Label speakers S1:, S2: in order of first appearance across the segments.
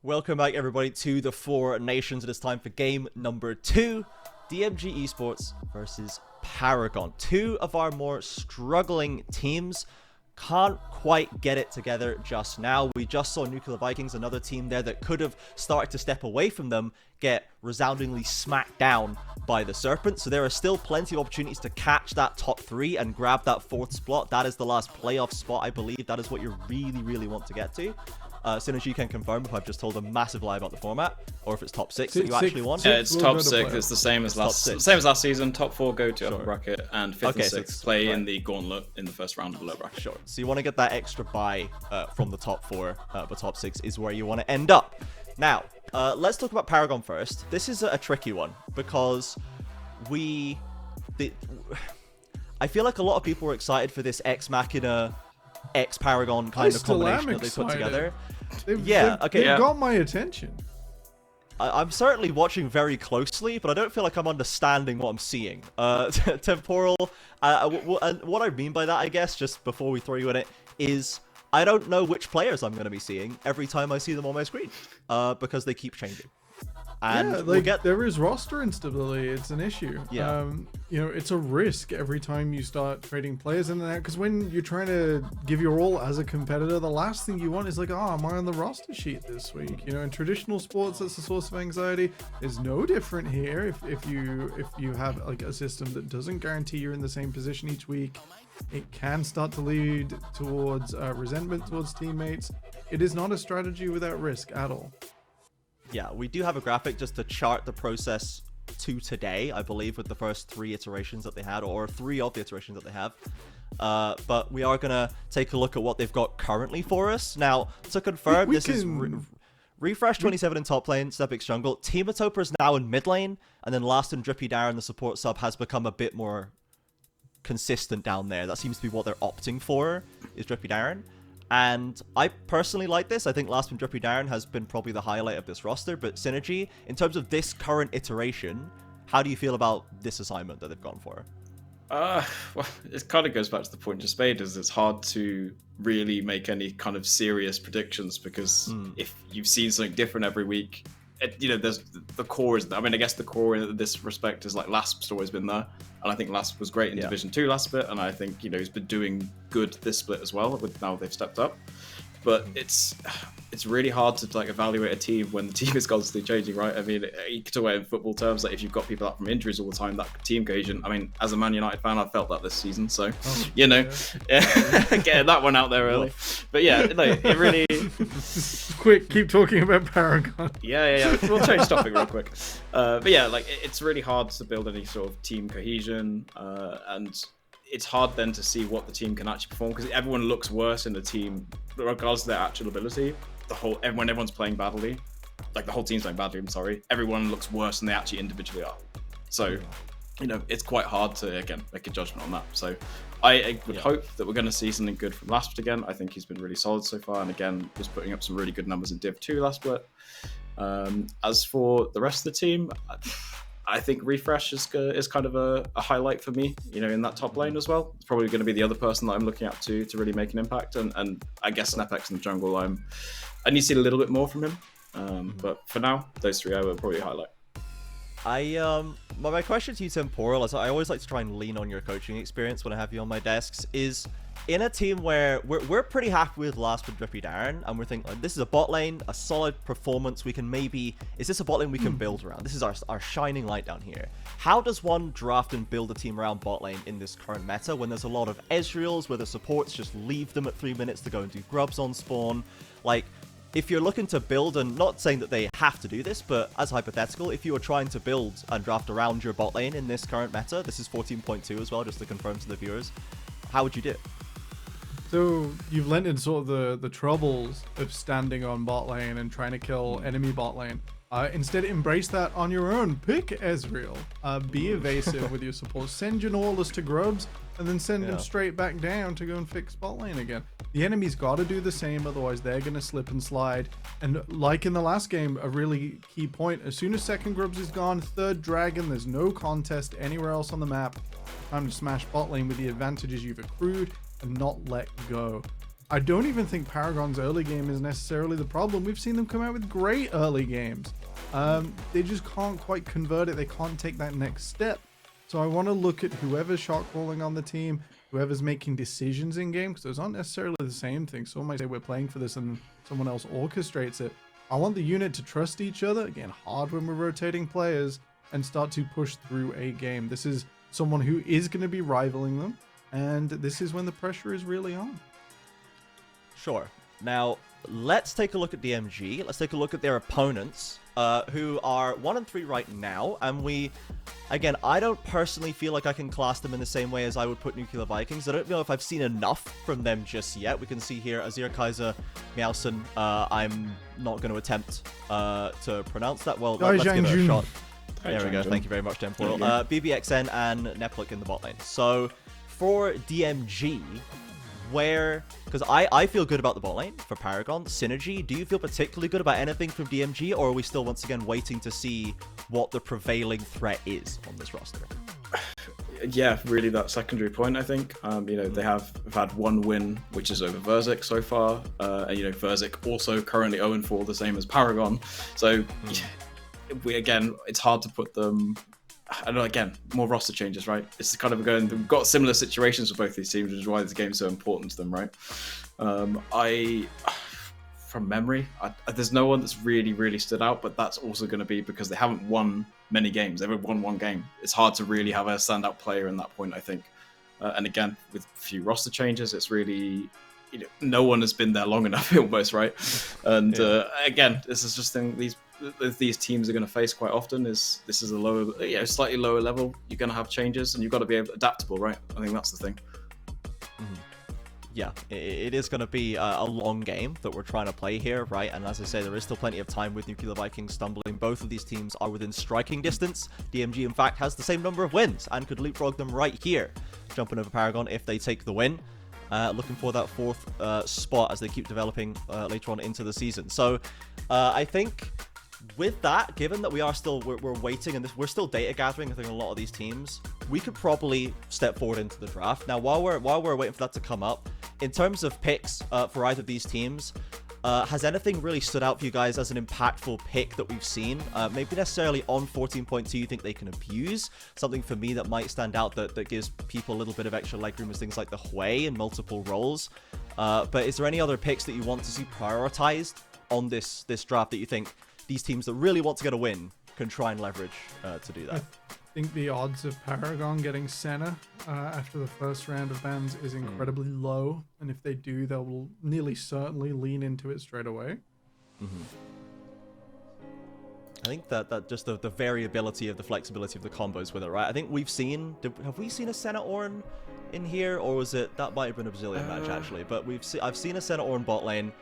S1: Welcome back, everybody, to the Four Nations. It is time for game number 2, DMG Esports versus Paragon. Two of our more struggling teams can't quite get it together just now. We just saw Nuclear Vikings, another team there that could have started to step away from them, get resoundingly smacked down by the Serpent. So there are still plenty of opportunities to catch that top 3 and grab that 4th spot. That is the last playoff spot, I believe. That is what you really want to get to. Synergy can confirm if I've just told a massive lie about the format, or if it's top 6 that you actually want.
S2: Yeah, it's top 6. It's the same as last season. Top 4 go to upper bracket, and 5th and 6th play in the gauntlet in the first round of the low bracket.
S1: Sure. So you want to get that extra bye from the top 4, but top 6 is where you want to end up. Now, let's talk about Paragon first. This is a tricky one because I feel like a lot of people were excited for this Ex Machina, Ex Paragon kind of combination that they put together.
S3: They've got my attention.
S1: I'm certainly watching very closely, but I don't feel like I'm understanding what I'm seeing. Temporal, what I mean by that, I guess, just before we throw you in it, is I don't know which players I'm going to be seeing every time I see them on my screen, because they keep changing. And
S3: yeah, there is roster instability. It's an issue.
S1: Yeah.
S3: It's a risk every time you start trading players in and out, because when you're trying to give your all as a competitor, the last thing you want is like, oh, am I on the roster sheet this week? In traditional sports, that's a source of anxiety. It's no different here. If you have like a system that doesn't guarantee you're in the same position each week, it can start to lead towards resentment towards teammates. It is not a strategy without risk at all.
S1: Yeah, we do have a graphic just to chart the process to today, I believe, with the first 3 iterations that they had, or 3 of the iterations that they have. But we are going to take a look at what they've got currently for us. Now, to confirm, this is Refresh 27 in top lane, Stepix jungle. Teamatoper is now in mid lane, and then Last and Drippy Darren, the support sub, has become a bit more consistent down there. That seems to be what they're opting for, is Drippy Darren. And I personally like this. I think Last and Drippy Darren has been probably the highlight of this roster. But Synergy, in terms of this current iteration, how do you feel about this assignment that they've gone for?
S2: Well, it kind of goes back to the point just made, is it's hard to really make any kind of serious predictions, because if you've seen something different every week, there's the core is. I mean, I guess the core in this respect is like Lasp's always been there, and I think Lasp was great in Division 2 last split, and I think he's been doing good this split as well. With now they've stepped up, but it's really hard to like evaluate a team when the team is constantly changing, right? I mean, you could talk about in football terms, like if you've got people out from injuries all the time, that team cohesion. I mean, as a Man United fan, I've felt that this season, so getting that one out there early. But yeah, it really.
S3: Quick, keep talking about Paragon.
S2: Yeah. We'll change topic real quick. But yeah, like it's really hard to build any sort of team cohesion, and it's hard then to see what the team can actually perform, because everyone looks worse in the team, regardless of their actual ability. When everyone's playing badly, like the whole team's playing badly, I'm sorry, everyone looks worse than they actually individually are. So, it's quite hard to, again, make a judgment on that. So I would hope that we're going to see something good from Lasp again. I think he's been really solid so far, and again, was putting up some really good numbers in Div 2 last split. As for the rest of the team, I think Refresh is kind of a highlight for me, in that top lane as well. It's probably going to be the other person that I'm looking at to really make an impact. And I guess SnapX in the jungle, I need to see a little bit more from him. But for now, those 3 I would probably highlight.
S1: My question to you, Temporal, is I always like to try and lean on your coaching experience when I have you on my desks, is in a team where we're pretty happy with Last and Drippy Darren, and we're thinking, this is a bot lane, a solid performance, is this a bot lane we can build around? This is our shining light down here. How does one draft and build a team around bot lane in this current meta when there's a lot of Ezreals, where the supports just leave them at 3 minutes to go and do grubs on spawn? Like, if you're looking to build, and not saying that they have to do this, but as hypothetical, if you were trying to build and draft around your bot lane in this current meta, this is 14.2 as well, just to confirm to the viewers, how would you do it?
S3: So you've lent in sort of the troubles of standing on bot lane and trying to kill enemy bot lane. Instead, embrace that on your own. Pick Ezreal. Be evasive with your support. Send your Nautilus to grubs, and then send them straight back down to go and fix bot lane again. The enemy's got to do the same, otherwise they're going to slip and slide. And like in the last game, a really key point, as soon as second grubs is gone, third dragon, there's no contest anywhere else on the map. Time to smash bot lane with the advantages you've accrued and not let go. I don't even think Paragon's early game is necessarily the problem. We've seen them come out with great early games. They just can't quite convert it. They can't take that next step. So I want to look at whoever's shot calling on the team, whoever's making decisions in game, because those aren't necessarily the same thing. Someone might say we're playing for this and someone else orchestrates it. I want the unit to trust each other, again, hard when we're rotating players, and start to push through a game. This is someone who is going to be rivaling them, and this is when the pressure is really on.
S1: Sure. Now, let's take a look at DMG. Let's take a look at their opponents, who are 1-3 right now. And again, I don't personally feel like I can class them in the same way as I would put Nuclear Vikings. I don't know if I've seen enough from them just yet. We can see here Azir Kaiser Meowson. I'm not going to attempt to pronounce that. Well, let's give it a shot. There we go. Thank you very much, Temporal. BBXN and Neplik in the bot lane. So for DMG, because I feel good about the bot lane for Paragon. Synergy, do you feel particularly good about anything from DMG, or are we still once again waiting to see what the prevailing threat is on this roster?
S2: Yeah, really that secondary point, I think. They have had one win, which is over VZK so far. And VZK also currently 0-4, the same as Paragon. So it's hard to put them. I don't know, again, more roster changes, right? It's kind of going, we've got similar situations for both these teams, which is why this game's so important to them, right? From memory, there's no one that's really, really stood out, but that's also going to be because they haven't won many games. They've won one game. It's hard to really have a standout player in that point, I think. And again, with a few roster changes, it's really, no one has been there long enough, almost, right? And again, this is just thing these teams are going to face quite often. This is a lower, slightly lower level. You're going to have changes, and you've got to be adaptable, right? I think that's the thing.
S1: Yeah, it is going to be a long game that we're trying to play here, right? And as I say, there is still plenty of time with Nuclear Vikings stumbling. Both of these teams are within striking distance. DMG, in fact, has the same number of wins and could leapfrog them right here, jumping over Paragon if they take the win. Looking for that fourth spot as they keep developing later on into the season. So I think with that, given that we're waiting and we're still data gathering, I think a lot of these teams, we could probably step forward into the draft. Now, while we're waiting for that to come up, in terms of picks for either of these teams, has anything really stood out for you guys as an impactful pick that we've seen? Maybe necessarily on 14.2 you think they can abuse? Something for me that might stand out that gives people a little bit of extra legroom is things like the Hui in multiple roles. But is there any other picks that you want to see prioritized on this draft that you think these teams that really want to get a win can try and leverage to do that?
S3: I think the odds of Paragon getting Senna after the first round of bans is incredibly low, and if they do, they will nearly certainly lean into it straight away.
S1: I think that just the variability of the flexibility of the combos with it, right? I think have we seen a Senna Ornn in here, or was it, that might have been a Brazilian match actually, but I've seen a Senna Ornn bot lane.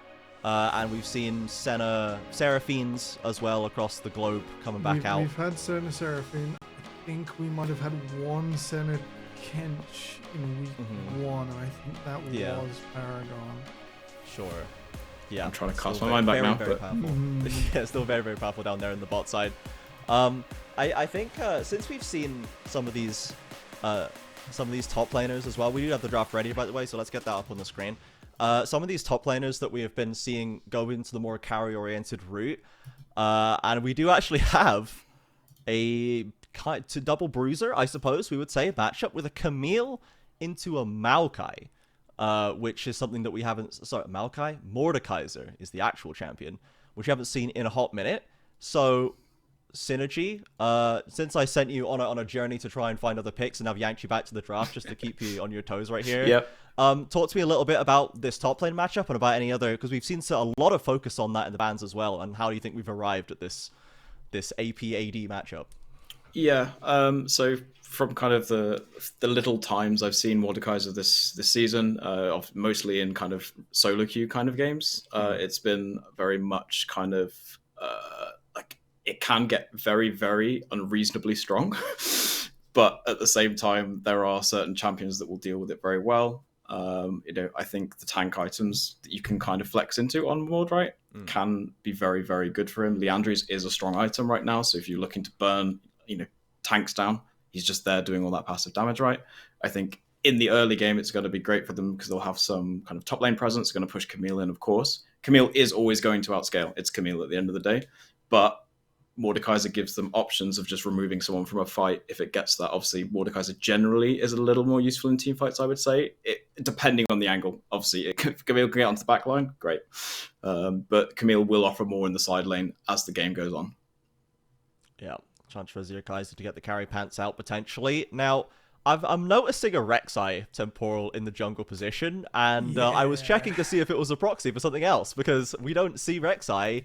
S1: And we've seen Seraphines as well across the globe coming back out.
S3: We've had Senna Seraphine. I think we might have had one Senna Kench in week 1, and I think that was Paragon.
S1: Sure. Yeah.
S2: I'm trying to cast my mind back now.
S1: Very powerful. Yeah, still very, very powerful down there in the bot side. I think since we've seen some of these top laners as well, we do have the draft ready, by the way, so let's get that up on the screen. Some of these top laners that we have been seeing go into the more carry-oriented route, and we do actually have a double bruiser, I suppose we would say, a matchup with a Camille into a Maokai, which is something that we haven't. Sorry, Maokai? Mordekaiser is the actual champion, which we haven't seen in a hot minute. So, Synergy, since I sent you on a journey to try and find other picks and I've yanked you back to the draft just to keep you on your toes right here.
S2: Yep.
S1: Talk to me a little bit about this top lane matchup and about any other, because we've seen a lot of focus on that in the bans as well. And how do you think we've arrived at this AP-AD matchup?
S2: Yeah. So from kind of the little times I've seen Mordekaiser this season, mostly in kind of solo queue kind of games, it's been very much kind of like it can get very, very unreasonably strong. But at the same time, there are certain champions that will deal with it very well. I think the tank items that you can kind of flex into on Mord, right, can be very, very good for him. Liandry's is a strong item right now, so if you're looking to burn, tanks down, he's just there doing all that passive damage, right? I think in the early game, it's going to be great for them because they'll have some kind of top lane presence. It's going to push Camille in, of course. Camille is always going to outscale. It's Camille at the end of the day. But Mordekaiser gives them options of just removing someone from a fight if it gets that. Obviously, Mordekaiser generally is a little more useful in team fights, I would say, depending on the angle. Obviously, Camille can get onto the back line, great. But Camille will offer more in the side lane as the game goes on.
S1: Yeah, chance for Kaiser to get the carry pants out potentially. Now, I'm noticing a Rek'Sai temporal in the jungle position, and I was checking to see if it was a proxy for something else, because we don't see Rek'Sai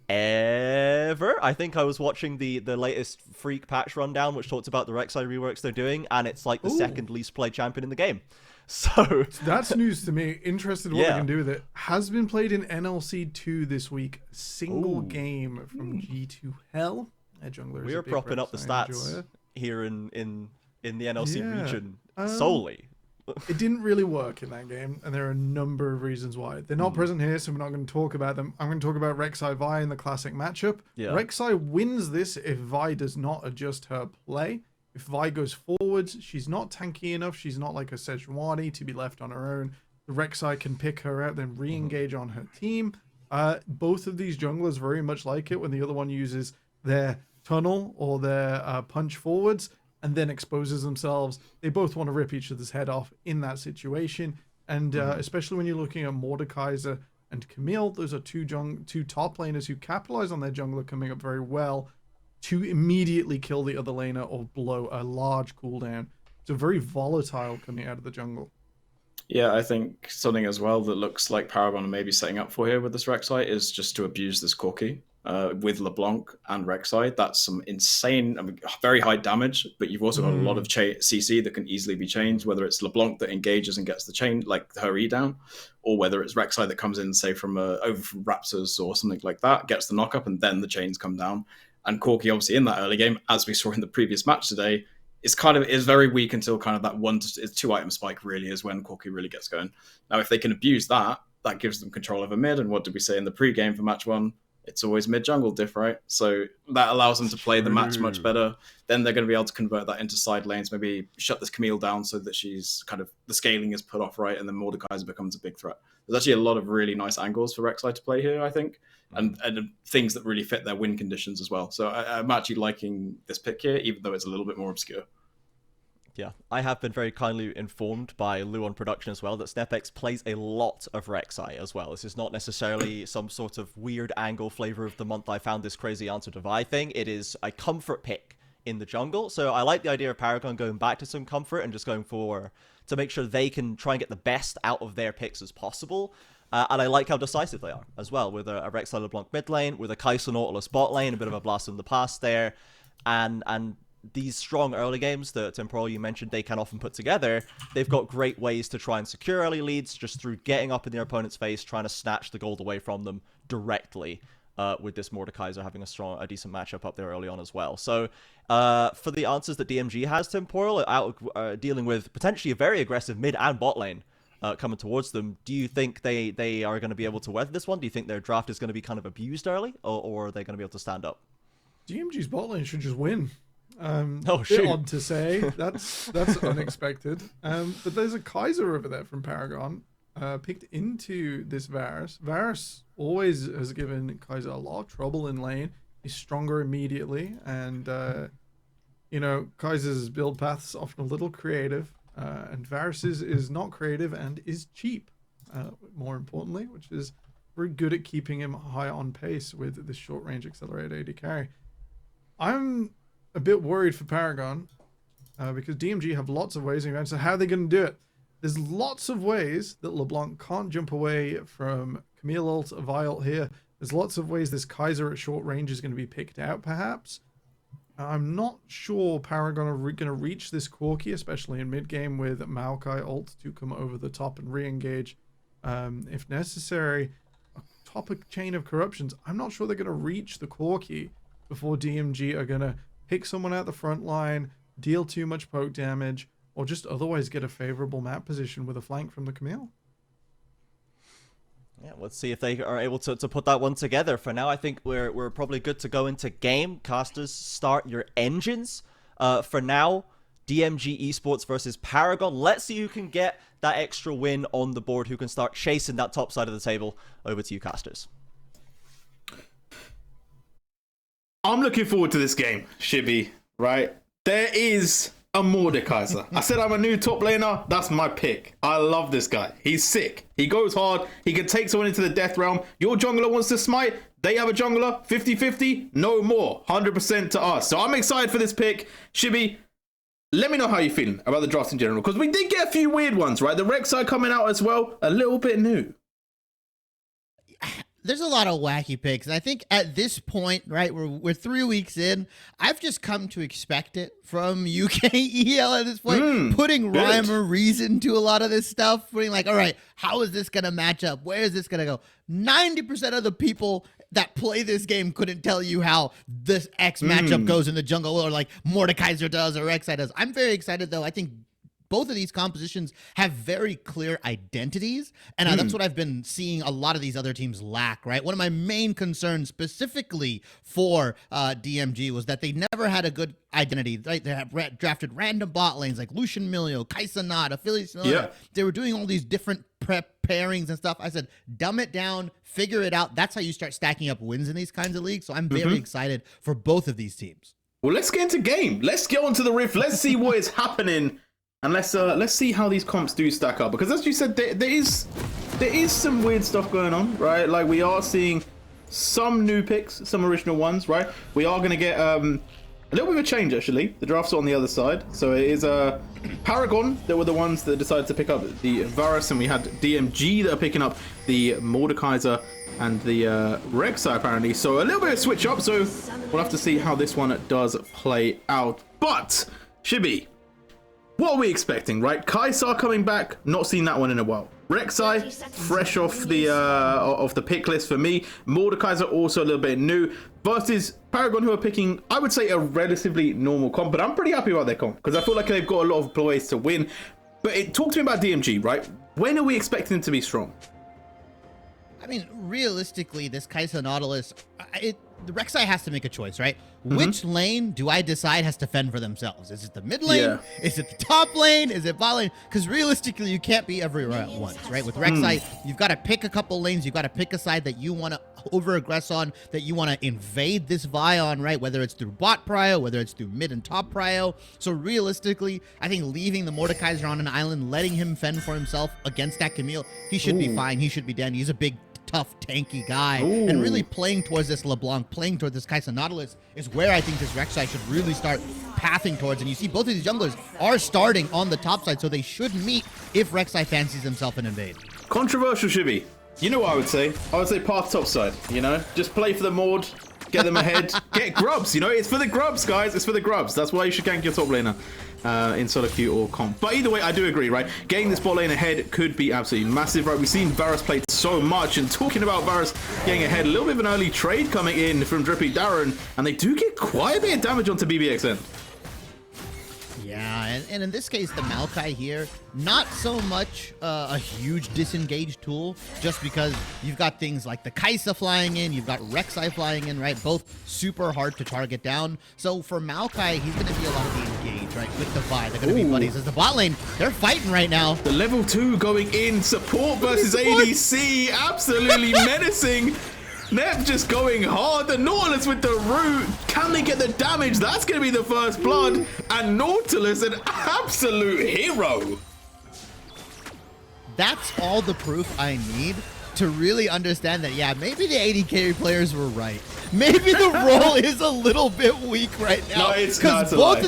S1: ever. I think I was watching the latest Freak patch rundown, which talked about the Rek'Sai reworks they're doing, and it's like the second least played champion in the game. So
S3: that's news to me. Interested in what they can do with it. Has been played in NLC 2 this week. Single game from G2 Hell.
S1: We are propping up the stats here in the NLC region solely.
S3: It didn't really work in that game, and there are a number of reasons why. They're not present here, so we're not going to talk about them. I'm going to talk about Rek'Sai Vi in the classic matchup. Rek'Sai wins this if Vi does not adjust her play. If Vi goes forwards, she's not tanky enough. She's not like a Sejuani to be left on her own. The Rek'Sai can pick her out, then re-engage on her team. Both of these junglers very much like it when the other one uses their tunnel or their punch forwards and then exposes themselves. They both want to rip each other's head off in that situation. And especially when you're looking at Mordekaiser and Camille, those are two top laners who capitalize on their jungler coming up very well to immediately kill the other laner or blow a large cooldown. So very volatile coming out of the jungle.
S2: Yeah, I think something as well that looks like Paragon may be setting up for here with this Rek'Sai is just to abuse this Corki. With LeBlanc and Rek'Sai, that's some insane, very high damage, but you've also got a lot of CC that can easily be changed, whether it's LeBlanc that engages and gets the chain, like her E down, or whether it's Rek'Sai that comes in, say, from over from Raptors or something like that, gets the knock up, and then the chains come down. And Corki, obviously, in that early game, as we saw in the previous match today, is very weak until kind of that 1 to 2 item spike really is when Corki really gets going. Now, if they can abuse that, that gives them control over mid, and what did we say in the pre-game for match 1? It's always mid-jungle diff, right? So that allows them to play the match much better. Then they're going to be able to convert that into side lanes, maybe shut this Camille down so that she's kind of, the scaling is put off, right? And then Mordekaiser becomes a big threat. There's actually a lot of really nice angles for Rek'Sai to play here, I think, and things that really fit their win conditions as well. So I'm actually liking this pick here, even though it's a little bit more obscure.
S1: Yeah, I have been very kindly informed by Luon Production as well that SnapX plays a lot of Rek'Sai as well. This is not necessarily some sort of weird angle flavor of the month I found this crazy answer to Vi thing. It is a comfort pick in the jungle. So I like the idea of Paragon going back to some comfort and just going for to make sure they can try and get the best out of their picks as possible. And I like how decisive they are as well, with a Rek'Sai LeBlanc mid lane, with a Kai'Sa Nautilus bot lane, a bit of a blast from the past there, and these strong early games that Temporal you mentioned they can often put together, they've got great ways to try and secure early leads just through getting up in their opponent's face, trying to snatch the gold away from them directly, with this Mordekaiser having a decent matchup up there early on as well. So for the answers that DMG has, Temporal, dealing with potentially a very aggressive mid and bot lane coming towards them, do you think they are going to be able to weather this one? Do you think their draft is going to be kind of abused early, or are they going to be able to stand up?
S3: DMG's bot lane should just win.
S1: Oh,
S3: bit odd to say. That's unexpected. But there's a Kaiser over there from Paragon, picked into this Varus. Varus always has given Kaiser a lot of trouble in lane. He's stronger immediately, and Kaiser's build path's often a little creative, and Varus's is not creative and is cheap, more importantly, which is very good at keeping him high on pace with this short range accelerated AD carry. I'm a bit worried for Paragon because DMG have lots of ways. So how are they going to do it? There's lots of ways that LeBlanc can't jump away from Camille ult, Vi ult here. There's lots of ways this Kaiser at short range is going to be picked out, perhaps. I'm not sure Paragon are going to reach this Corki, especially in mid-game with Maokai ult to come over the top and re-engage if necessary. Top of chain of corruptions. I'm not sure they're going to reach the Corki before DMG are going to pick someone out the front line, deal too much poke damage, or just otherwise get a favorable map position with a flank from the Camille.
S1: Yeah, let's see if they are able to put that one together. For now, I think we're probably good to go into game. Casters, start your engines. For now, DMG Esports versus Paragon. Let's see who can get that extra win on the board, who can start chasing that top side of the table. Over to you, casters.
S4: I'm looking forward to this game, Shibby, right? There is a Mordekaiser. I said I'm a new top laner. That's my pick. I love this guy. He's sick. He goes hard. He can take someone into the death realm. Your jungler wants to smite. They have a jungler. 50-50. No more. 100% to us. So I'm excited for this pick. Shibby, let me know how you're feeling about the draft in general. Because we did get a few weird ones, right? The Rek'Sai coming out as well. A little bit new.
S5: There's a lot of wacky picks. And I think at this point, right, we're 3 weeks in. I've just come to expect it from UKEL at this point. Putting rhyme or reason to a lot of this stuff. Putting like, all right, how is this going to match up? Where is this going to go? 90% of the people that play this game couldn't tell you how this X matchup goes in the jungle, or like Mordekaiser does or Rek'Sai does. I'm very excited, though. I think both of these compositions have very clear identities, and that's what I've been seeing a lot of these other teams lack, right? One of my main concerns specifically for DMG was that they never had a good identity, right? They have drafted random bot lanes like Lucian Milio, Kaisa Nod, Affiliates. They were doing all these different prep pairings and stuff. I said, dumb it down, figure it out. That's how you start stacking up wins in these kinds of leagues. So I'm very excited for both of these teams.
S4: Well, let's get into game. Let's get onto the Rift. Let's see what is happening. And let's see how these comps do stack up, because as you said, there is some weird stuff going on, right? Like we are seeing some new picks, some original ones, right? We are going to get a little bit of a change actually. The draft's on the other side, so it is Paragon that were the ones that decided to pick up the Varus, and we had DMG that are picking up the Mordekaiser and the Rek'Sai apparently. So a little bit of switch up. So we'll have to see how this one does play out. But Shibby, what are we expecting, right? Kaisa coming back, not seen that one in a while. Rek'Sai, fresh off the pick list for me. Mordekaiser also a little bit new. Versus Paragon, who are picking, I would say, a relatively normal comp, but I'm pretty happy about their comp because I feel like they've got a lot of ways to win. But talk to me about DMG, right? When are we expecting them to be strong?
S5: I mean, realistically, this Kaisa Nautilus, the Rek'Sai has to make a choice, right? Which lane do I decide has to fend for themselves? Is it the mid lane?
S4: Yeah.
S5: Is it the top lane? Is it bot lane? Because realistically, you can't be everywhere at once, right? With Rek'Sai, you've got to pick a couple lanes. You've got to pick a side that you want to over-aggress on, that you want to invade this Vi on, right? Whether it's through bot prio, whether it's through mid and top prio. So realistically, I think leaving the Mordekaiser on an island, letting him fend for himself against that Camille, he should be fine. He should be dead. He's a big, tough, tanky guy. And really playing towards this LeBlanc, playing towards this Kaisa Nautilus is where I think this Rek'Sai should really start pathing towards. And you see both of these junglers are starting on the top side, so they should meet if Rek'Sai fancies himself an invade.
S4: Controversial, Shibby. You know what I would say? I would say path top side, you know? Just play for the Mord, get them ahead, get grubs, you know? It's for the grubs, guys. It's for the grubs. That's why you should gank your top laner in solo queue or comp. But either way, I do agree, right? Getting this bot lane ahead could be absolutely massive, right? We've seen Varus play so much, and talking about Varus getting ahead, a little bit of an early trade coming in from Drippy Darren, and they do get quite a bit of damage onto BBXN.
S5: Yeah, and in this case, the Maokai here, not so much a huge disengaged tool, just because you've got things like the Kaisa flying in, you've got Rek'Sai flying in, right? Both super hard to target down. So for Maokai, he's going to be a lot of the engage, right? With the Vi, they're going to be buddies. As the bot lane, they're fighting right now.
S4: The level 2 going in, support versus ADC, absolutely menacing. Nep just going hard. The Nautilus with the root. Can they get the damage? That's going to be the first blood. And Nautilus, an absolute hero.
S5: That's all the proof I need to really understand that, yeah, maybe the AD carry players were right. Maybe the role is a little bit weak right now.
S4: No, it's not.
S5: Both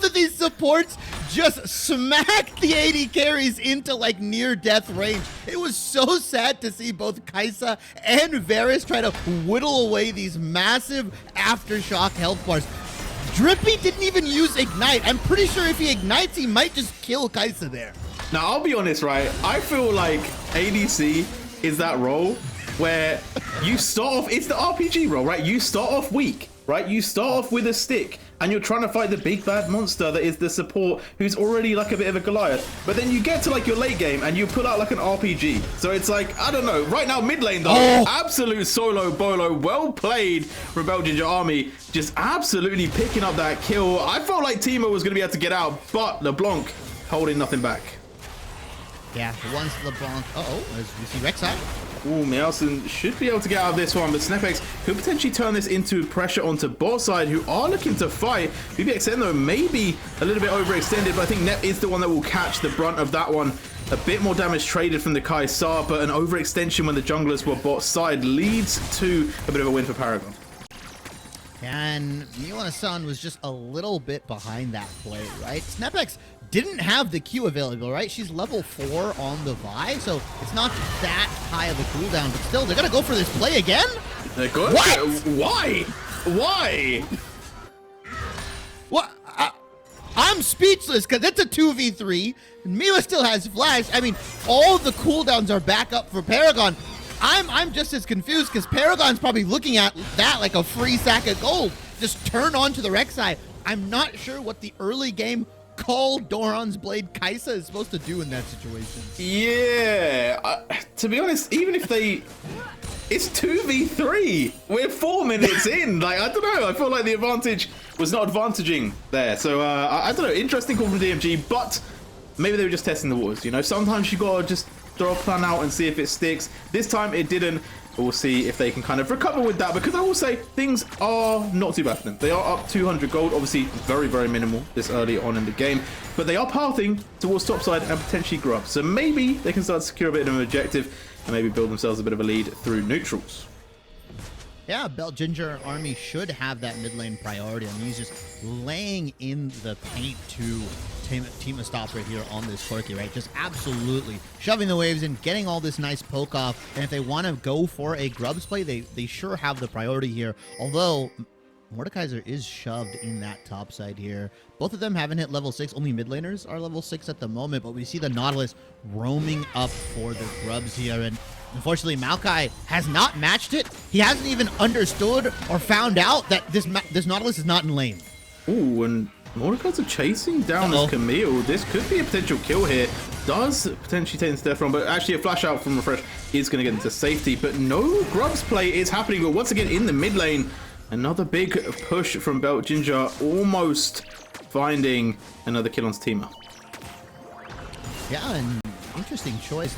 S5: of these supports just smacked the AD carries into like near death range. It was so sad to see both Kaisa and Varus try to whittle away these massive aftershock health bars. Drippy didn't even use Ignite. I'm pretty sure if he ignites, he might just kill Kaisa there.
S4: Now, I'll be honest, right? I feel like ADC is that role where you start off, it's the RPG role, right? You start off weak, right? You start off with a stick and you're trying to fight the big bad monster that is the support who's already like a bit of a Goliath. But then you get to like your late game and you pull out like an RPG. So it's like, I don't know, right now mid lane though, absolute solo bolo, well played Rebel Ginger Army, just absolutely picking up that kill. I felt like Timo was going to be able to get out, but LeBlanc holding nothing back.
S5: Yeah, once LeBlanc, as we see Rek'Sai.
S4: Ooh, Meowson should be able to get out of this one, but Snepex could potentially turn this into pressure onto bot side, who are looking to fight. BBXN, though, maybe a little bit overextended, but I think Net is the one that will catch the brunt of that one. A bit more damage traded from the Kaisar, but an overextension when the junglers were bot side leads to a bit of a win for Paragon.
S5: And Meowson was just a little bit behind that play, right? Snepex didn't have the Q available, right? She's level 4 on the Vi, so it's not that high of a cooldown, but still, they're gonna go for this play again?
S4: They're good?
S5: What?
S4: Why? Why?
S5: What? I'm speechless, because it's a 2v3, and Mila still has flash. I mean, all the cooldowns are back up for Paragon. I'm just as confused, because Paragon's probably looking at that like a free sack of gold. Just turn on to the Rek'Sai. I'm not sure what the early game Call Doran's Blade Kaisa is supposed to do in that situation.
S4: Yeah, to be honest, even if they... It's 2v3. We're 4 minutes in. Like, I don't know. I feel like the advantage was not advantaging there. So, I don't know. Interesting call from DMG, but maybe they were just testing the waters. You know, sometimes you got to just throw a plan out and see if it sticks. This time it didn't. We'll see if they can kind of recover with that, because I will say things are not too bad for them. They are up 200 gold, obviously very, very minimal this early on in the game, but they are pathing towards topside and potentially grub. So maybe they can start to secure a bit of an objective and maybe build themselves a bit of a lead through neutrals.
S5: Yeah, Belt Ginger Army should have that mid lane priority. I mean, he's just laying in the paint to team a stop right here on this Corki, right? Just absolutely shoving the waves in, getting all this nice poke off. And if they want to go for a grubs play, they sure have the priority here. Although Mordekaiser is shoved in that top side here. Both of them haven't hit level 6. Only mid laners are level 6 at the moment, but we see the Nautilus roaming up for the grubs here. And unfortunately, Maokai has not matched it. He hasn't even understood or found out that this Nautilus is not in lane.
S4: Ooh, and Mordekaiser chasing down this Camille. This could be a potential kill here. Does potentially take the death from, but actually a flash out from Refresh is going to get into safety. But no grubs play is happening. But once again in the mid lane, another big push from Belt Ginger, almost finding another kill on Steamer.
S5: Yeah, and interesting choice.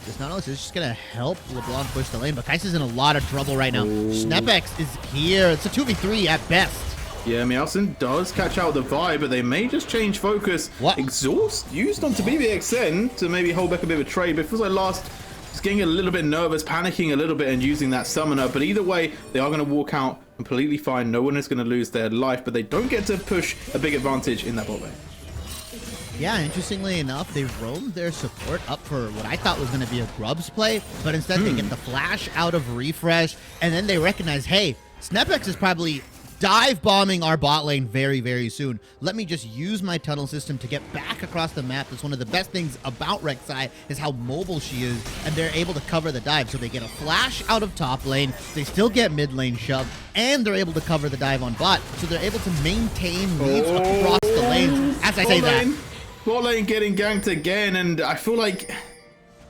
S5: This Nautilus is just going to help LeBlanc push the lane, but Kaisa's in a lot of trouble right now. Snepex is here. It's a 2v3 at best.
S4: Yeah, Meowson does catch out the vibe, but they may just change focus.
S5: What?
S4: Exhaust used onto BBXN to maybe hold back a bit of a trade, but it feels like Last is getting a little bit nervous, panicking a little bit and using that summoner. But either way, they are going to walk out completely fine. No one is going to lose their life, but they don't get to push a big advantage in that bot lane.
S5: Yeah, interestingly enough, they roamed their support up for what I thought was going to be a grubs play, but instead they get the flash out of Refresh, and then they recognize, hey, Snepex is probably dive bombing our bot lane very, very soon. Let me just use my tunnel system to get back across the map. That's one of the best things about Rek'Sai is how mobile she is, and they're able to cover the dive. So they get a flash out of top lane, they still get mid lane shoved, and they're able to cover the dive on bot. So they're able to maintain leads across the lanes. As I say that.
S4: Bot lane getting ganked again, and I feel like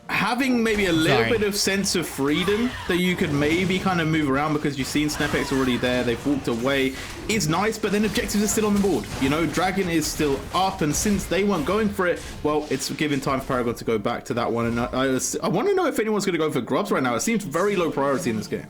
S4: having maybe a little bit of sense of freedom that you could maybe kind of move around because you've seen Snepex already there, they've walked away, is nice, but then objectives are still on the board. You know, Dragon is still up, and since they weren't going for it, well, it's giving time for Paragon to go back to that one. And I want to know if anyone's going to go for grubs right now. It seems very low priority in this game.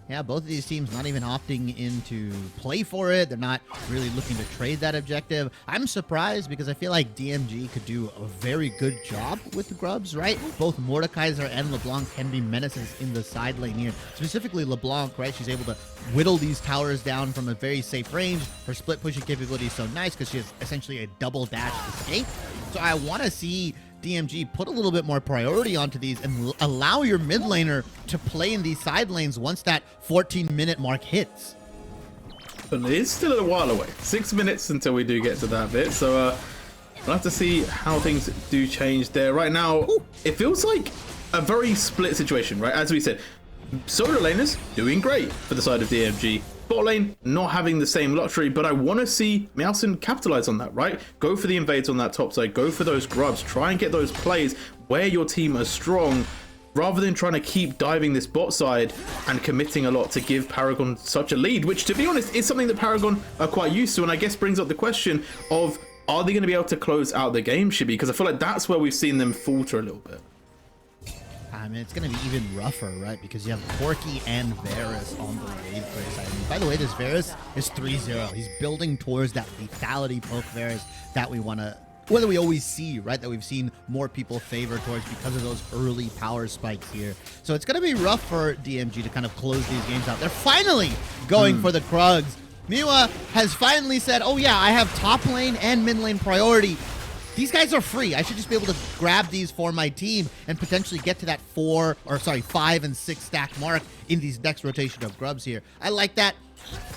S5: Yeah, both of these teams not even opting in to play for it. They're not really looking to trade that objective. I'm surprised because I feel like DMG could do a very good job with the grubs, right? Both Mordekaiser and LeBlanc can be menaces in the side lane here. Specifically LeBlanc, right? She's able to whittle these towers down from a very safe range. Her split pushing capability is so nice because she has essentially a double dash escape. So I want to see DMG put a little bit more priority onto these and allow your mid laner to play in these side lanes once that 14-minute mark hits.
S4: But it's still a while away. 6 minutes until we do get to that bit. So we'll have to see how things do change there. Right now, it feels like a very split situation, right? As we said, solo laners doing great for the side of DMG. Bot lane not having the same luxury, but I want to see Meowson capitalize on that, right? Go for the invades on that top side, go for those grubs, try and get those plays where your team are strong, rather than trying to keep diving this bot side and committing a lot to give Paragon such a lead, which, to be honest, is something that Paragon are quite used to, and I guess brings up the question of, are they going to be able to close out the game, Shibby? Because I feel like that's where we've seen them falter a little bit.
S5: I mean, it's going to be even rougher, right? Because you have Corki and Varus on the wave player side. I mean, by the way, this Varus is 3-0. He's building towards that lethality poke Varus that we want to, whether we always see, right, that we've seen more people favor towards because of those early power spikes here. So it's going to be rough for DMG to kind of close these games out. They're finally going for the Krugs. Miwa has finally said, oh yeah, I have top lane and mid lane priority. These guys are free. I should just be able to grab these for my team and potentially get to that 5 and 6 stack mark in these next rotation of grubs here. I like that.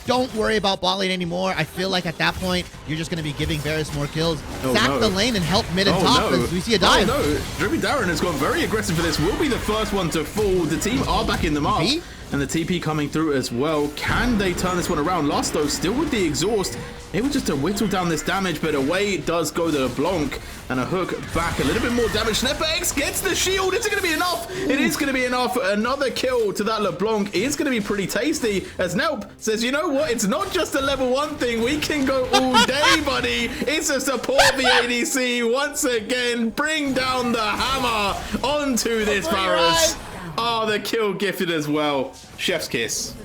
S5: Don't worry about bot lane anymore. I feel like at that point, you're just going to be giving Varus more kills. Sack the lane and help mid and top as we see a dive.
S4: Oh no, Drippy Darren has gone very aggressive for this. Will be the first one to fall. The team are backing them up. And the TP coming through as well. Can they turn this one around? Last though, still with the exhaust. Able just to whittle down this damage, but away does go the LeBlanc. And a hook back, a little bit more damage. SnapX gets the shield. Is it going to be enough? It is going to be enough. Another kill to that LeBlanc is going to be pretty tasty. As Nelp says, you know what? It's not just a level 1 thing. We can go all day, buddy. It's a support the ADC once again. Bring down the hammer onto this Varus. Oh, the kill gifted as well. Chef's kiss.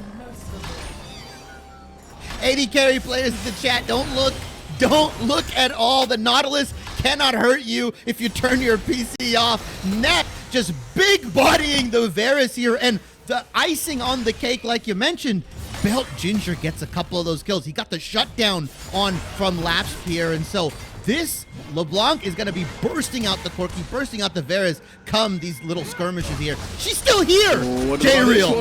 S5: 80 carry players in the chat, don't look at all. The Nautilus cannot hurt you if you turn your PC off. Net just big bodying the Varus here, and the icing on the cake, like you mentioned, Belt Ginger gets a couple of those kills. He got the shutdown on from Laps here, and so this LeBlanc is going to be bursting out the Corki, bursting out the Varus come these little skirmishes here. She's still here! J-Real.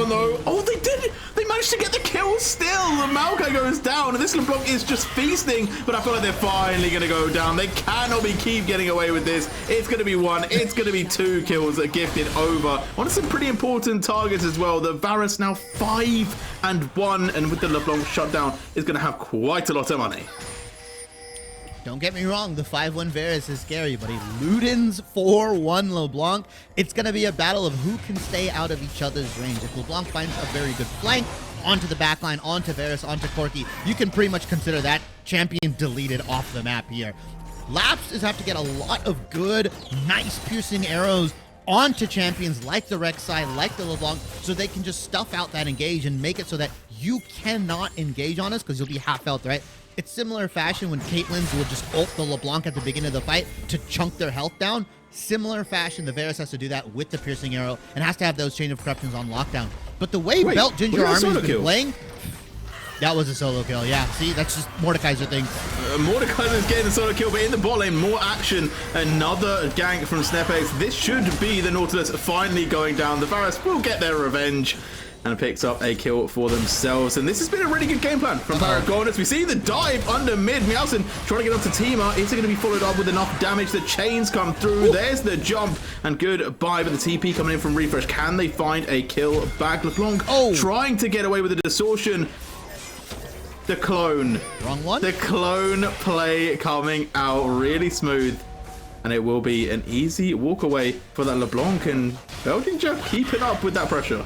S4: Oh, they did it! They managed to get the kill still! The Maokai goes down, and this LeBlanc is just feasting, but I feel like they're finally going to go down. They cannot keep getting away with this. It's going to be 1, it's going to be 2 kills that are gifted over. On some pretty important targets as well. The Varus now 5-1, and with the LeBlanc shutdown, is going to have quite a lot of money.
S5: Don't get me wrong, the 5-1 Varus is scary, but a Luden's 4-1 LeBlanc, it's going to be a battle of who can stay out of each other's range. If LeBlanc finds a very good flank onto the backline, onto Varus, onto Corki, you can pretty much consider that champion deleted off the map here. Laps is have to get a lot of good, nice piercing arrows onto champions like the Rek'Sai, like the LeBlanc, so they can just stuff out that engage and make it so that you cannot engage on us because you'll be half health, right? It's similar fashion when Caitlyn's will just ult the LeBlanc at the beginning of the fight to chunk their health down. Similar fashion, the Varus has to do that with the piercing arrow and has to have those chain of corruptions on lockdown. But the way Belt Ginger Army's been playing, that was a solo kill. Yeah, see, that's just Mordekaiser thing.
S4: Mordekaiser's getting the solo kill, but in the bot lane, more action. Another gank from SnapX. This should be the Nautilus finally going down. The Varus will get their revenge and picks up a kill for themselves. And this has been a really good game plan from Paragon. As we see the dive under mid, Meowson trying to get onto Tima. Is it going to be followed up with enough damage? The chains come through. There's the jump, and goodbye. But the TP coming in from Refresh. Can they find a kill back? LeBlanc trying to get away with the distortion. The clone.
S5: Wrong one.
S4: The clone play coming out really smooth. And it will be an easy walk away for that LeBlanc, and Belgian just keeping up with that pressure.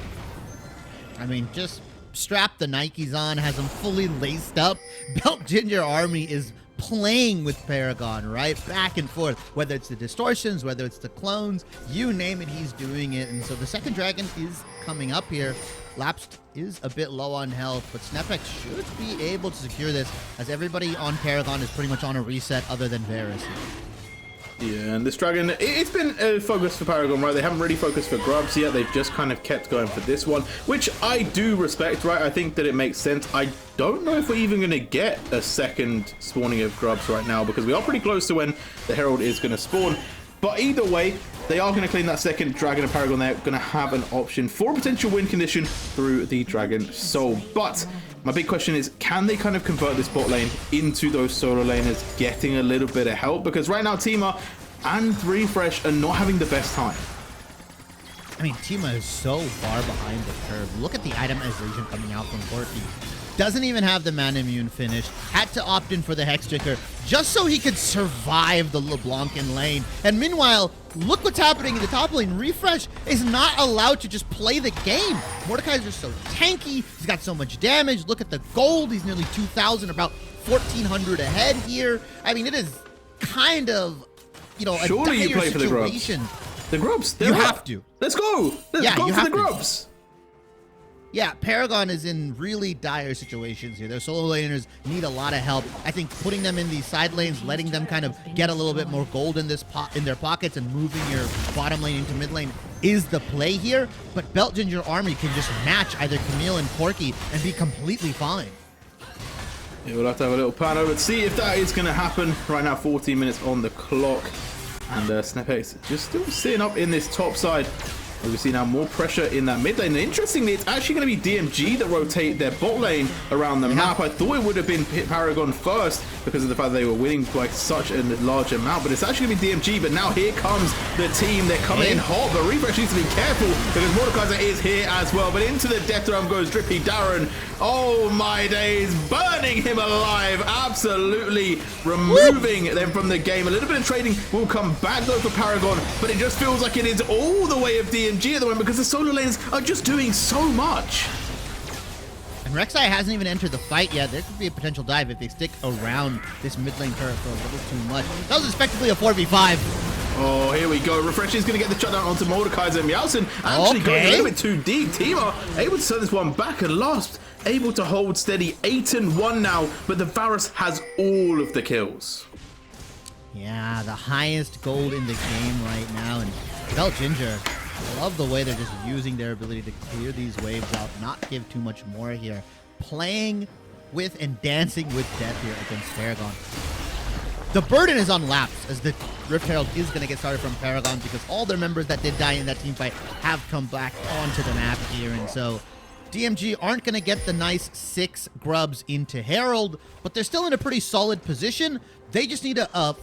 S5: I mean, just strap the Nikes on, has them fully laced up. Belt Ginger Army is playing with Paragon, right? Back and forth. Whether it's the distortions, whether it's the clones, you name it, he's doing it. And so the second dragon is coming up here. Lapsed is a bit low on health, but SnapX should be able to secure this as everybody on Paragon is pretty much on a reset other than Varus.
S4: Yeah, and this dragon, it's been a focus for Paragon, right? They haven't really focused for grubs yet. They've just kind of kept going for this one, which I do respect, right? I think that it makes sense. I don't know if we're even going to get a second spawning of grubs right now, because we are pretty close to when the Herald is going to spawn. But either way, they are going to claim that second dragon, and Paragon, they're going to have an option for a potential win condition through the Dragon Soul. But my big question is, can they kind of convert this bot lane into those solo laners getting a little bit of help? Because right now, Tima and Refresh are not having the best time.
S5: I mean, Tima is so far behind the curve. Look at the itemization coming out from Corky. Doesn't even have the Man Immune finished. Had to opt in for the Hex Trigger just so he could survive the LeBlanc in lane. And meanwhile, look what's happening in the top lane. Refresh is not allowed to just play the game. Mordekaiser's so tanky. He's got so much damage. Look at the gold. He's nearly 2,000, about 1,400 ahead here. I mean, it is kind of, you know, a
S4: Surely you
S5: dire
S4: play for the grubs.
S5: situation.
S4: The grubs.
S5: You have to.
S4: Let's go. Let's go
S5: you
S4: for
S5: have
S4: the
S5: to.
S4: grubs.
S5: Yeah, Paragon is in really dire situations here. Their solo laners need a lot of help. I think putting them in these side lanes, letting them kind of get a little bit more gold in in their pockets and moving your bottom lane into mid lane is the play here. But Belt Ginger Army can just match either Camille and Corky and be completely fine.
S4: Yeah, we'll have to have a little pan over to see if that is going to happen. Right now, 14 minutes on the clock. And SnapX just still sitting up in this top side. We see now more pressure in that mid lane. And interestingly, it's actually going to be DMG that rotate their bot lane around the map. I thought it would have been Paragon first because of the fact that they were winning by such a large amount, but it's actually going to be DMG. But now here comes the team. They're coming in hot, but Refresh needs to be careful because Mordekaiser is here as well. But into the death drum goes Drippy Darren. Oh my days, burning him alive. Absolutely removing them from the game. A little bit of trading will come back though for Paragon, but it just feels like it is all the way of DMG at the moment because the solo lanes are just doing so much.
S5: And Rek'Sai hasn't even entered the fight yet. There could be a potential dive if they stick around this mid lane turret for a little too much. That was effectively a 4v5.
S4: Oh, here we go. Refresh is going to get the shutdown onto Mordekaiser. And Meowson actually going a little bit too deep. Tima able to send this one back and last able to hold steady. 8-1 now, but the Varus has all of the kills.
S5: Yeah, the highest gold in the game right now. And Belt Ginger, I love the way they're just using their ability to clear these waves out, not give too much more here. Playing with and dancing with death here against Paragon. The burden is on Laps, as the Rift Herald is going to get started from Paragon because all their members that did die in that team fight have come back onto the map here. And so DMG aren't going to get the nice 6 grubs into Herald, but they're still in a pretty solid position. They just need a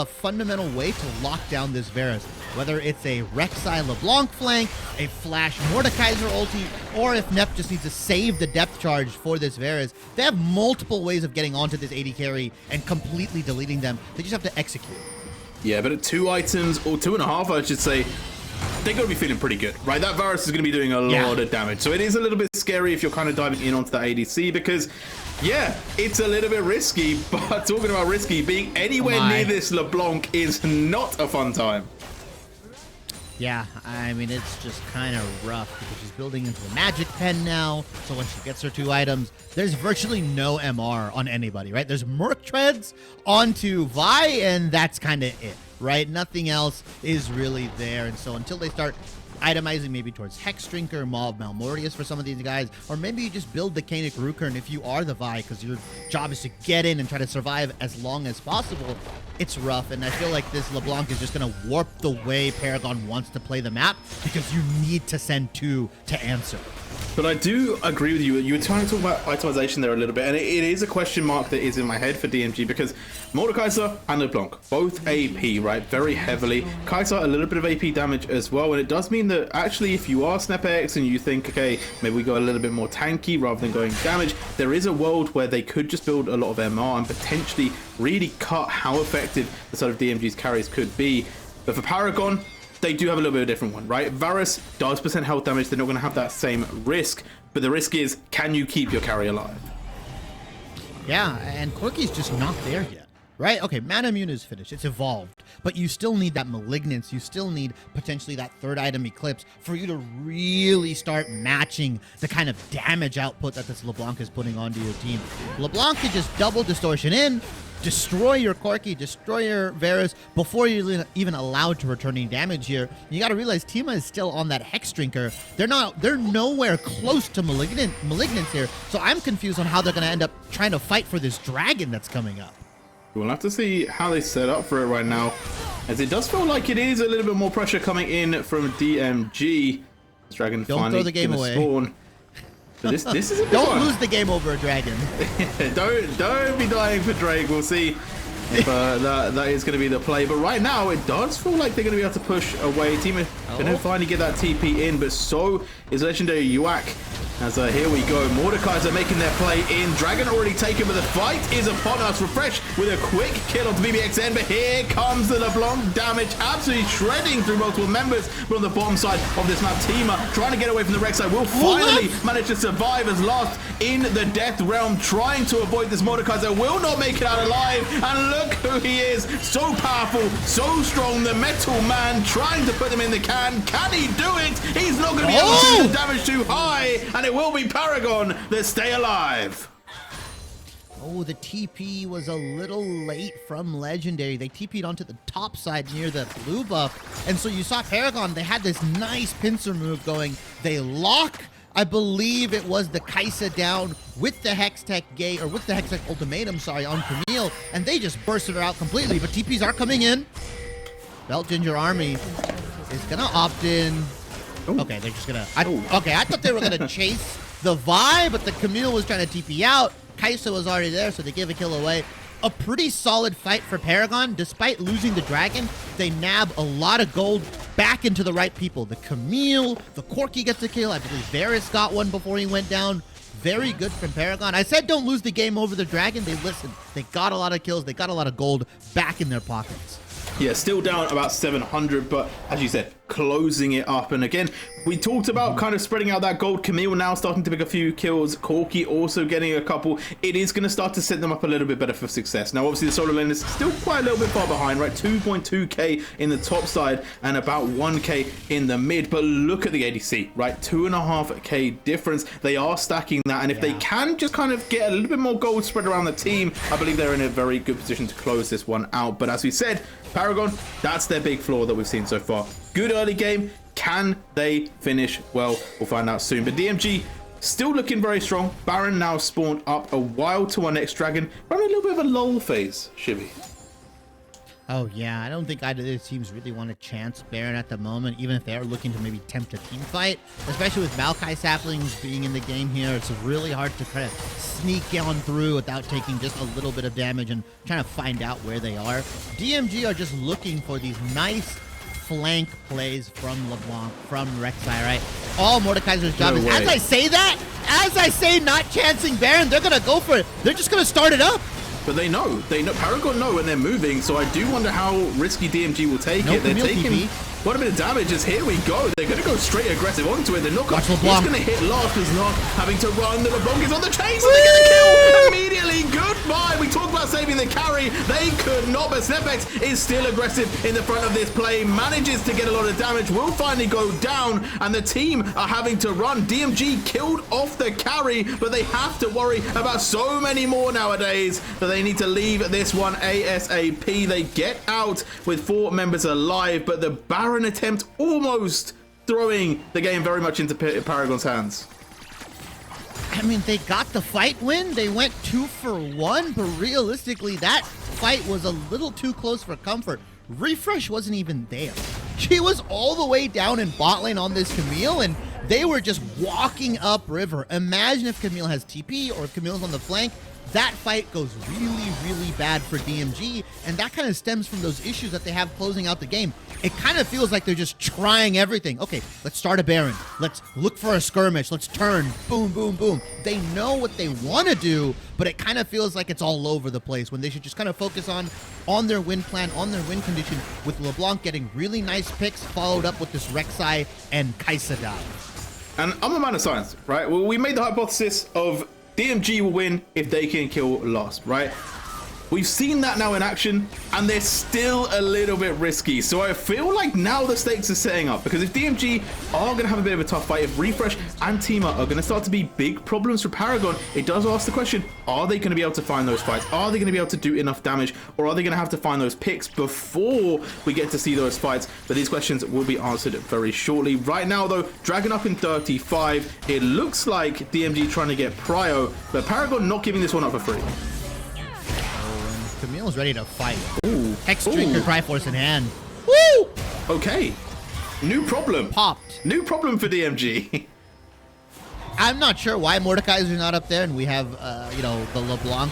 S5: fundamental way to lock down this Varus. Whether it's a Rek'Sai LeBlanc flank, a Flash Mordekaiser ulti, or if Nep just needs to save the depth charge for this Varus. They have multiple ways of getting onto this AD carry and completely deleting them. They just have to execute.
S4: Yeah, but at 2 items, or 2.5, I should say, they're going to be feeling pretty good, right? That Varus is going to be doing a lot of damage. So it is a little bit scary if you're kind of diving in onto that ADC because, yeah, it's a little bit risky. But talking about risky, being anywhere near this LeBlanc is not a fun time.
S5: Yeah, I mean, it's just kind of rough because she's building into the magic pen now. So when she gets her 2 items, there's virtually no MR on anybody, right? There's Merc Treads onto Vi, and that's kind of it, right? Nothing else is really there. And so until they start itemizing maybe towards Hexdrinker, Maw Malmortius for some of these guys, or maybe you just build the Kanik Rukern if you are the Vi, because your job is to get in and try to survive as long as possible. It's rough, and I feel like this LeBlanc is just going to warp the way Paragon wants to play the map because you need to send 2 to answer.
S4: But I do agree with you. You were trying to talk about itemization there a little bit, and it is a question mark that is in my head for DMG because Mordekaiser and LeBlanc, both AP, right? Very heavily. Kai'Sa, a little bit of AP damage as well, and it does mean that actually if you are SnapX and you think, okay, maybe we go a little bit more tanky rather than going damage, there is a world where they could just build a lot of MR and potentially really cut how effective the sort of DMG's carries could be. But for Paragon, they do have a little bit of a different one, right? Varus does % health damage. They're not going to have that same risk, but the risk is, can you keep your carry alive?
S5: Yeah, and Corky's just not there yet, right? Okay, Mana Immune is finished. It's evolved. But you still need that Malignance. You still need potentially that 3rd item Eclipse for you to really start matching the kind of damage output that this LeBlanc is putting onto your team. LeBlanc can just double Distortion in, destroy your Corky, destroy your Varus before you're even allowed to return any damage here. You got to realize Tima is still on that Hexdrinker. They're nowhere close to Malignance here. So I'm confused on how they're going to end up trying to fight for this dragon that's coming up.
S4: We'll have to see how they set up for it right now, as it does feel like it is a little bit more pressure coming in from DMG. This dragon
S5: Don't throw the game away.
S4: Spawn. But this is a big
S5: Don't
S4: one.
S5: lose the game over a dragon.
S4: don't be dying for Drake. We'll see if that is going to be the play. But right now, it does feel like they're going to be able to push away. Team are going to finally get that TP in, but so is Legendary Yuak. As here we go, Mordekaiser making their play in. Dragon already taken, but the fight is upon us. Refresh with a quick kill onto BBXN, but here comes the LeBlanc damage, absolutely shredding through multiple members. But on the bottom side of this map, Tima trying to get away from the Rek'Sai will finally manage to survive as last in the Death Realm, trying to avoid this. Mordekaiser will not make it out alive, and look who he is, so powerful, so strong, the Metal Man trying to put him in the can. Can he do it? He's not going to be able to do the damage too high, and it will be Paragon that stay alive.
S5: Oh, the TP was a little late from Legendary. They TP'd onto the top side near the blue buff. And so you saw Paragon, they had this nice pincer move going. They lock, I believe it was the Kaisa down with the Hextech Gate, or with the Hextech Ultimatum, sorry, on Camille. And they just bursted her out completely. But TPs are coming in. Belt Ginger Army is going to opt in. Ooh. Okay, they're just going to... Okay, I thought they were going to chase the Vi, but the Camille was trying to TP out. Kaisa was already there, so they give a kill away. A pretty solid fight for Paragon. Despite losing the Dragon, they nab a lot of gold back into the right people. The Camille, the Corki gets a kill. I believe Varus got one before he went down. Very good from Paragon. I said don't lose the game over the Dragon. They listened. They got a lot of kills. They got a lot of gold back in their pockets.
S4: Yeah, still down about 700, but as you said, closing it up. And again, we talked about kind of spreading out that gold. Camille now starting to pick a few kills. Corki also getting a couple. It is going to start to set them up a little bit better for success. Now, obviously, the solo lane is still quite a little bit far behind, right? 2.2k in the top side and about 1k in the mid. But look at the ADC, right? 2.5k difference. They are stacking that. And if they can just kind of get a little bit more gold spread around the team, I believe they're in a very good position to close this one out. But as we said, Paragon, that's their big flaw that we've seen so far. Good early game. Can they finish well? We'll find out soon. But DMG still looking very strong. Baron now spawned up a wild to our next Dragon. Running a little bit of a lull phase, Shibby.
S5: Oh, yeah. I don't think either of these teams really want to chance Baron at the moment, even if they're looking to maybe tempt a team fight. Especially with Maokai Saplings being in the game here, it's really hard to kind of sneak on through without taking just a little bit of damage and trying to find out where they are. DMG are just looking for these nice flank plays from LeBlanc, from Rek'Sai, right? All Mordekaiser's job is, as I say that, as I say not chancing Baron, they're going to go for it. They're just going to start it up.
S4: But they know. Paragon know when they're moving, so I do wonder how risky DMG will take it. They're taking quite a bit of damage as here we go. They're going to go straight aggressive onto it. The knockup is going to hit last as not having to run. The LeBlanc is on the chase and they get the kill immediately. Goodbye. We talked about saving the carry. They could not, but Snepex is still aggressive in the front of this play. Manages to get a lot of damage. Will finally go down and the team are having to run. DMG killed off the carry, but they have to worry about so many more nowadays that they need to leave this one ASAP. They get out with 4 members alive, but the Baron attempt almost throwing the game very much into Paragon's hands.
S5: I mean, they got the fight win. They went 2 for 1, but realistically, that fight was a little too close for comfort. Refresh wasn't even there. She was all the way down in bot lane on this Camille, and they were just walking up river. Imagine if Camille has TP or if Camille's on the flank. That fight goes really, really bad for DMG, and that kind of stems from those issues that they have closing out the game. It kind of feels like they're just trying everything. Okay, let's start a Baron. Let's look for a skirmish. Let's turn. Boom, boom, boom. They know what they want to do, but it kind of feels like it's all over the place when they should just kind of focus on their win plan, on their win condition, with LeBlanc getting really nice picks, followed up with this Rek'Sai and Kaisa dive.
S4: And I'm a man of science, right? Well, we made the hypothesis of DMG will win if they can kill last, right? We've seen that now in action, and they're still a little bit risky. So I feel like now the stakes are setting up, because if DMG are going to have a bit of a tough fight, if Refresh and Tima are going to start to be big problems for Paragon, it does ask the question, are they going to be able to find those fights? Are they going to be able to do enough damage? Or are they going to have to find those picks before we get to see those fights? But these questions will be answered very shortly. Right now, though, Dragon up in 35. It looks like DMG trying to get Prio, but Paragon not giving this one up for free.
S5: Camille's ready to fight.
S4: Ooh.
S5: Hex Drinker Triforce in hand. Woo!
S4: Okay. New problem.
S5: Popped.
S4: New problem for DMG.
S5: I'm not sure why Mordekaiser's not up there, and we have, you know, the LeBlanc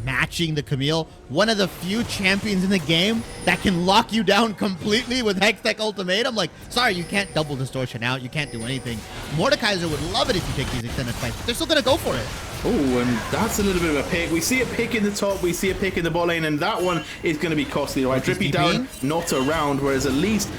S5: matching the Camille, one of the few champions in the game that can lock you down completely with Hextech Ultimatum. Like, sorry, you can't double distortion out. You can't do anything. Mordekaiser would love it if you take these extended fights, but they're still going to go for it.
S4: Oh, and that's a little bit of a pick. We see a pick in the top, we see a pick in the bot lane, and that one is going to be costly, right? Drippy down, not around, whereas at least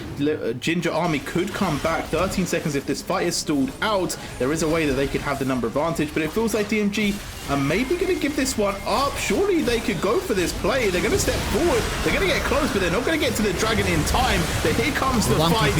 S4: Ginger Army could come back 13 seconds if this fight is stalled out. There is a way that they could have the number advantage, but it feels like DMG are maybe going to give this one up. Surely they could go for this play. They're going to step forward. They're going to get close, but they're not going to get to the dragon in time. But here comes the fight.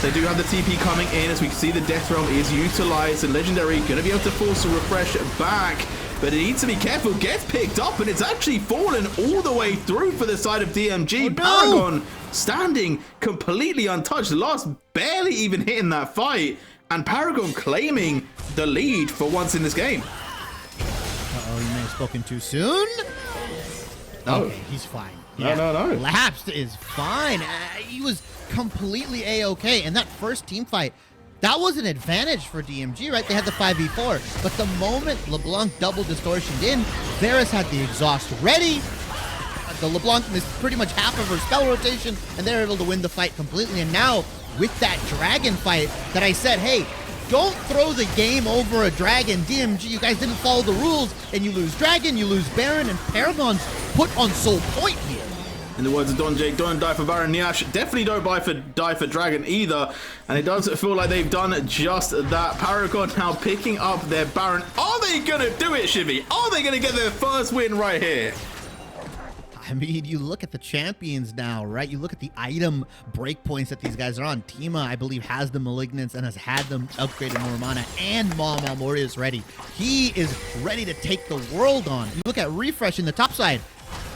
S4: They do have the TP coming in. As we can see, the Death Realm is utilized, and Legendary going to be able to force a refresh back. But it needs to be careful. Gets picked up, and it's actually fallen all the way through for the side of DMG.
S5: Oh, no.
S4: Paragon standing completely untouched. Last barely even hitting that fight. And Paragon claiming the lead for once in this game.
S5: Uh-oh, you may have spoken too soon.
S4: No.
S5: Okay, he's fine.
S4: No.
S5: Lapsed is fine. He was completely A-okay. And that first team fight, that was an advantage for DMG, right? They had the 5v4. But the moment LeBlanc double distortioned in, Varus had the exhaust ready. The LeBlanc missed pretty much half of her spell rotation, and they're able to win the fight completely. And now, with that dragon fight that I said, hey, don't throw the game over a dragon. DMG, you guys didn't follow the rules, and you lose dragon, you lose Baron, and Paragon's put on soul point here.
S4: In the words of Don Jake, don't die for Baron Nyash. Definitely don't die for Dragon either. And it does feel like they've done just that. Paragon now picking up their Baron. Are they going to do it, Shivy? Are they going to get their first win right here?
S5: I mean, you look at the champions now, right? You look at the item breakpoints that these guys are on. Tima, I believe, has the Malignants and has had them upgraded more mana, and Mama Mori is ready. He is ready to take the world on. You look at Refresh in the top side.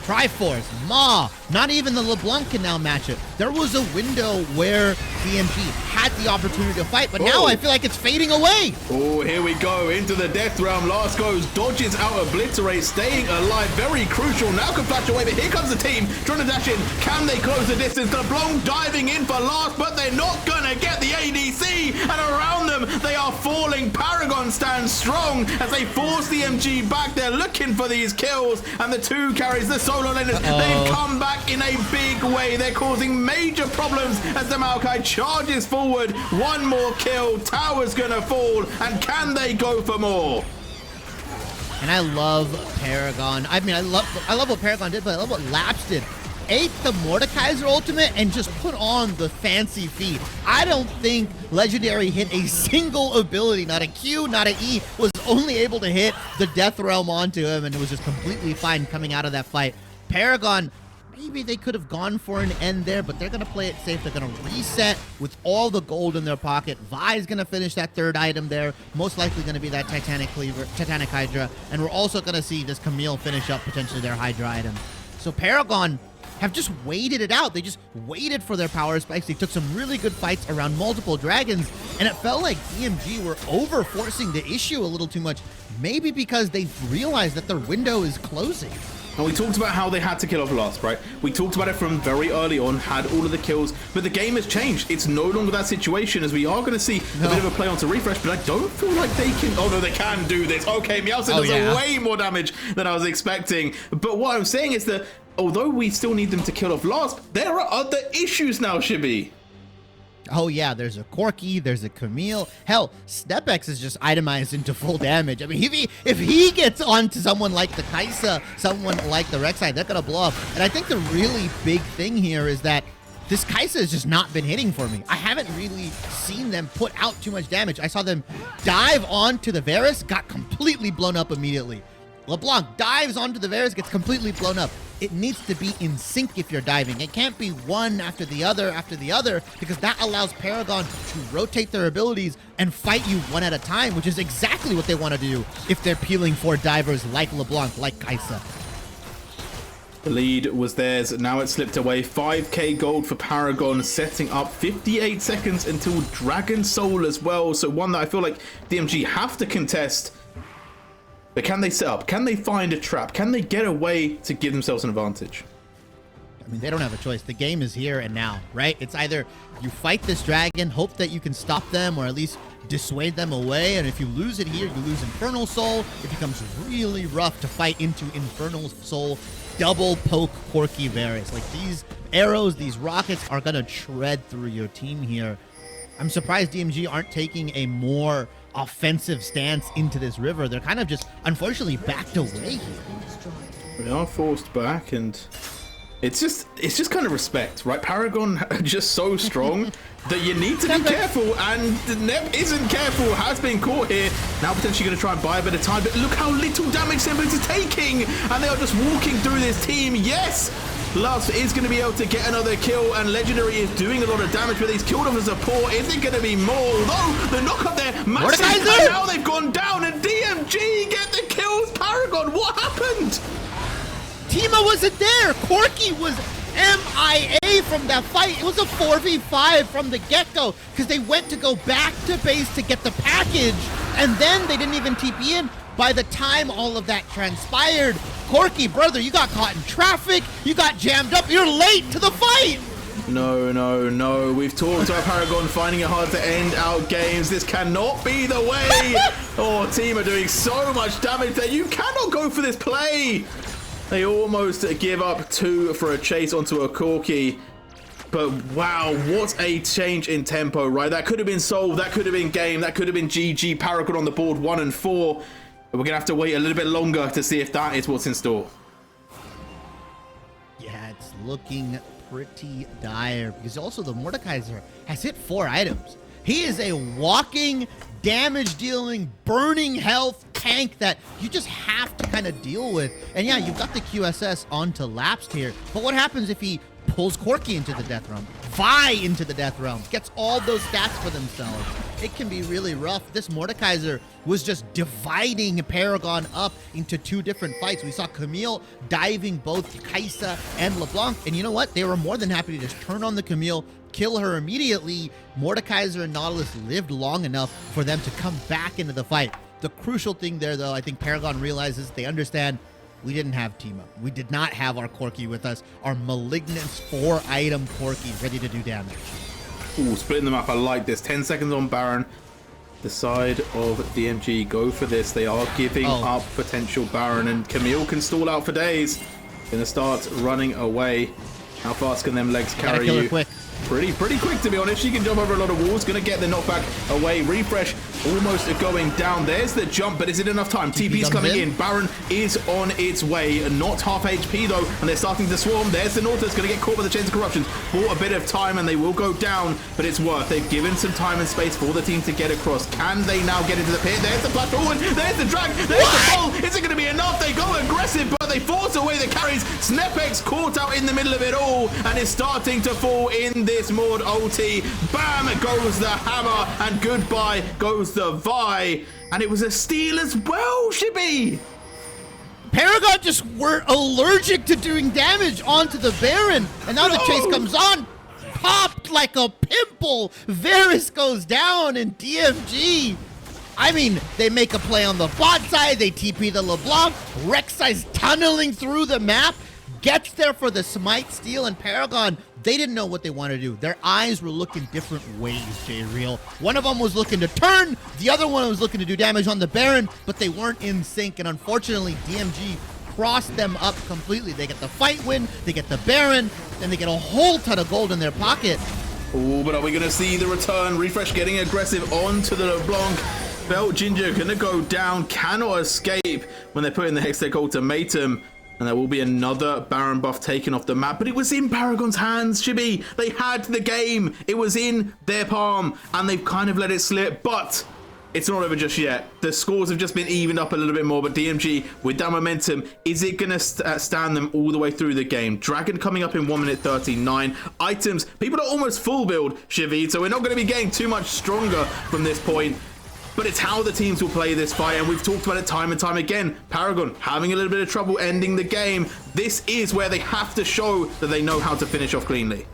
S5: Triforce, Ma, not even the LeBlanc can now match it. There was a window where DMG had the opportunity to fight, but now I feel like it's fading away.
S4: Oh, here we go into the Death Realm. Last goes, dodges out, Obliterate, staying alive, very crucial. Now can flash away, but here comes the team trying to dash in. Can they close the distance? LeBlanc diving in for last, but they're not gonna get the ADC, and around them they are falling. Paragon stands strong as they force the MG back. They're looking for these kills, and the two carries the solo laners. They've come back in a big way. They're causing major problems as the Maokai charges forward. One more kill, tower's gonna fall, and can they go for more?
S5: And I love Paragon. I mean, I love what Paragon did, but I love what Laps did. Ate the Mordekaiser ultimate and just put on the fancy feat. I don't think Legendary hit a single ability, not a Q, not an E, was only able to hit the Death Realm onto him, and it was just completely fine coming out of that fight. Paragon, maybe they could have gone for an end there, but they're going to play it safe. They're going to reset with all the gold in their pocket. Vi's going to finish that third item there. Most likely going to be that Titanic Hydra. And we're also going to see this Camille finish up potentially their Hydra item. So Paragon have just waited it out. They just waited for their power spikes. They took some really good fights around multiple dragons, and it felt like DMG were over-forcing the issue a little too much, maybe because they realized that their window is closing.
S4: And we talked about how they had to kill off last, right? We talked about it from very early on, had all of the kills, but the game has changed. It's no longer that situation, as we are going to see a bit of a play onto Refresh, but I don't feel like they can... Oh, no, they can do this. Okay, Meowson does way more damage than I was expecting. But what I'm saying is that although we still need them to kill off last, there are other issues now, Shibby.
S5: Oh yeah, there's a Corki, there's a Camille. Hell, Stepex is just itemized into full damage. I mean, if he gets onto someone like the Kaisa, someone like the Rek'Sai, they're gonna blow up. And I think the really big thing here is that this Kaisa has just not been hitting for me. I haven't really seen them put out too much damage. I saw them dive onto the Varus, got completely blown up immediately. LeBlanc dives onto the Varus, gets completely blown up. It needs to be in sync if you're diving. It can't be one after the other, because that allows Paragon to rotate their abilities and fight you one at a time, which is exactly what they want to do if they're peeling for divers like LeBlanc, like Kaisa.
S4: The lead was theirs. Now it slipped away. 5k gold for Paragon, setting up 58 seconds until Dragon Soul as well. So one that I feel like DMG have to contest. But can they set up? Can they find a trap? Can they get a way to give themselves an advantage?
S5: I mean, they don't have a choice. The game is here and now, right? It's either you fight this dragon, hope that you can stop them or at least dissuade them away, and if you lose it here, you lose Infernal Soul. It becomes really rough to fight into Infernal Soul double poke Corki Varus. Like, these arrows, these rockets are gonna tread through your team here. I'm surprised DMG aren't taking a more offensive stance into this river. They're kind of just, unfortunately, backed away here.
S4: We are forced back, and it's just kind of respect, right? Paragon are just so strong that you need to be careful, and Neb isn't careful, has been caught here. Now potentially going to try and buy a bit of time, but look how little damage Semblance is taking, and they are just walking through this team. Yes! Lux is going to be able to get another kill, and Legendary is doing a lot of damage, but he's killed off as a support. Is it going to be more? Although the knock up there, massive, and now they've gone down, and DMG get the kills. Paragon, what happened?
S5: Tima wasn't there. Corki was MIA from that fight. It was a 4v5 from the get-go because they went to go back to base to get the package, and then they didn't even TP in. By the time all of that transpired, Corki, brother, you got caught in traffic, you got jammed up, you're late to the fight!
S4: No, no, no. We've talked about Paragon finding it hard to end out games. This cannot be the way. Oh, team are doing so much damage there. You cannot go for this play. They almost give up 2 for a chase onto a Corki. But wow, what a change in tempo, right? That could have been solved. That could have been game. That could have been GG. Paragon on the board 1 and 4. But we're going to have to wait a little bit longer to see if that is what's in store.
S5: Yeah, it's looking pretty dire because also the Mordekaiser has hit 4 items. He is a walking, damage-dealing, burning health tank that you just have to kind of deal with. And yeah, you've got the QSS onto Lapsed here, but what happens if he pulls Corki into the Death Realm, Vi into the Death Realm, gets all those stats for themselves? It can be really rough. This Mordekaiser was just dividing Paragon up into 2 different fights. We saw Camille diving both Kaisa and LeBlanc, and you know what? They were more than happy to just turn on the Camille, kill her immediately. Mordekaiser and Nautilus lived long enough for them to come back into the fight. The crucial thing there, though, I think Paragon realizes, they understand, we didn't have team up. We did not have our Corki with us. Our Malignance 4-item Corki ready to do damage.
S4: Ooh, splitting them up. I like this. 10 seconds on Baron. The side of DMG go for this. They are giving up potential Baron, and Camille can stall out for days. Gonna start running away. How fast can them legs carry you?
S5: Quick.
S4: Pretty quick, to be honest. She can jump over a lot of walls. Gonna get the knockback away. Refresh almost going down. There's the jump, but is it enough time? TP's coming in. Baron is on its way. Not half HP though, and they're starting to swarm. There's the Nautilus. Gonna get caught by the Chains of Corruption for a bit of time, and they will go down, but it's worth. They've given some time and space for the team to get across. Can they now get into the pit? There's the flash forward. There's the drag. There's the pull. Is it gonna be enough? They go aggressive, but they force away the carries. Snepex caught out in the middle of it all, and is starting to fall in this Mord ulti. Bam goes the hammer, and goodbye goes the Vi. And it was a steal as well, Shibby.
S5: Paragon just were allergic to doing damage onto the Baron, and now the chase comes on. Popped like a pimple. Varus goes down, and DMG, I mean, they make a play on the bot side. They TP the LeBlanc. Rek'Sai's tunneling through the map, gets there for the smite steal, and Paragon, they didn't know what they wanted to do. Their eyes were looking different ways, J-Real. One of them was looking to turn, the other one was looking to do damage on the Baron, but they weren't in sync, and unfortunately, DMG crossed them up completely. They get the fight win, they get the Baron, and they get a whole ton of gold in their pocket.
S4: Oh, but are we going to see the return? Refresh getting aggressive onto the LeBlanc. Belt Ginger going to go down, cannot escape when they put in the Hextech ultimatum. And there will be another Baron buff taken off the map, but it was in Paragon's hands, Shibby. They had the game. It was in their palm, and they've kind of let it slip, but it's not over just yet. The scores have just been evened up a little bit more, but DMG, with that momentum, is it going to stand them all the way through the game? Dragon coming up in 1 minute 39. Items, people are almost full build, Shibby, so we're not going to be getting too much stronger from this point. But it's how the teams will play this fight, and we've talked about it time and time again. Paragon having a little bit of trouble ending the game. This is where they have to show that they know how to finish off cleanly.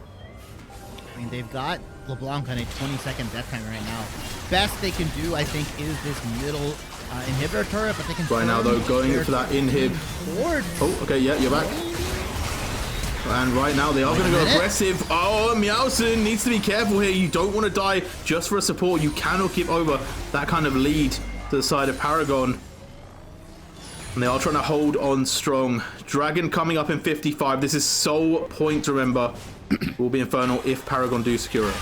S5: I mean, they've got LeBlanc on a 20-second death timer right now. Best they can do, I think, is this middle inhibitor turret, but they can...
S4: Right now, though, going for that inhib.
S5: Forward.
S4: Oh, okay, yeah, you're back. And right now they are going to go aggressive. Oh, Meowson needs to be careful here. You don't want to die just for a support. You cannot give over that kind of lead to the side of Paragon. And they are trying to hold on strong. Dragon coming up in 55. This is so point to remember. Will be Infernal if Paragon do secure it.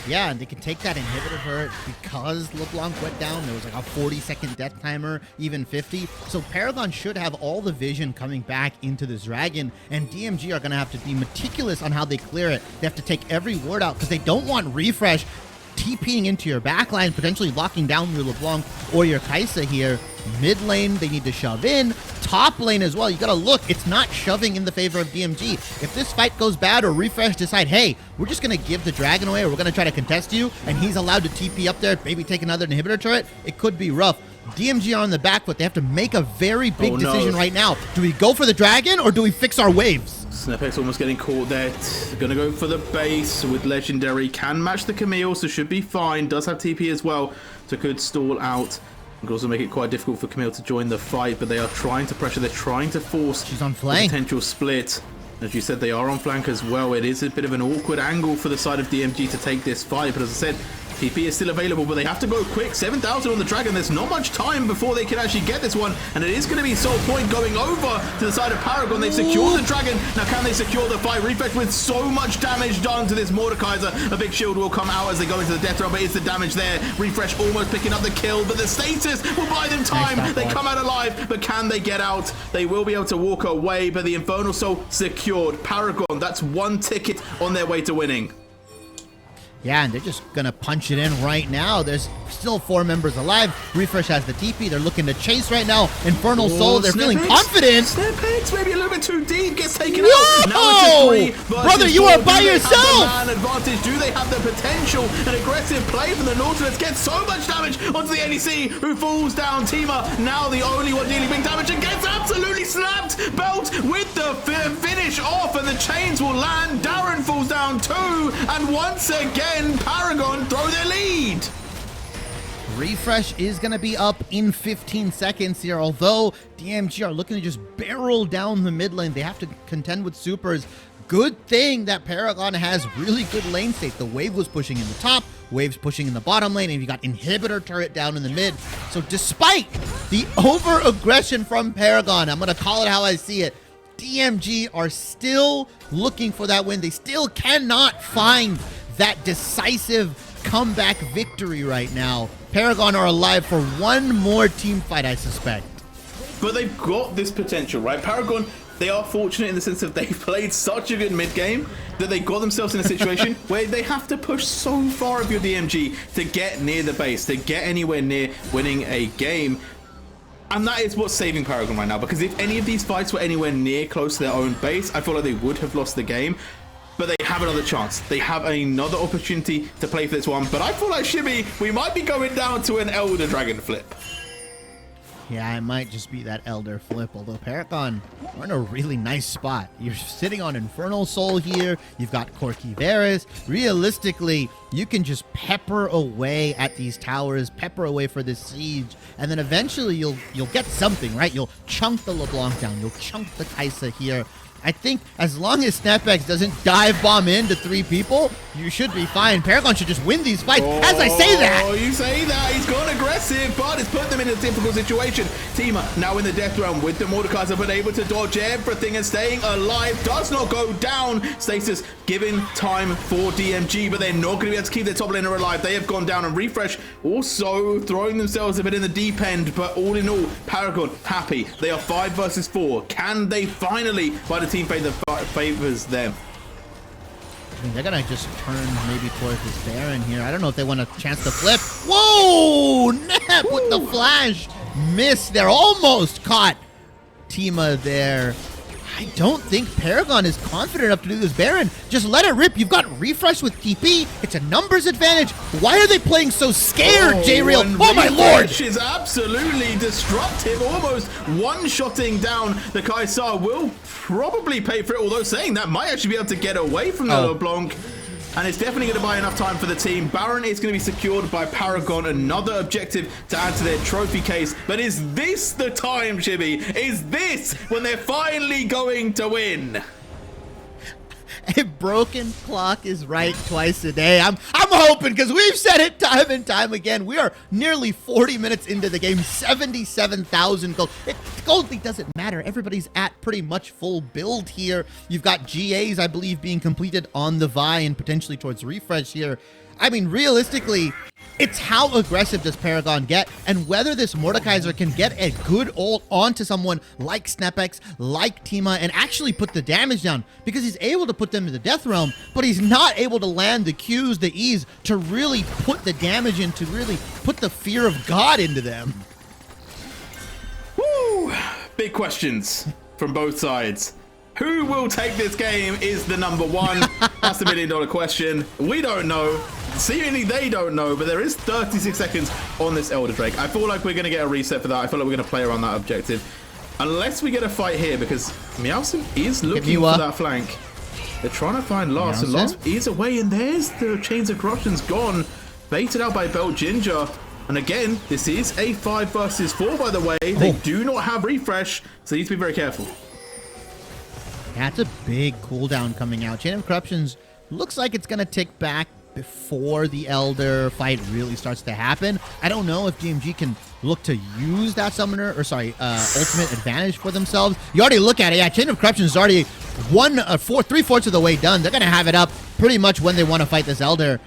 S5: Yeah, and they can take that inhibitor turret because LeBlanc went down. There was like a 40-second death timer, even 50. So Paragon should have all the vision coming back into this Dragon, and DMG are going to have to be meticulous on how they clear it. They have to take every ward out because they don't want Refresh TPing into your backline, potentially locking down your LeBlanc or your Kai'Sa here. Mid lane, they need to shove in. Top lane as well. You gotta look, it's not shoving in the favor of DMG. If this fight goes bad or Refresh decide, hey, we're just gonna give the Dragon away or we're gonna try to contest you, and he's allowed to TP up there, maybe take another inhibitor turret, it could be rough. DMG are on the back foot. They have to make a very big decision right now. Do we go for the Dragon or do we fix our waves?
S4: SnapX almost getting caught there. Gonna go for the base with Legendary. Can match the Camille, so should be fine. Does have TP as well, so could stall out. Could also make it quite difficult for Camille to join the fight, but they are trying to pressure. They're trying to force
S5: She's on flank.
S4: Potential split. As you said, they are on flank as well. It is a bit of an awkward angle for the side of DMG to take this fight, but as I said, TP is still available, but they have to go quick. 7,000 on the Dragon. There's not much time before they can actually get this one, and it is going to be Soul Point going over to the side of Paragon. They've secured the Dragon. Now, can they secure the fight? Refresh with so much damage done to this Mordekaiser. A big shield will come out as they go into the death row, but it's the damage there. Refresh almost picking up the kill, but the status will buy them time. They come out alive, but can they get out? They will be able to walk away, but the Infernal Soul secured. Paragon, that's one ticket on their way to winning.
S5: Yeah, and they're just gonna punch it in right now. There's still 4 members alive. Refresh has the TP. They're looking to chase right now. Infernal Soul, they're feeling confident.
S4: Snapix, maybe a little bit too deep, gets taken
S5: Whoa!
S4: out. Now it's a 3
S5: Brother, you are by yourself.
S4: Man advantage. Do they have the potential? An aggressive play from the Nautilus gets so much damage onto the ADC, who falls down. Tima, now the only one dealing big damage, and gets absolutely slapped. Belt with the finish off, and the chains will land. Darren falls down too, and once again, Paragon throw their lead.
S5: Refresh is going to be up in 15 seconds here, although DMG are looking to just barrel down the mid lane. They have to contend with supers. Good thing that Paragon has really good lane state. The wave was pushing in the top, waves pushing in the bottom lane, and you got inhibitor turret down in the mid. So despite the over-aggression from Paragon, I'm going to call it how I see it, DMG are still looking for that win. They still cannot find that decisive comeback victory right now. Paragon are alive for one more team fight, I suspect.
S4: But they've got this potential, right? Paragon, they are fortunate in the sense that they've played such a good mid game that they got themselves in a situation where they have to push so far of your DMG to get near the base, to get anywhere near winning a game. And that is what's saving Paragon right now, because if any of these fights were anywhere near close to their own base, I feel like they would have lost the game. But they have another chance. They have another opportunity to play for this one. But I feel like, Shibby, we might be going down to an Elder Dragon flip.
S5: Yeah, it might just be that Elder flip, although Paragon are in a really nice spot. You're sitting on Infernal Soul here. You've got Corky Varus. Realistically, you can just pepper away at these towers, pepper away for this siege, and then eventually you'll get something, right? You'll chunk the LeBlanc down. You'll chunk the Kai'Sa here. I think as long as Snapback doesn't dive bomb into 3 people, you should be fine. Paragon should just win these fights. As I say that.
S4: Oh, you say that. He's gone aggressive, but it's put them in a difficult situation. Tima now in the death realm with the Mordekaiser, but able to dodge everything and staying alive. Does not go down. Stasis given time for DMG, but they're not going to be able to keep their top laner alive. They have gone down, and Refresh also throwing themselves a bit in the deep end, but all in all, Paragon happy. They are 5 versus 4. Can they finally, by the team favors them?
S5: I mean, they're gonna just turn maybe towards this Baron here. I don't know if they want a chance to flip. Whoa! Nap with the flash. Miss. They're almost caught. Tima there. I don't think Paragon is confident enough to do this Baron. Just let it rip. You've got Refresh with TP. It's a numbers advantage. Why are they playing so scared, J-Real? Oh, my lord!
S4: Refresh is absolutely destructive, almost one-shotting down the Kai'Sa. Will probably pay for it, although saying that might actually be able to get away from the LeBlanc. And it's definitely going to buy enough time for the team. Baron is going to be secured by Paragon. Another objective to add to their trophy case. But is this the time, Chibi? Is this when they're finally going to win?
S5: A broken clock is right twice a day. I'm hoping, because we've said it time and time again. We are nearly 40 minutes into the game, 77,000 gold. Gold League doesn't matter. Everybody's at pretty much full build here. You've got GAs, I believe, being completed on the Vi and potentially towards refresh here. I mean, realistically, it's how aggressive does Paragon get, and whether this Mordekaiser can get a good ult onto someone like Snepex, like Tima, and actually put the damage down, because he's able to put them to the death realm, but he's not able to land the Qs, the Es, to really put the damage in, to really put the fear of God into them.
S4: Woo! Big questions from both sides. Who will take this game is the number one. That's the $1 million question. We don't know. Seemingly they don't know, but there is 36 seconds on this Elder Drake. I feel like we're going to get a reset for that. I feel like we're going to play around that objective. Unless we get a fight here, because Meowson is looking for that flank. They're trying to find Lars, and Lars is away, and there's the Chains of Corruptions gone. Baited out by Belt Ginger. And again, this is a 5 versus 4, by the way. They do not have refresh, so they need to be very careful.
S5: That's a big cooldown coming out. Chain of Corruptions looks like it's going to tick back before the Elder fight really starts to happen. I don't know if DMG can look to use that summoner, or sorry, ultimate advantage for themselves. You already look at it. Yeah, Chain of Corruptions is already 3/4 of the way done. They're going to have it up pretty much when they want to fight this Elder.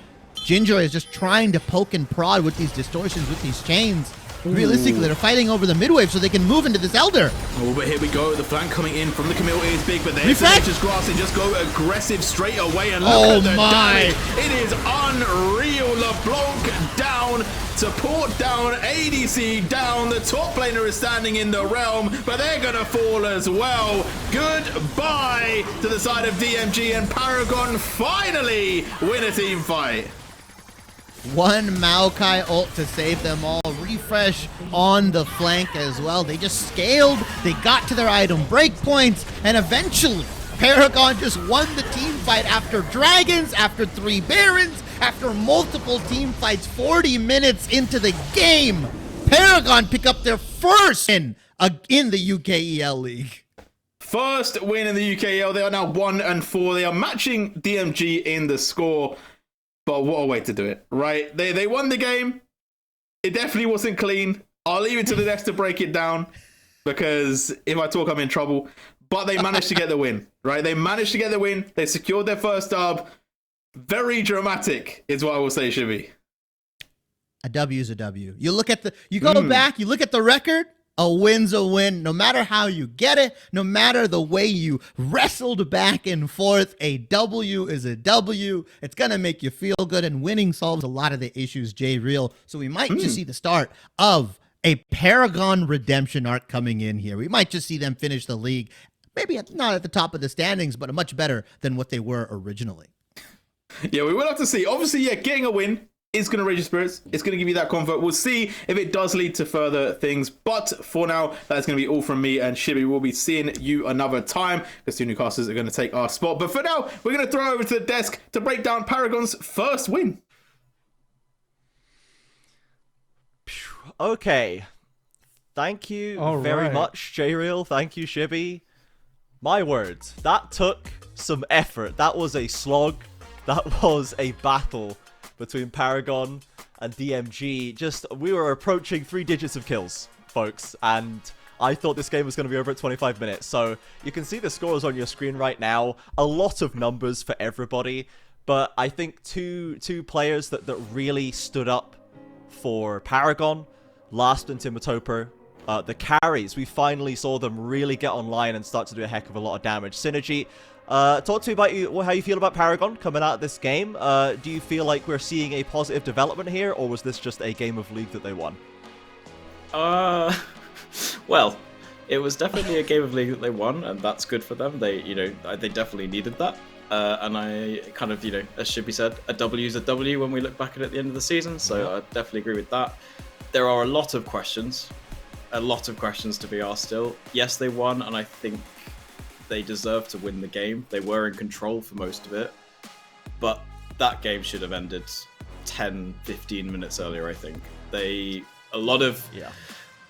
S5: Ginger is just trying to poke and prod with these distortions, with these chains. Realistically, they're fighting over the mid-wave so they can move into this Elder.
S4: Oh, but here we go. The flank coming in from the Camille is big, but there's Nature's Grass and just go aggressive straight away. And look at the damage. It is unreal. LeBlanc down, support down, ADC down. The top laner is standing in the realm, but they're going to fall as well. Goodbye to the side of DMG, and Paragon finally win a team fight.
S5: One Maokai ult to save them all. Refresh on the flank as well. They just scaled. They got to their item breakpoints, and eventually Paragon just won the team fight after Dragons, after 3 Barons, after multiple team fights. 40 minutes into the game, Paragon pick up their first win in the UKEL League.
S4: First win in the UKEL. They are now 1-4. They are matching DMG in the score. But what a way to do it, right? They won the game. It definitely wasn't clean. I'll leave it to the next to break it down, because if I talk, I'm in trouble. But they managed to get the win, right? They managed to get the win. They secured their first dub. Very dramatic is what I will say, Shibby.
S5: A W is a W. You look at you go back, you look at the record. A win's a win, no matter how you get it, no matter the way you wrestled back and forth. A W is a W. It's going to make you feel good, and winning solves a lot of the issues, J-Real. So we might just see the start of a Paragon redemption arc coming in here. We might just see them finish the league, maybe not at the top of the standings, but much better than what they were originally.
S4: Yeah, we will have to see. Obviously, yeah, getting a win is going to raise your spirits. It's going to give you that comfort. We'll see if it does lead to further things. But for now, that's going to be all from me and Shibby. We'll be seeing you another time, because 2 Newcasters are going to take our spot. But for now, we're going to throw over to the desk to break down Paragon's first win.
S1: Okay. Thank you very much, J-Real. Thank you, Shibby. My words, that took some effort. That was a slog. That was a battle between Paragon and DMG. We were approaching 3 digits of kills, folks, and I thought this game was going to be over at 25 minutes. So you can see the scores on your screen right now. A lot of numbers for everybody, but I think two players that really stood up for Paragon, Last and Timotopper. The carries, we finally saw them really get online and start to do a heck of a lot of damage. Synergy, talk to me about how you feel about Paragon coming out of this game. Do you feel like we're seeing a positive development here, or was this just a game of League that they won?
S2: Well, it was definitely a game of League that they won, and that's good for them. They definitely needed that. And I kind of, as Shibby said, a W is a W when we look back at the end of the season. So I definitely agree with that. There are a lot of questions to be asked still. Yes, they won, and I think they deserve to win the game. They were in control for most of it, but that game should have ended 10-15 minutes earlier. I think a lot of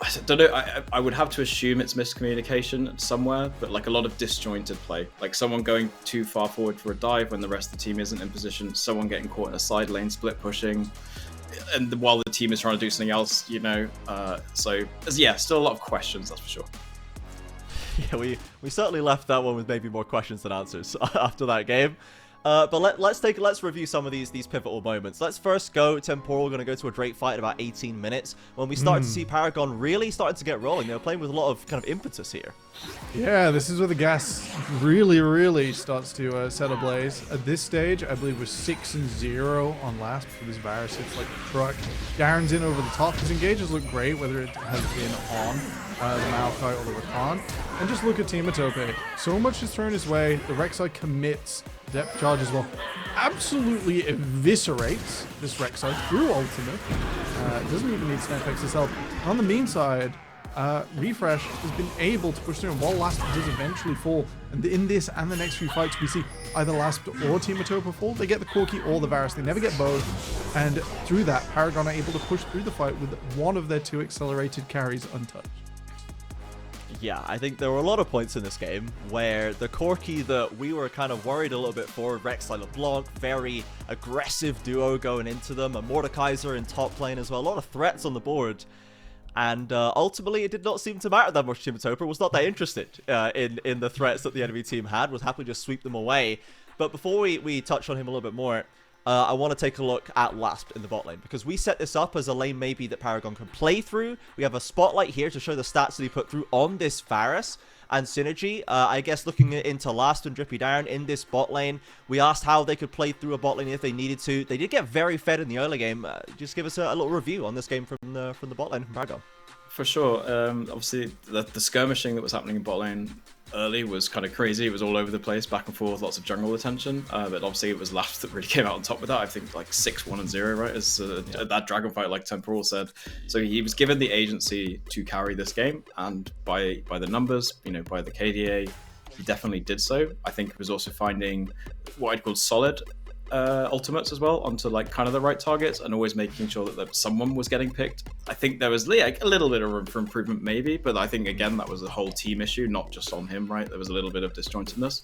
S2: I don't know. I would have to assume it's miscommunication somewhere, but like a lot of disjointed play, like someone going too far forward for a dive when the rest of the team isn't in position, someone getting caught in a side lane split pushing, and while the team is trying to do something else, you know. So yeah, still a lot of questions, that's for sure.
S1: Yeah, we certainly left that one with maybe more questions than answers after that game. But let's review some of these pivotal moments. Let's first go Temporal. We're going to go to a Drake fight in about 18 minutes when we start to see Paragon really starting to get rolling. They were playing with a lot of kind of impetus here.
S3: Yeah, this is where the gas really starts to set ablaze. At this stage, I believe we're 6-0 on last for this Varus. It's like a truck. Darren's in over the top. His engages look great, whether it has been on the Maokai or the Rakan. And just look at Team Atope. So much is thrown his way. The Rek'Sai commits. Depth charge as well. Absolutely eviscerates this Rek'Sai through ultimate. Doesn't even need Snap X's help. On the mean side, Refresh has been able to push through, and while Lasp does eventually fall, and in this and the next few fights we see either Lasp or Team Atopa fall. They get the Corki or the Varus. They never get both, and through that, Paragon are able to push through the fight with one of their 2 accelerated carries untouched.
S1: Yeah, I think there were a lot of points in this game where the Corki that we were kind of worried a little bit for, Rek'Sai LeBlanc, very aggressive duo going into them, a Mordekaiser in top lane as well, a lot of threats on the board. And ultimately, it did not seem to matter that much. Team Atopa was not that interested in the threats that the enemy team had, was happy to just sweep them away. But before we touch on him a little bit more, I want to take a look at Lasp in the bot lane, because we set this up as a lane maybe that Paragon can play through. We have a spotlight here to show the stats that he put through on this Varus and Synergy. I guess looking into Lasp and Drippy Darren in this bot lane, we asked how they could play through a bot lane if they needed to. They did get very fed in the early game. Just give us a little review on this game from the bot lane from Paragon.
S2: For sure. Obviously, the skirmishing that was happening in bot lane early was kind of crazy. It was all over the place, back and forth, lots of jungle attention. But obviously, it was Lasp that really came out on top with that. I think like 6-1-0, right? As that dragon fight, like Temporal said. So he was given the agency to carry this game, and by the numbers, you know, by the KDA, he definitely did so. I think it was also finding what I'd call solid ultimates as well onto like kind of the right targets, and always making sure that someone was getting picked. I think there was like a little bit of room for improvement maybe, but I think again that was a whole team issue, not just on him, right? There was a little bit of disjointedness.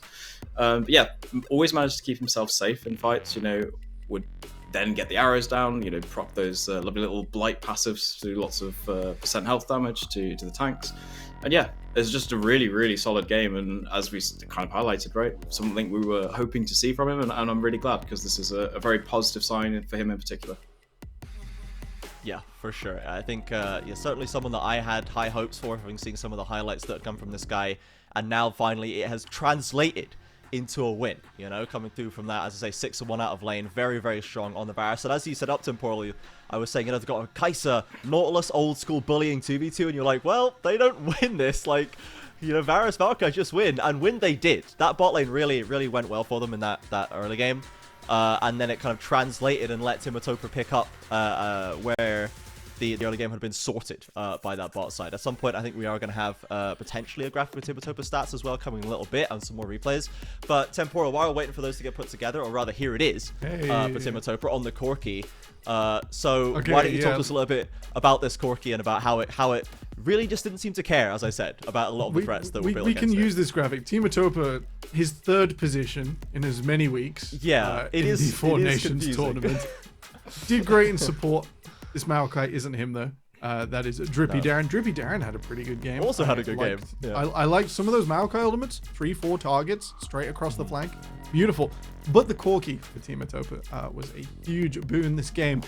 S2: But yeah, always managed to keep himself safe in fights, you know, would then get the arrows down, you know, proc those lovely little blight passives to do lots of percent health damage to the tanks. And yeah, it's just a really solid game, and as we kind of highlighted, right, something we were hoping to see from him, and I'm really glad, because this is a very positive sign for him in particular.
S1: Yeah, for sure. I think yeah, certainly someone that I had high hopes for, having seen some of the highlights that had come from this guy, and now finally it has translated into a win, you know, coming through from that, as I say, 6-1 out of lane, very strong on the Varus. And as you said up Temporally, I was saying, you know, they've got a Kai'Sa, Nautilus, old school bullying 2v2, and you're like, well, they don't win this, like, you know, Varus, Maokai just win, and win they did. That bot lane really went well for them in that early game, and then it kind of translated and let Team Atopa pick up where the early game had been sorted by that bot side. At some point, I think we are going to have potentially a graphic with Team Atopa stats as well coming a little bit, and some more replays. But Temporal, while we're waiting for those to get put together, or rather, here it is for Team Atopa on the Corki. So
S3: okay,
S1: why don't you talk to us a little bit about this Corki and about how it really just didn't seem to care, as I said, about a lot of the threats that were built against it.
S3: We can use this graphic. Team Atopa, his 3rd position in as many weeks.
S1: Yeah,
S3: in the Four Nations tournament. Did great in support. This Maokai isn't him though. That is Drippy Darren. Drippy Darren had a pretty good game.
S1: Also had a good game. Yeah.
S3: I liked some of those Maokai ultimates. 3-4 targets straight across the flank. Beautiful. But the Corki for Team Atopa was a huge boon this game.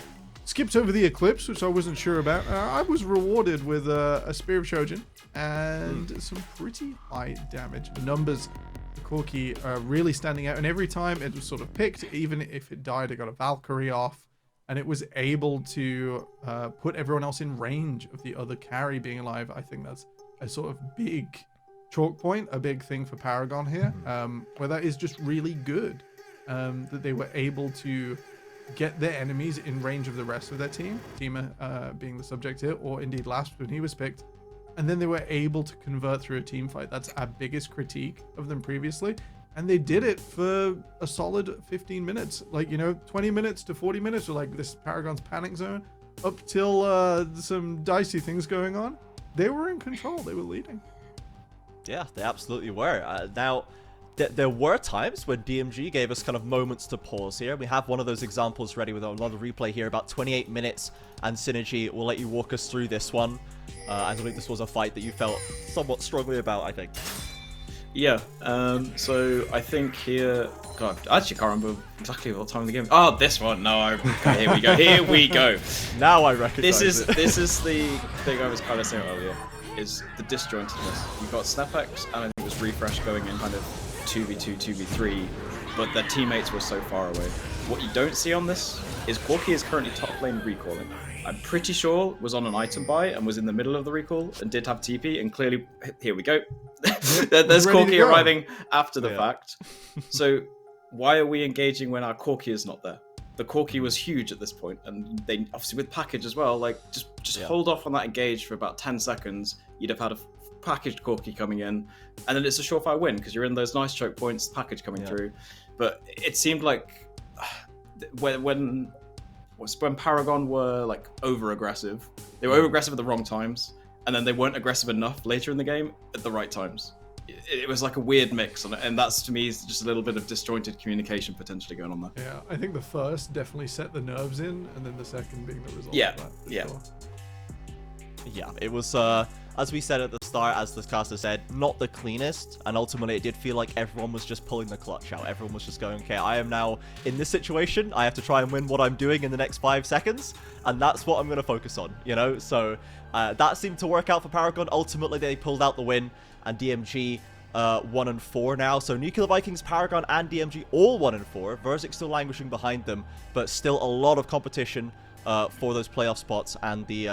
S3: Skipped over the Eclipse, which I wasn't sure about. I was rewarded with a Spear of Shojin and some pretty high damage numbers. The Corki are really standing out, and every time it was sort of picked, even if it died, it got a Valkyrie off. And it was able to put everyone else in range of the other carry being alive. I think that's a sort of big chalk point, a big thing for Paragon here, where that is just really good, that they were able to get their enemies in range of the rest of their team, Teema being the subject here, or indeed Lasp when he was picked. And then they were able to convert through a team fight. That's our biggest critique of them previously. And they did it for a solid 15 minutes. Like, you know, 20 minutes to 40 minutes, or like this Paragon's panic zone, up till some dicey things going on. they were in control. They were leading.
S1: Yeah, they absolutely were. Now, there were times when DMG gave us kind of moments to pause here. We have one of those examples ready with another replay here, about 28 minutes, and Synergy will let you walk us through this one. I believe this was a fight that you felt somewhat strongly about, I think.
S2: Yeah, so I think here... God, I actually can't remember exactly what time of the game... Oh, this one! No, okay, here we go, here we go!
S1: Now I recognize it.
S2: This is the thing I was kind of saying earlier, is the disjointedness. You've got SnapX, and I think it was Refresh going in kind of 2v2, 2v3, but their teammates were so far away. What you don't see on this is Corki is currently top lane recalling. I'm pretty sure was on an item buy and was in the middle of the recall and did have TP, and clearly, here we go. There's Corki arriving after the fact. So why are we engaging when our Corki is not there? The Corki was huge at this point, and they obviously with package as well. Like just hold off on that engage for about 10 seconds. You'd have had a packaged Corki coming in, and then it's a surefire win because you're in those nice choke points, package coming through. But it seemed like when Paragon were like over aggressive, they were over aggressive at the wrong times, and then they weren't aggressive enough later in the game at the right times. It was like a weird mix, and that's to me is just a little bit of disjointed communication potentially going on there.
S3: Yeah, I think the first definitely set the nerves in, and then the second being the result.
S2: Yeah,
S3: of that, for
S2: yeah.
S3: sure.
S1: Yeah, it was, as we said at the start, as the caster said, not the cleanest, and ultimately it did feel like everyone was just pulling the clutch out. Everyone was just going, okay, I am now in this situation, I have to try and win what I'm doing in the next 5 seconds, and that's what I'm going to focus on, you know? So that seemed to work out for Paragon. Ultimately, they pulled out the win, and DMG 1-4 now. So Nuclear Vikings, Paragon, and DMG all 1-4. VZK still languishing behind them, but still a lot of competition for those playoff spots, and the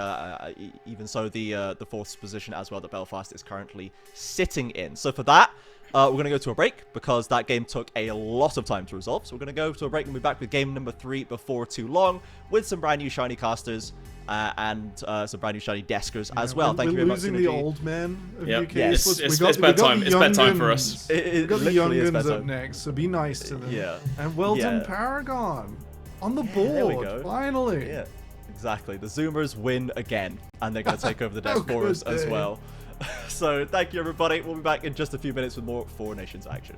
S1: even so the fourth position as well that Belfast is currently sitting in. So for that, we're going to go to a break because that game took a lot of time to resolve. So we're going to go to a break and be back with game number 3 before too long with some brand new shiny casters and some brand new shiny deskers as well. Thank you very much,
S3: We're losing
S1: Synergy.
S3: the old man of
S2: Yep.
S3: UK.
S2: Yeah,
S3: esports.
S2: it's bedtime. It's bedtime for us.
S3: We've got the
S1: literally is
S3: youngins up
S1: bedtime.
S3: next, so be nice to them.
S1: Yeah.
S3: And well done,
S1: Yeah.
S3: Paragon. On the
S1: there we
S3: board,
S1: go.
S3: finally.
S1: Yeah, exactly. The Zoomers win again, and they're going to take over the desk for us as well. So thank you, everybody. We'll be back in just a few minutes with more Four Nations action.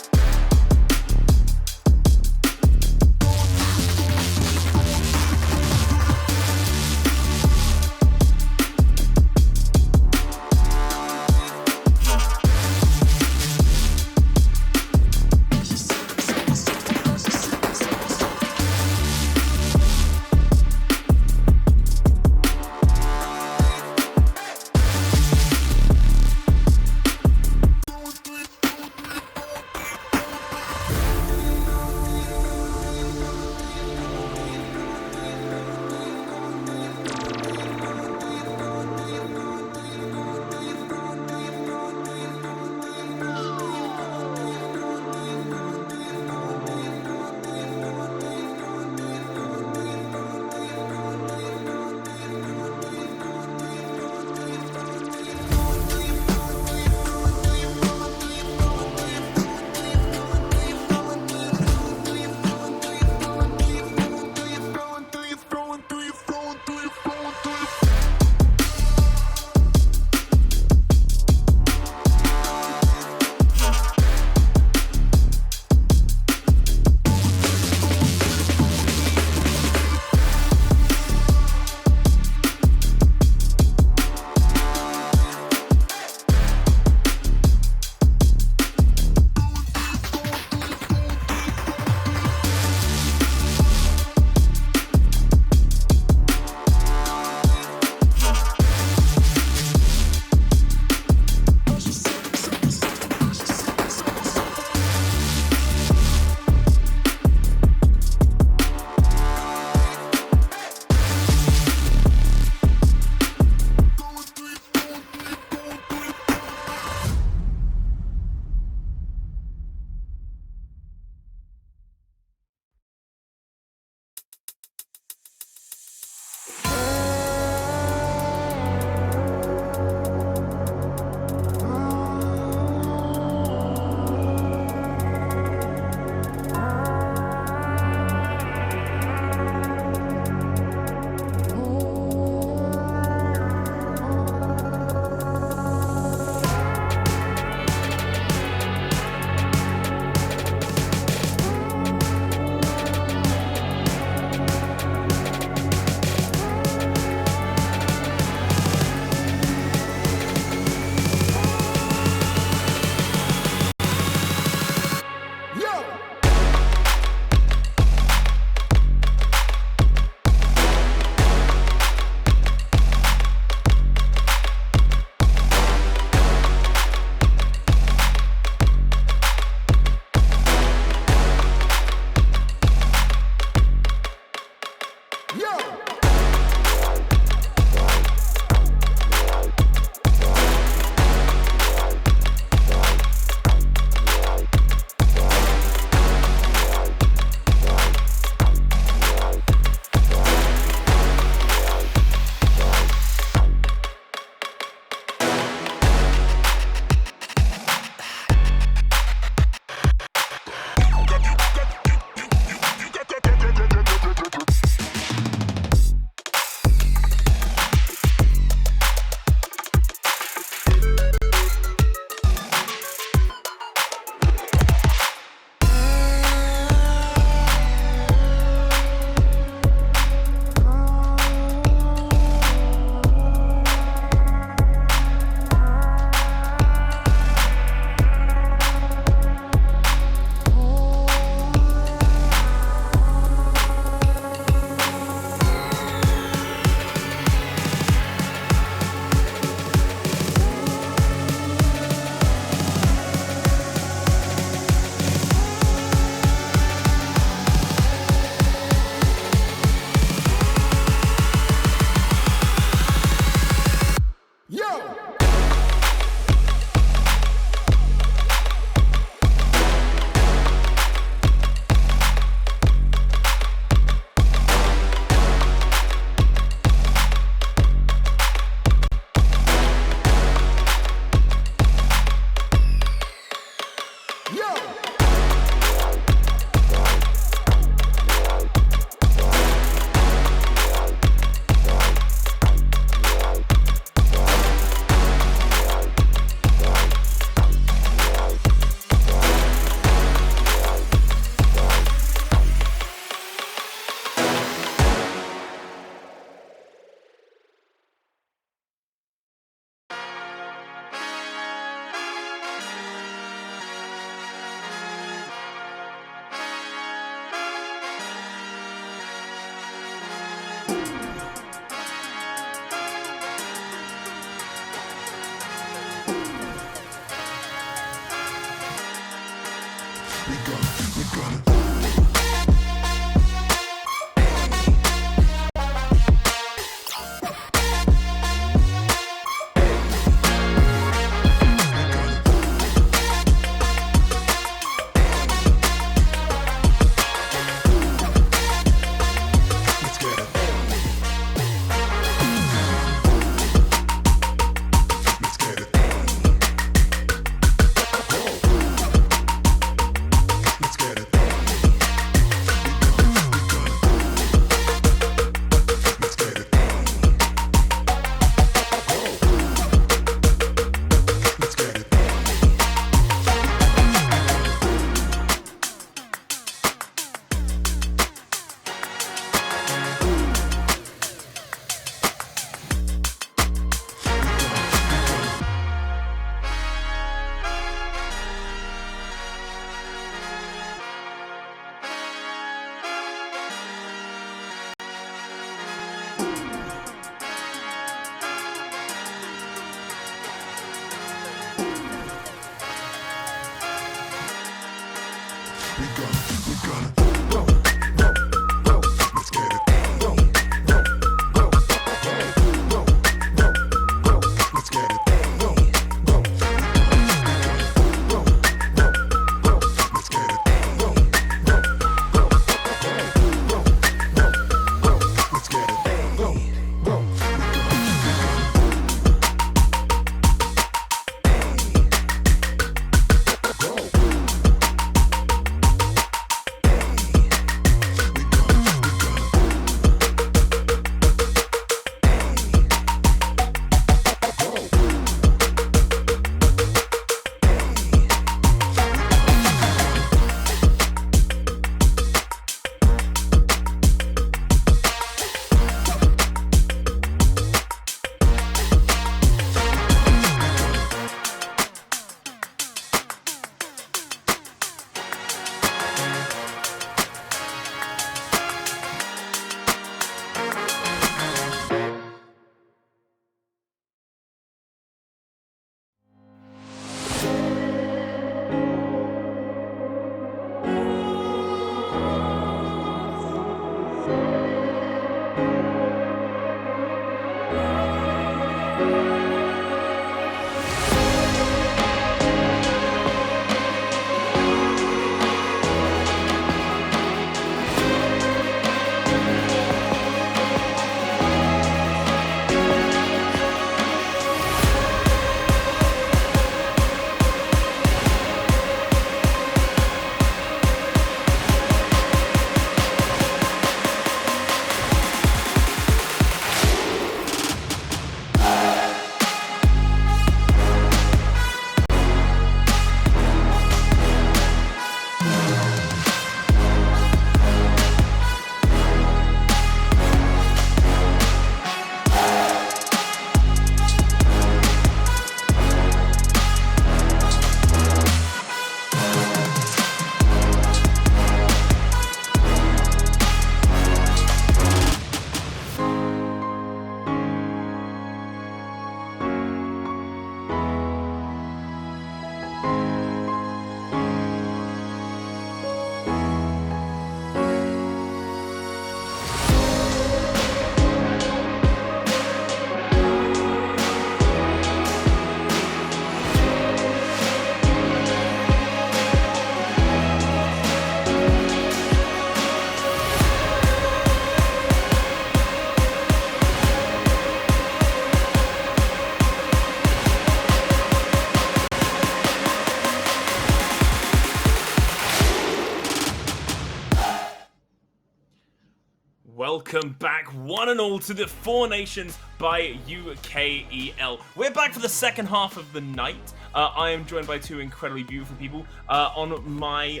S6: Welcome back, one and all, to the Four Nations by UKEL. We're back for the second half of the night. I am joined by two incredibly beautiful people. On my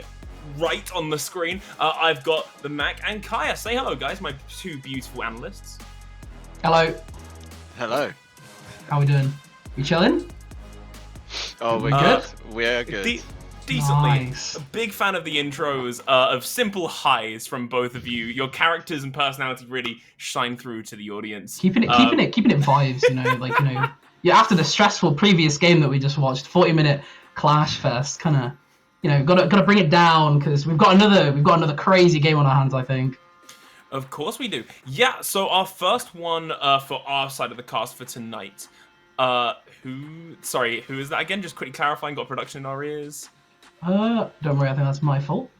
S6: right on the screen, I've got the Mac and Kaya. Say hello, guys, my two beautiful analysts.
S7: Hello.
S8: Hello.
S7: How we doing? We chilling?
S8: Oh, we're
S6: good?
S8: good. We are good.
S6: Decently.
S7: Nice.
S6: A big fan of the intros, of simple highs from both of you. Your characters and personality really shine through to the audience.
S7: Keeping it vibes, yeah, after the stressful previous game that we just watched, 40-minute clash fest, kind of you know, gotta bring it down because we've got another crazy game on our hands, I think.
S6: Of course we do. Yeah, so our first one for our side of the cast for tonight. Who is that again? Just quickly clarifying, got production in our ears.
S7: Don't worry, I think that's my fault.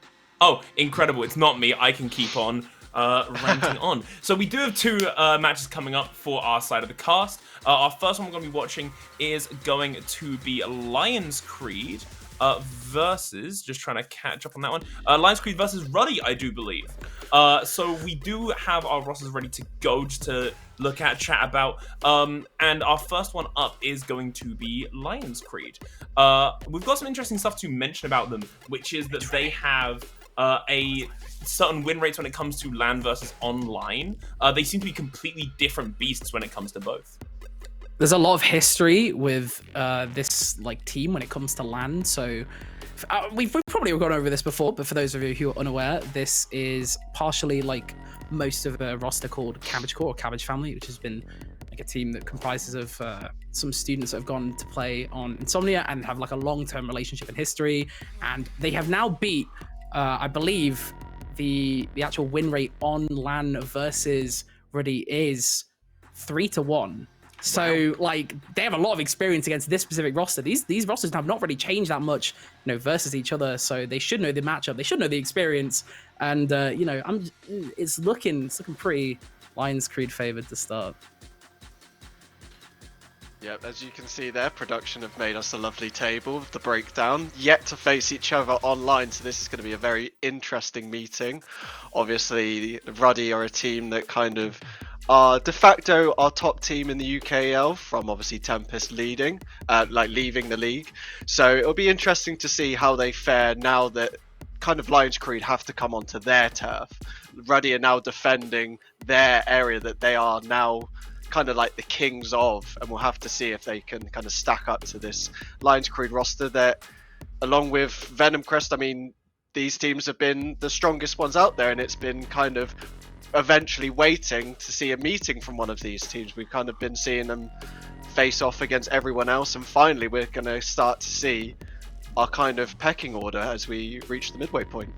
S6: Oh, incredible. It's not me. I can keep on ranting on. So we do have two matches coming up for our side of the cast. Our first one we're going to be watching is going to be Lions Creed versus, just trying to catch up on that one, Lions Creed versus Ruddy, I do believe. So we do have our rosters ready to go just to look at, chat about, and our first one up is going to be Lions Creed. We've got some interesting stuff to mention about them, which is that they have a certain win rates when it comes to LAN versus online. They seem to be completely different beasts when it comes to both.
S9: There's a lot of history with this team when it comes to LAN. So we've probably gone over this before, but for those of you who are unaware, this is partially most of a roster called Cabbage Core or Cabbage Family, which has been a team that comprises of some students that have gone to play on Insomnia and have a long-term relationship in history. And they have now beat, I believe, the actual win rate on LAN versus Ruddy is 3-1. So they have a lot of experience against this specific roster. These rosters have not really changed that much, versus each other. So they should know the matchup. They should know the experience. And it's looking pretty Lions Creed favored to start.
S8: Yep, as you can see there, production have made us a lovely table with the breakdown. Yet to face each other online, so this is going to be a very interesting meeting. Obviously, Ruddy are a team that kind of are de facto our top team in the UKL, from obviously Tempest leaving the league. So it'll be interesting to see how they fare now that kind of Lions Creed have to come onto their turf. Ruddy are now defending their area that they are now kind of the kings of, and we'll have to see if they can kind of stack up to this Lions Creed roster that, along with Venom Crest, I mean, these teams have been the strongest ones out there, and it's been kind of eventually waiting to see a meeting from one of these teams. We've kind of been seeing them face off against everyone else, and finally we're going to start to see our kind of pecking order as we reach the midway point.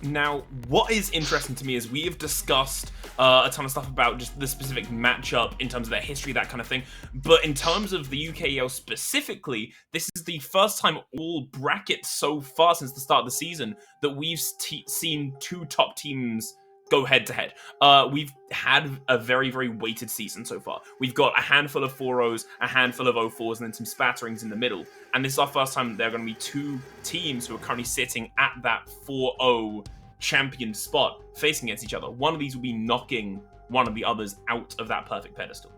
S6: Now, what is interesting to me is we have discussed a ton of stuff about just the specific matchup in terms of their history, that kind of thing. But in terms of the UKEL specifically, this is the first time all brackets so far since the start of the season that we've seen two top teams go head to head. We've had a very, very weighted season so far. We've got a handful of 4-0s, a handful of 0-4s, and then some spatterings in the middle. And this is our first time there are going to be two teams who are currently sitting at that 4-0 champion spot facing against each other. One of these will be knocking one of the others out of that perfect pedestal.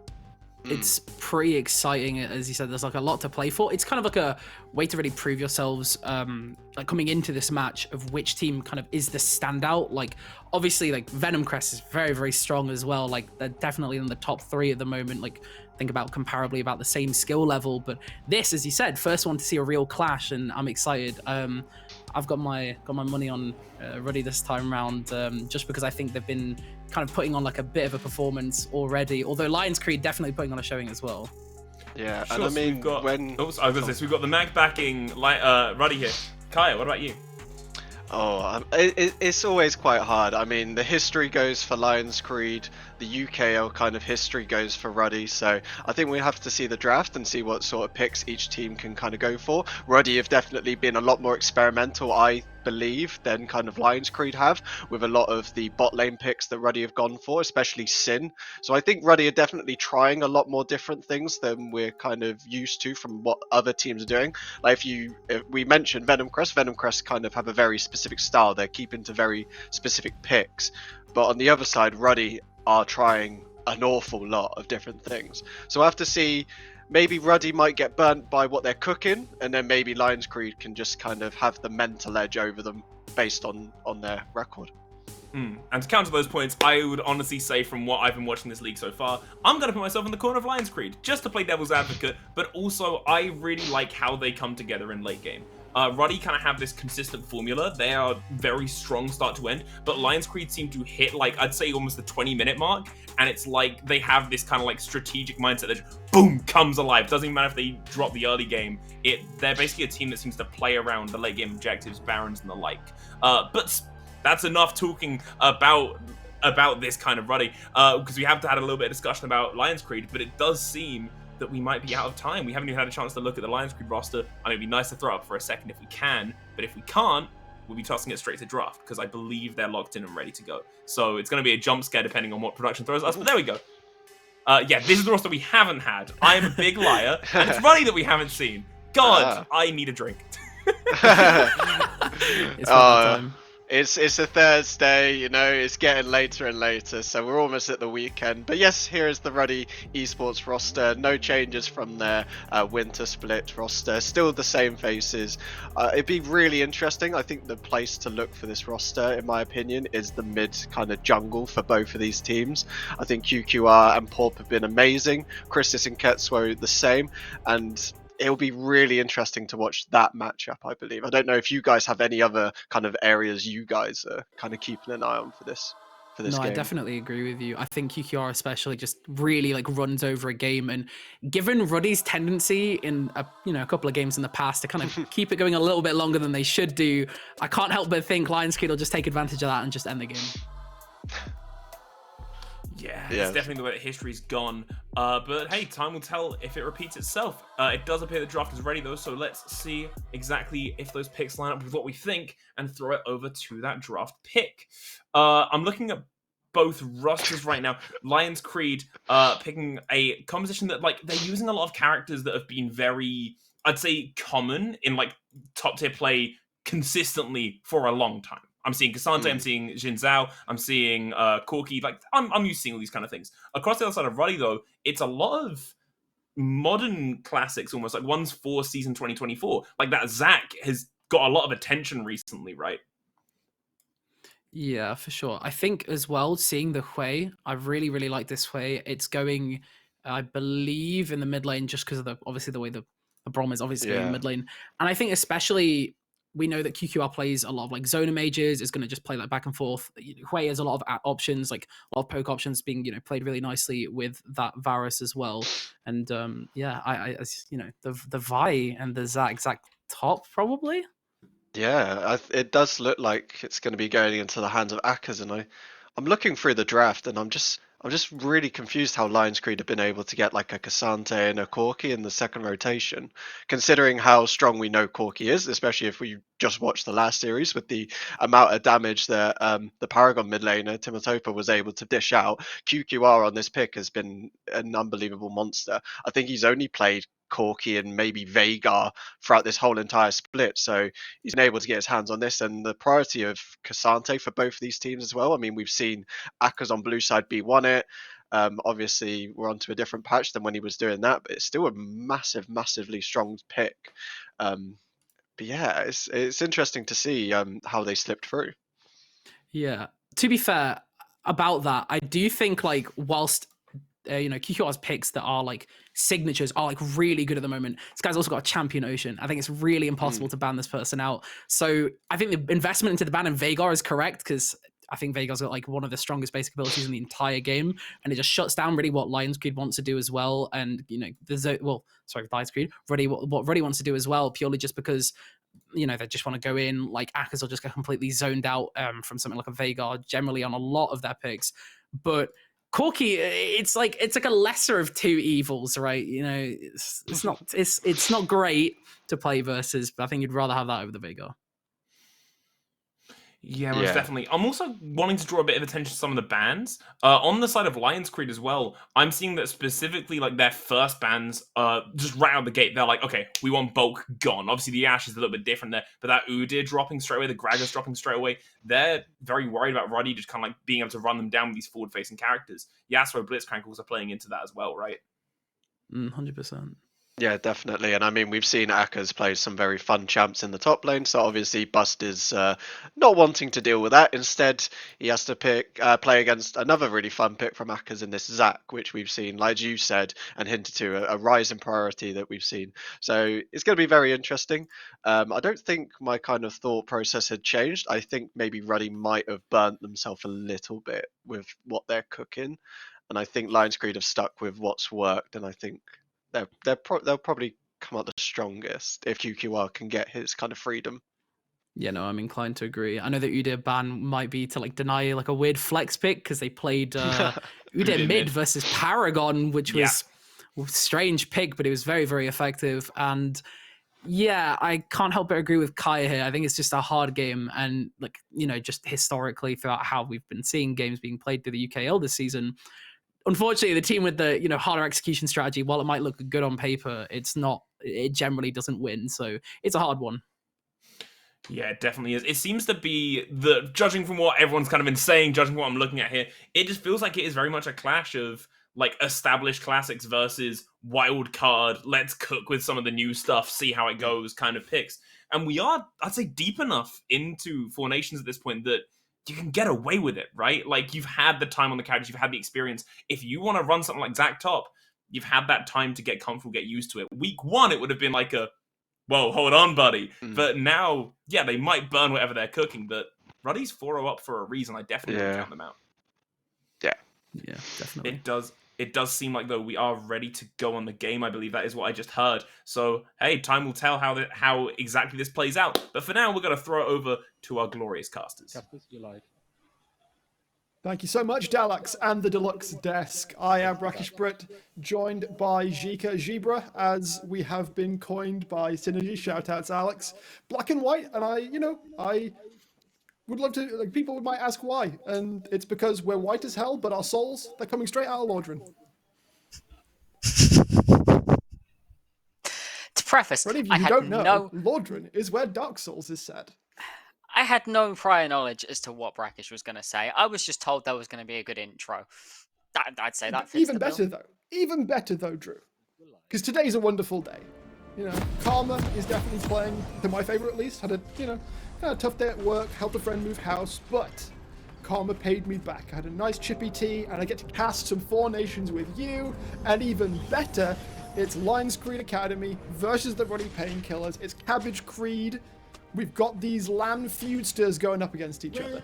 S9: It's pretty exciting. As you said, there's a lot to play for. It's kind of a way to really prove yourselves coming into this match of which team kind of is the standout. Obviously Venom Crest is very, very strong as well. They're definitely in the top 3 at the moment. Think about comparably about the same skill level. But this, as you said, first one to see a real clash, and I'm excited. I've got my money on Ruddy this time around, just because I think they've been kind of putting on a bit of a performance already, although Lions Creed definitely putting on a showing as well.
S8: Yeah,
S6: sure,
S8: and I mean,
S6: we've got,
S8: when...
S6: Oops, I was going to say, so we've got the mag backing Ruddy here. Kaya, what about you?
S8: Oh, it's always quite hard. I mean, the history goes for Lions Creed, the UKL kind of history goes for Ruddy, so I think we have to see the draft and see what sort of picks each team can kind of go for. Ruddy have definitely been a lot more experimental, I believe, than kind of Lions Creed have, with a lot of the bot lane picks that Ruddy have gone for, especially Sin. So I think Ruddy are definitely trying a lot more different things than we're kind of used to from what other teams are doing. If we mentioned Venom Crest kind of have a very specific style. They're keeping to very specific picks. But on the other side, Ruddy are trying an awful lot of different things. So I have to see, maybe Ruddy might get burnt by what they're cooking, and then maybe Lions Creed can just kind of have the mental edge over them based on their record.
S6: And to counter those points, I would honestly say, from what I've been watching this league so far, I'm going to put myself in the corner of Lions Creed, just to play devil's advocate, but also I really like how they come together in late game. Ruddy kind of have this consistent formula. They are very strong start to end, but Lions Creed seem to hit, like, I'd say almost the 20-minute mark, and it's like they have this kind of like strategic mindset that just, boom, comes alive. Doesn't even matter if they drop the early game. They're basically a team that seems to play around the late game objectives, Barons, and the like. But that's enough talking about this kind of Ruddy, because we have had a little bit of discussion about Lions Creed, but it does seem that we might be out of time. We haven't even had a chance to look at the Lions Creed roster. I mean, it'd be nice to throw up for a second if we can, but if we can't, we'll be tossing it straight to draft, because I believe they're locked in and ready to go. So it's going to be a jump scare depending on what production throws us, but there we go. Yeah, this is the roster we haven't had. I am a big liar, and it's Ruddy that we haven't seen. God, I need a drink.
S9: It's time.
S8: It's a Thursday, you know, it's getting later and later, so we're almost at the weekend. But yes, here is the Ruddy Esports roster. No changes from their winter split roster. Still the same faces. It'd be really interesting. I think the place to look for this roster, in my opinion, is the mid kind of jungle for both of these teams. I think QQR and Porp have been amazing. Christis and Ketsuo the same. And it'll be really interesting to watch that matchup, I believe. I don't know if you guys have any other kind of areas you guys are kind of keeping an eye on for this game.
S9: I definitely agree with you. I think QQR especially just really like runs over a game, and given Ruddy's tendency in a couple of games in the past to kind of keep it going a little bit longer than they should do, I can't help but think Lions Creed will just take advantage of that and just end the game.
S6: Yeah, it's definitely the way that history's gone. But hey, time will tell if it repeats itself. It does appear the draft is ready though, so let's see exactly if those picks line up with what we think and throw it over to that draft pick. I'm looking at both rosters right now. Lions Creed picking a composition that, like, they're using a lot of characters that have been very, I'd say, common in like top tier play consistently for a long time. I'm seeing Cassante, I'm seeing Jin Zhao, I'm seeing Corki. Like, I'm used to seeing all these kind of things. Across the other side of Ruddy, though, it's a lot of modern classics almost. Like, one's for season 2024. Like, that Zach has got a lot of attention recently, right?
S9: Yeah, for sure. I think as well, seeing the Hui, I really, really like this Hui. It's going, I believe, in the mid lane just because of obviously the way the Brom is obviously in the mid lane. And I think especially, we know that QQR plays a lot of like Zona mages, is going to just play that back and forth. Hui has a lot of options, like a lot of poke options being, played really nicely with that Varus as well. And I the Vi and the Zach top probably.
S8: Yeah, it does look like it's going to be going into the hands of Akers, and I'm looking through the draft, and I'm just really confused how Lions Creed have been able to get like a Cassante and a Corki in the second rotation, considering how strong we know Corki is, especially if we just watched the last series with the amount of damage that the Paragon mid laner Timotopa was able to dish out. QQR on this pick has been an unbelievable monster. I think he's only played Corki and maybe Veigar throughout this whole entire split, so he's been able to get his hands on this, and the priority of Cassante for both of these teams as well. I mean, we've seen Akers on blue side B1 it. Obviously we're onto a different patch than when he was doing that, but it's still a massively strong pick. But yeah, it's interesting to see how they slipped through.
S9: Yeah, to be fair about that, I do think like whilst QQR's picks that are like signatures are like really good at the moment. This guy's also got a champion Ocean. I think it's really impossible to ban this person out. So I think the investment into the ban in Veigar is correct, because I think Veigar's got like one of the strongest basic abilities in the entire game, and it just shuts down really what Lions Creed wants to do as well. And Lions Creed, what Ruddy wants to do as well, purely just because they just want to go in. Like Akers will just get completely zoned out from something like a Veigar generally on a lot of their picks, but Corki, it's like a lesser of two evils, right? It's not great to play versus, but I think you'd rather have that over the Veigar.
S6: Yeah, most definitely. I'm also wanting to draw a bit of attention to some of the bans. On the side of Lions Creed as well, I'm seeing that specifically like their first bans, just right out the gate, they're like, okay, we want bulk gone. Obviously the Ashe is a little bit different there, but that Udyr dropping straight away, the Gragas dropping straight away, they're very worried about Ruddy just kind of like being able to run them down with these forward-facing characters. Yasuo, Blitzcrank also playing into that as well, right?
S9: 100%.
S8: Yeah, definitely. And I mean, we've seen Akka's play some very fun champs in the top lane, so obviously Bust is not wanting to deal with that. Instead, he has to play against another really fun pick from Akka's in this Zac, which we've seen, like you said, and hinted to, a rise in priority that we've seen. So it's going to be very interesting. I don't think my kind of thought process had changed. I think maybe Ruddy might have burnt themselves a little bit with what they're cooking. And I think Lions Creed have stuck with what's worked, and I think they'll probably come out the strongest if QQR can get his kind of freedom.
S9: Yeah, no, I'm inclined to agree. I know that Udyr ban might be to like deny like a weird flex pick because they played Udyr mid versus Paragon, which was a strange pick, but it was very, very effective. And yeah, I can't help but agree with Kaya here. I think it's just a hard game, and like, you know, just historically throughout how we've been seeing games being played through the UKL this season, unfortunately, the team with the, you know, harder execution strategy, while it might look good on paper, it generally doesn't win. So it's a hard one.
S6: Yeah, it definitely is. It seems to be judging from what everyone's kind of been saying, judging from what I'm looking at here, it just feels like it is very much a clash of like established classics versus wild card, let's cook with some of the new stuff, see how it goes kind of picks. And we are, I'd say, deep enough into Four Nations at this point that you can get away with it, right? Like, you've had the time on the couch, you've had the experience. If you want to run something like Zac top, you've had that time to get comfortable, get used to it. Week 1, it would have been like whoa, hold on, buddy. But now, yeah, they might burn whatever they're cooking, but Ruddy's 4-0 up for a reason. I definitely won't count them out.
S8: Yeah,
S9: definitely.
S6: It does seem like, though, we are ready to go on the game. I believe that is what I just heard. So, hey, time will tell how exactly this plays out. But for now, we're going to throw it over to our glorious casters.
S10: You're live.
S3: Thank you so much, Dalax and the Deluxe Desk. I am Rakish Britt, joined by Zika Zebra, as we have been coined by Synergy. Shoutouts, Alex. Black and white, and I would love to, like, people might ask why, and it's because we're white as hell, but our souls, they're coming straight out of Lordran.
S11: To preface,
S3: For any of you who don't know, Lordran is where Dark Souls is set.
S11: I had no prior knowledge as to what Brackish was going to say. I was just told that was going to be a good intro. I'd say that fits
S3: Even better though, Drew. Because today's a wonderful day. You know, Karma is definitely playing, to my favorite at least. Had a, kind of tough day at work, helped a friend move house, but Karma paid me back. I had a nice chippy tea, and I get to cast some Four Nations with you, and even better, it's Lions Creed Academy versus the Ruddy Painkillers. It's Cabbage Creed. We've got these land feudsters going up against each other.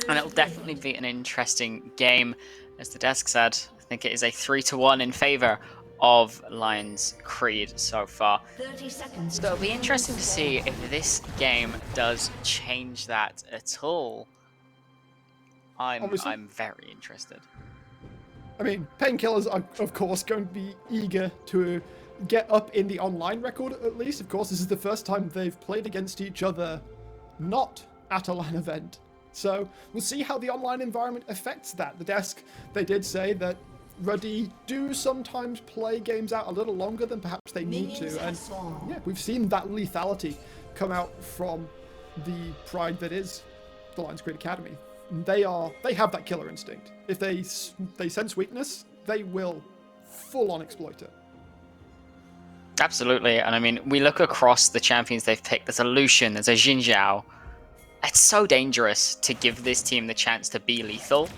S11: And it'll definitely be an interesting game. As the desk said, I think it is a 3-1 in favor of Lions Creed so far.
S12: 30 seconds.
S11: So it'll be interesting to see if this game does change that at all. I'm very interested.
S3: I mean, Painkillers are, of course, going to be eager to get up in the online record, at least. Of course, this is the first time they've played against each other not at a LAN event. So we'll see how the online environment affects that. The desk, they did say that Ruddy do sometimes play games out a little longer than perhaps they need to. And yeah, we've seen that lethality come out from the pride that is the Lions Creed Academy. They have that killer instinct. If they sense weakness, they will full-on exploit it.
S11: Absolutely, and I mean, we look across the champions they've picked. There's a Lucian, there's a Xin Zhao. It's so dangerous to give this team the chance to be lethal,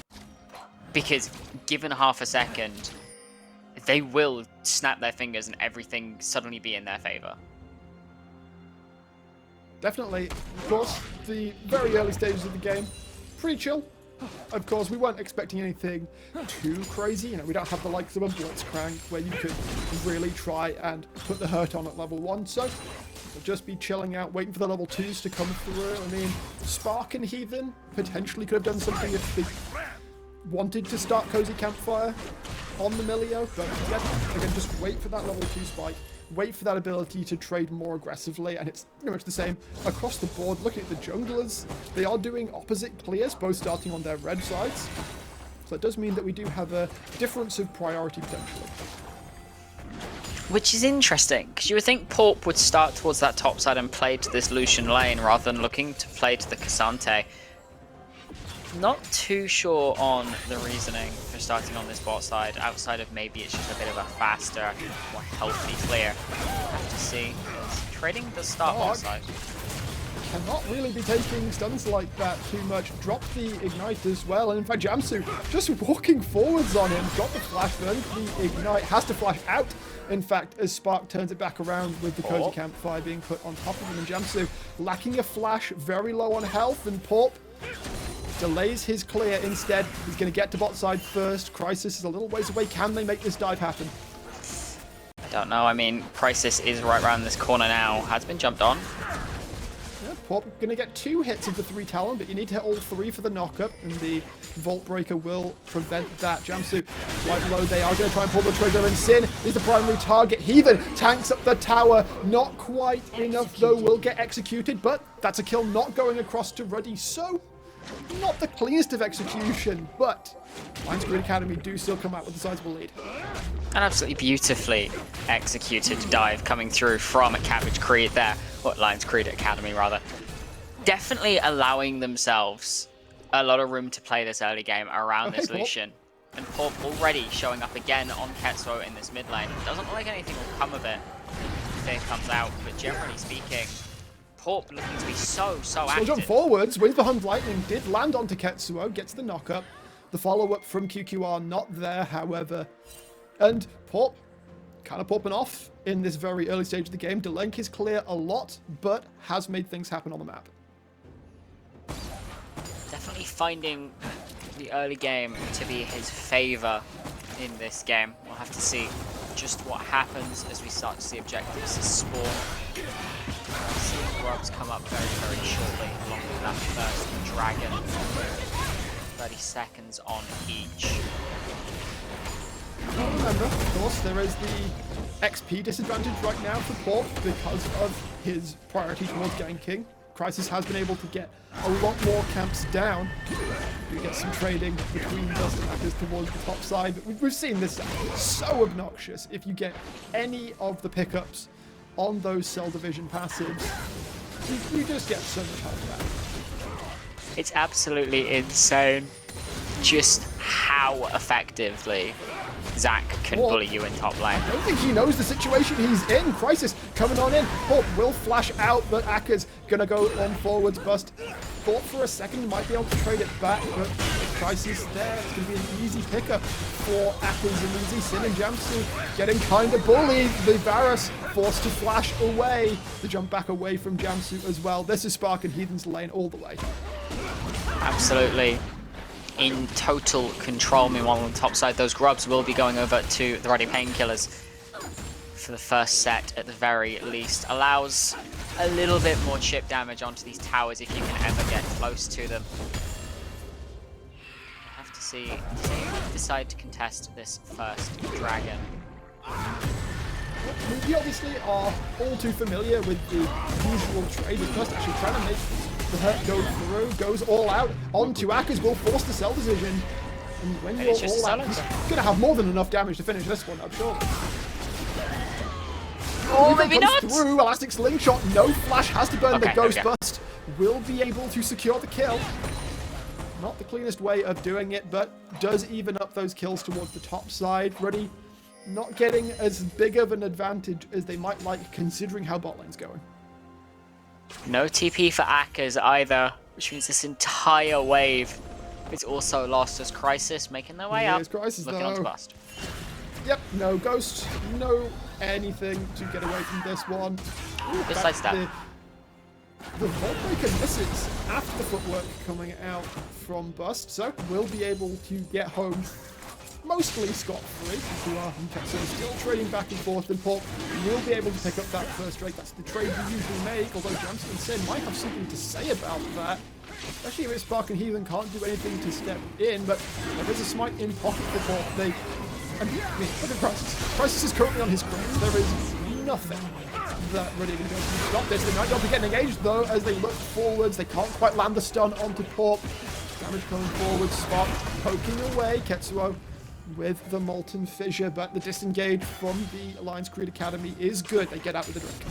S11: because given half a second, they will snap their fingers and everything suddenly be in their favor.
S3: Definitely. Of course, the very early stages of the game, pretty chill. Of course, we weren't expecting anything too crazy. You know, we don't have the likes of a Blitzcrank where you could really try and put the hurt on at level 1. So we'll just be chilling out, waiting for the level 2s to come through. I mean, Spark and Heathen potentially could have done something if they wanted to start Cozy Campfire on the Milio. But yeah, again, just wait for that level 2 spike. Wait for that ability to trade more aggressively, and it's pretty much the same across the board. Looking at the junglers, they are doing opposite clears, both starting on their red sides. So it does mean that we do have a difference of priority potentially.
S11: Which is interesting, because you would think Porp would start towards that top side and play to this Lucian lane rather than looking to play to the Cassante. Not too sure on the reasoning for starting on this bot side, outside of maybe it's just a bit of a faster, more healthy clear. We'll have to see. Trading does start bot side.
S10: Cannot really be taking stuns like that too much. Drop the Ignite as well. And in fact, Jamsu just walking forwards on him. Got the flash burn. The Ignite has to flash out. In fact, as Spark turns it back around with the Cozy Campfire being put on top of him. And Jamsu lacking a flash, very low on health. And Porp delays his clear instead. He's going to get to bot side first. Crisis is a little ways away. Can they make this dive happen?
S11: I don't know. I mean, Crisis is right around this corner now. Has been jumped on.
S10: Porp going to get 2 hits of the 3 Talon, but you need to hit all 3 for the knockup, and the Vault Breaker will prevent that. Jamsu quite low. They are going to try and pull the trigger, and Sin is the primary target. Heathen tanks up the tower. Not quite enough, though. Will get executed, but that's a kill not going across to Ruddy. So, not the cleanest of execution, but Lions Creed Academy do still come out with a sizable lead.
S11: An absolutely beautifully executed dive coming through from Cabbage Creed there. Or Lions Creed Academy, rather. Definitely allowing themselves a lot of room to play this early game around this Lucian. And Porp already showing up again on Ketsuo in this mid lane. Doesn't look like anything will come of it if it comes out, but generally speaking, Porp looking to be so active.
S10: Jump forwards, Wings Behind Lightning did land onto Ketsuo, gets the knock-up. The follow-up from QQR not there, however. And Porp kind of popping off in this very early stage of the game, delaying his clear a lot, but has made things happen on the map.
S11: Definitely finding the early game to be his favor in this game. We'll have to see just what happens as we start to see objectives spawn. See grubs come up very shortly, along with that first dragon. 30 seconds on each.
S10: Remember, of course, there is the XP disadvantage right now for Porp because of his priority towards ganking. Crisis has been able to get a lot more camps down. You get some trading between Dust and Hackers towards the top side, but we've seen this so obnoxious. If you get any of the pickups on those Cell Division passives, you just get so much health back.
S11: It's absolutely insane just how effectively Zach can bully you in top lane.
S10: I don't think he knows the situation he's in. Crisis coming on in. Porp will flash out, but Akka's gonna go on forwards. Bust thought for a second might be able to trade it back, but Crisis there. It's gonna be an easy pickup for Akka's and Easy. Sin and Jamsu getting kind of bullied. The Varus forced to flash away. The jump back away from Jamsu as well. This is Spark and Heathen's lane all the way.
S11: Absolutely in total control. Meanwhile, on the top side, those grubs will be going over to the Ruddy Painkillers for the first set at the very least. Allows a little bit more chip damage onto these towers if you can ever get close to them. We'll have to see if they decide to contest this first dragon.
S10: We obviously are all too familiar with the usual trade. It's just actually trying to make the hurt go through, goes all out onto Akkas, will force the Cell Decision. And when you're all out, he's going to have more than enough damage to finish this one, I'm sure.
S11: Oh, maybe not!
S10: Through, Elastic Slingshot, no flash, has to burn the Ghost Bust. Will be able to secure the kill. Not the cleanest way of doing it, but does even up those kills towards the top side. Ruddy not getting as big of an advantage as they might like, considering how bot lane's going.
S11: No TP for Akkas either, which means this entire wave is also lost as Crisis making their way up,
S10: Crisis,
S11: looking onto Bust.
S10: Yep, no Ghost, no anything to get away from this one.
S11: Good side step.
S10: The Vault Breaker misses after the footwork coming out from Bust, so we'll be able to get home mostly scot-free. Still trading back and forth, and Porp will be able to pick up that first trade. That's the trade we usually make, although Jamson and Sin might have something to say about that. Especially if Spark and Heathen can't do anything to step in, but there is a smite in pocket for Porp. Look at Crisis. Crisis is currently on his ground. There is nothing that really can do to stop this. They might not be getting engaged, though, as they look forwards. They can't quite land the stun onto Porp. Damage coming forward. Spark poking away. Ketsuo with the Molten Fissure, but the disengage from the Alliance Creed Academy is good. They get out with the drink.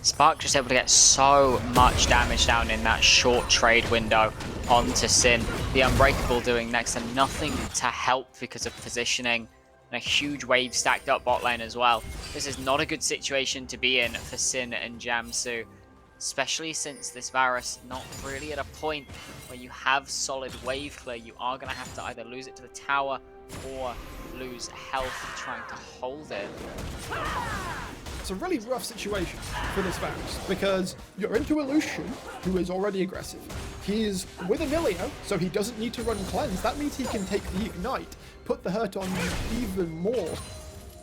S11: Spark just able to get so much damage down in that short trade window onto Sin. The Unbreakable doing next to nothing to help because of positioning. And a huge wave stacked up bot lane as well. This is not a good situation to be in for Sin and Jamsu. Especially since this Varus not really at a point where you have solid wave clear. You are going to have to either lose it to the tower or lose health trying to hold it.
S10: It's a really rough situation for this Varus because you're into Illusion, who is already aggressive. He's with Emilio, so he doesn't need to run Cleanse. That means he can take the Ignite, put the hurt on you even more.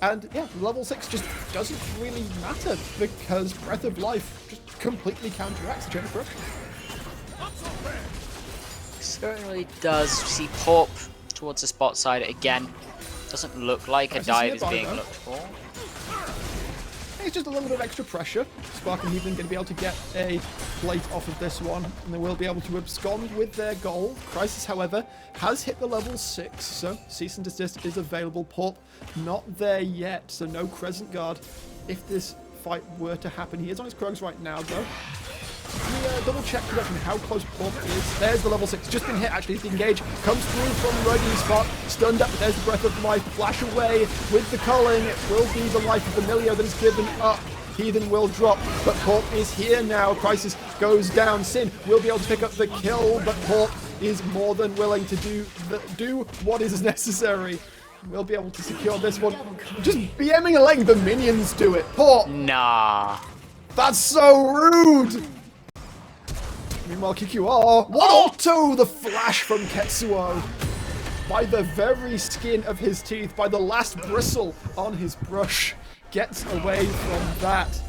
S10: And yeah, level 6 just doesn't really matter because Breath of Life just completely counteracts the chain of progression.
S11: Certainly does. See Porp towards the spot side again. Doesn't look like a dive is being looked for.
S10: It's just a little bit of extra pressure. Spark and Heathen going to be able to get a plate off of this one, and they will be able to abscond with their goal. Crisis, however, has hit the level 6, so Cease and Desist is available. Porp not there yet, so no Crescent Guard if this fight were to happen. He is on his Krugs right now, though. Double check production how close Porp is. There's the level 6, just been hit actually. The engage comes through from RUD. Spark stunned up, but there's the Breath of Life. Flash away with the culling. It will be the life of Emilio that is given up. Heathen will drop, but Porp is here now. Crisis goes down. Sin will be able to pick up the kill, but Porp is more than willing to do what is necessary. We'll be able to secure this one. Just BMing a lane, the minions do it. Porp!
S11: Nah.
S10: That's so rude! Meanwhile, QQR, what auto? The flash from Ketsuo. By the very skin of his teeth, by the last bristle on his brush, gets away from that.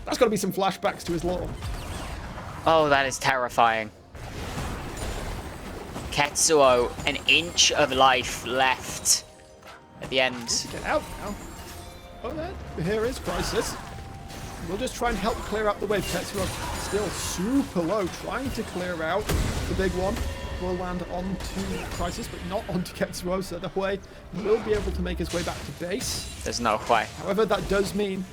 S10: That's got to be some flashbacks to his lore.
S11: Oh, that is terrifying. Ketsuo, an inch of life left at the end.
S10: Get out now. Oh, here is Crisis. We'll just try and help clear out the wave. Tetsuo still super low, trying to clear out the big one. Will land onto Crisis, but not onto Ketsuo, so the way will be able to make his way back to base.
S11: There's no way.
S10: However, that does mean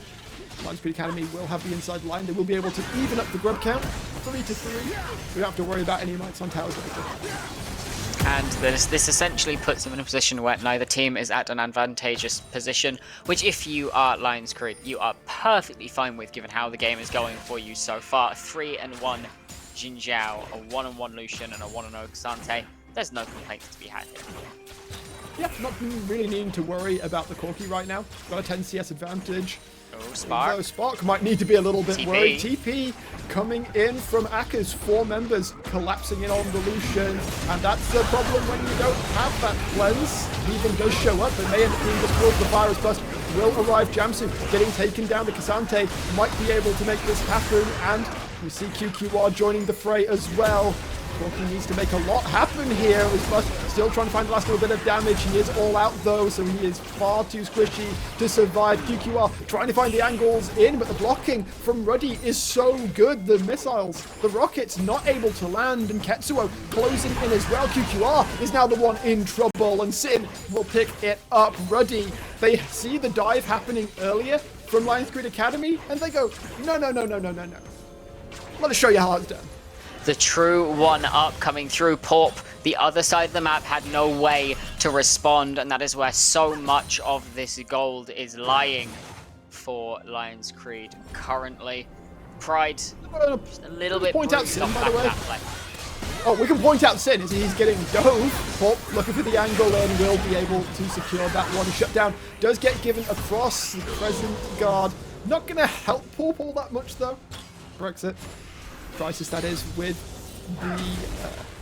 S10: Lions Creed Academy will have the inside line. They will be able to even up the grub count, 3-3. We don't have to worry about any mites on towers later.
S11: And this essentially puts them in a position where neither team is at an advantageous position, which if you are Lions Creed, you are perfectly fine with given how the game is going for you so far. 3-1 Jin Zhao, a 1-1 Lucian, and a 1-0 Xante. There's no complaints to be had here.
S10: Yeah, not really needing to worry about the Corki right now. Got a 10 CS advantage.
S11: Oh, Spark.
S10: Although Spark might need to be a little bit
S11: TP.
S10: worried. TP coming in from Aka's 4 members collapsing in on the Lucian. And that's the problem when you don't have that cleanse. Heathen does show up, but may end up being just pulled. The virus bust will arrive. Jamsu getting taken down. The Kasante might be able to make this happen. And we see QQR joining the fray as well. Corki needs to make a lot happen here. As Bust still trying to find the last little bit of damage. He is all out though, so he is far too squishy to survive. QQR trying to find the angles in, but the blocking from Ruddy is so good. The missiles, the rockets not able to land, and Ketsuo closing in as well. QQR is now the one in trouble, and Sin will pick it up. Ruddy, they see the dive happening earlier from Lions Creed Academy, and they go, no. Let us show you how it's done.
S11: The true 1-up coming through. Porp, the other side of the map, had no way to respond, and that is where so much of this gold is lying for Lions Creed currently. Pride, just a little bit
S10: point out
S11: bruised
S10: Sin,
S11: off
S10: by the way.
S11: that play.
S10: Oh, we can point out Sin as he's getting dove. Porp looking for the angle and will be able to secure that one. Shutdown does get given across the Crescent Guard. Not going to help Porp all that much though. Brexit. Crisis, that is, with the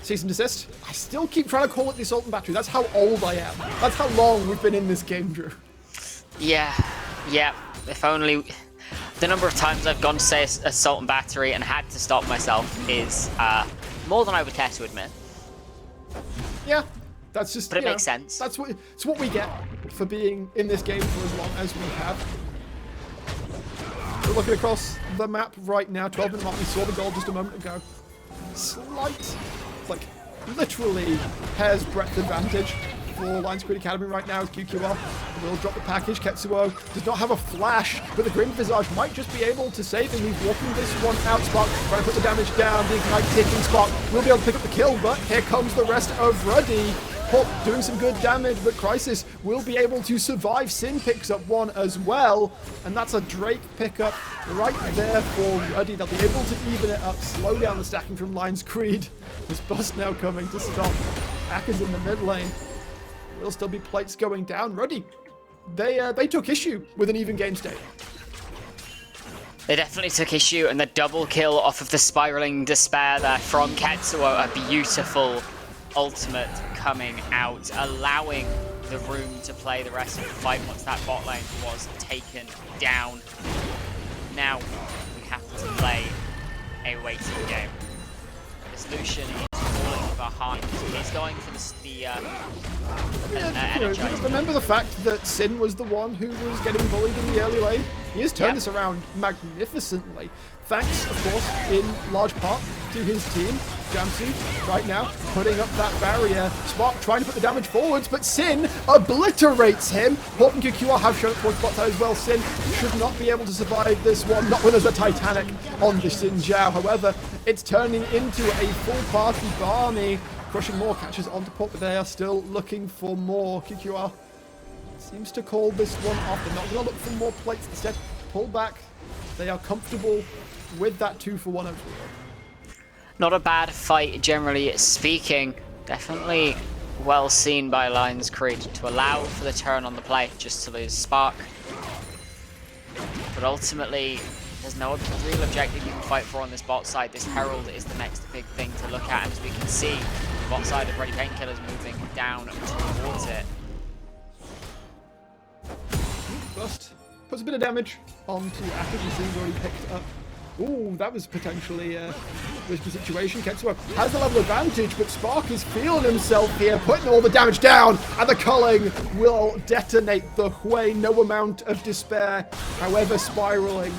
S10: Cease and Desist. I still keep trying to call it the Assault and Battery. That's how old I am. That's how long we've been in this game, Drew.
S11: Yeah. If only... The number of times I've gone to say Assault and Battery and had to stop myself is more than I would care to admit.
S10: Yeah, that's just,
S11: but it makes sense.
S10: It's what we get for being in this game for as long as we have. We're looking across the map right now, 12-minute mark. We saw the goal just a moment ago. Slight, like, literally hair's breadth advantage for Lions Creed Academy right now. QQR will drop the package. Ketsuo does not have a flash, but the Grim Visage might just be able to save him. He's walking this one out. Spark trying to put the damage down. The Ignite ticking. Spark will be able to pick up the kill, but here comes the rest of Ruddy. Pop doing some good damage, but Crisis will be able to survive. Sin picks up one as well, and that's a Drake pickup right there for Ruddy. They'll be able to even it up, slow down the stacking from Lions Creed. This bust now coming to stop. Akers in the mid lane. Will still be plates going down. Ruddy, they took issue with an even game state.
S11: They definitely took issue, and the double kill off of the Spiraling Despair there from Ketsuo, a beautiful ultimate coming out, allowing the room to play the rest of the fight once that bot lane was taken down. Now we have to play a waiting game. This Lucian is falling behind. He's going for the energizer.
S10: Remember the fact that Sin was the one who was getting bullied in the early lane? He has turned this around magnificently. Thanks, of course, in large part to his team. Jamsu, right now, putting up that barrier. Spark trying to put the damage forwards, but Sin obliterates him. Port and QQR have shown up towards bot side as well. Sin should not be able to survive this one, not when there's a Titanic on the Sin Zhao. However, it's turning into a full party Barney. Crushing more catches onto Port, but they are still looking for more. QQR seems to call this one off. They're not going to look for more plates. Instead, pull back. They are comfortable with that 2-for-1 overall.
S11: Not a bad fight, generally speaking. Definitely well seen by Lions Creed to allow for the turn on the play just to lose Spark. But ultimately, there's no real objective you can fight for on this bot side. This Herald is the next big thing to look at. And as we can see, the bot side of Ready Painkillers moving down towards it.
S10: Bust. Puts a bit of damage onto Akers. You see he's already picked up. Ooh, that was potentially a risky situation. Ketsuo has the level advantage, but Spark is feeling himself here, putting all the damage down, and the culling will detonate the Hui. No amount of despair. However, Spiraling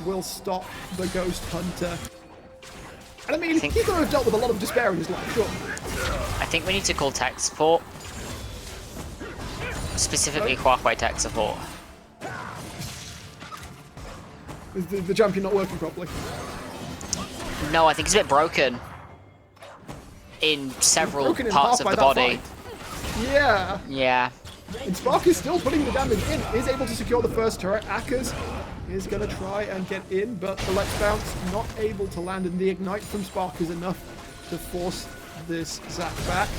S10: will stop the Ghost Hunter. And I mean, he's going to have dealt with a lot of despair in his life, sure.
S11: I think we need to call tech support. Specifically, Huawei tech support.
S10: Is the champion not working properly?
S11: No, I think it's a bit broken in several parts of the body.
S10: Yeah.
S11: Yeah.
S10: And Spark is still putting the damage in, is able to secure the first turret. Akers is going to try and get in, but the Let's Bounce not able to land, and the Ignite from Spark is enough to force this Zac back.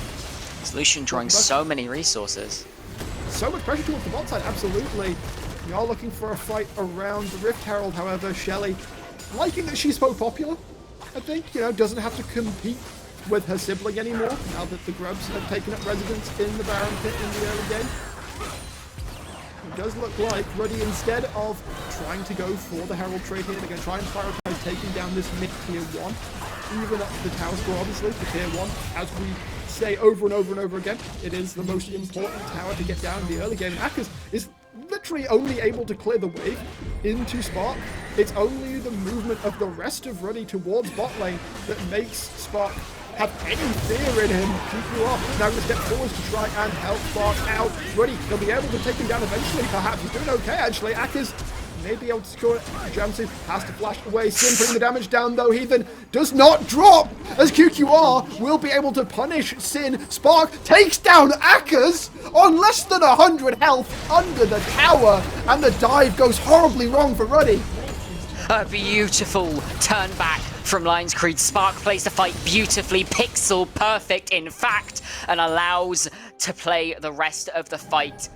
S11: Solution drawing so many resources.
S10: So much pressure towards the bot side, absolutely. We are looking for a fight around the Rift Herald, however, Shelly, liking that she's so popular, I think, doesn't have to compete with her sibling anymore, now that the Grubs have taken up residence in the Baron Pit in the early game. It does look like Ruddy, instead of trying to go for the Herald trade here, they're going to try and prioritize taking down this mid-tier 1, even up the tower score, obviously, the tier 1, as we say over and over and over again, it is the most important tower to get down in the early game. Akers is literally only able to clear the wave into Spark. It's only the movement of the rest of Ruddy towards bot lane that makes Spark have any fear in him. QQR now going to step forward to try and help Spark out. Ruddy, they'll be able to take him down eventually, perhaps. He's doing okay, actually. Akers may be able to score it. Jamsu has to flash away. Sin putting the damage down, though. Heathen does not drop, as QQR will be able to punish Sin. Spark takes down Akers on less than 100 health under the tower, and the dive goes horribly wrong for Ruddy.
S11: A beautiful turn back from Lions Creed. Spark plays the fight beautifully, pixel perfect in fact, and allows to play the rest of the fight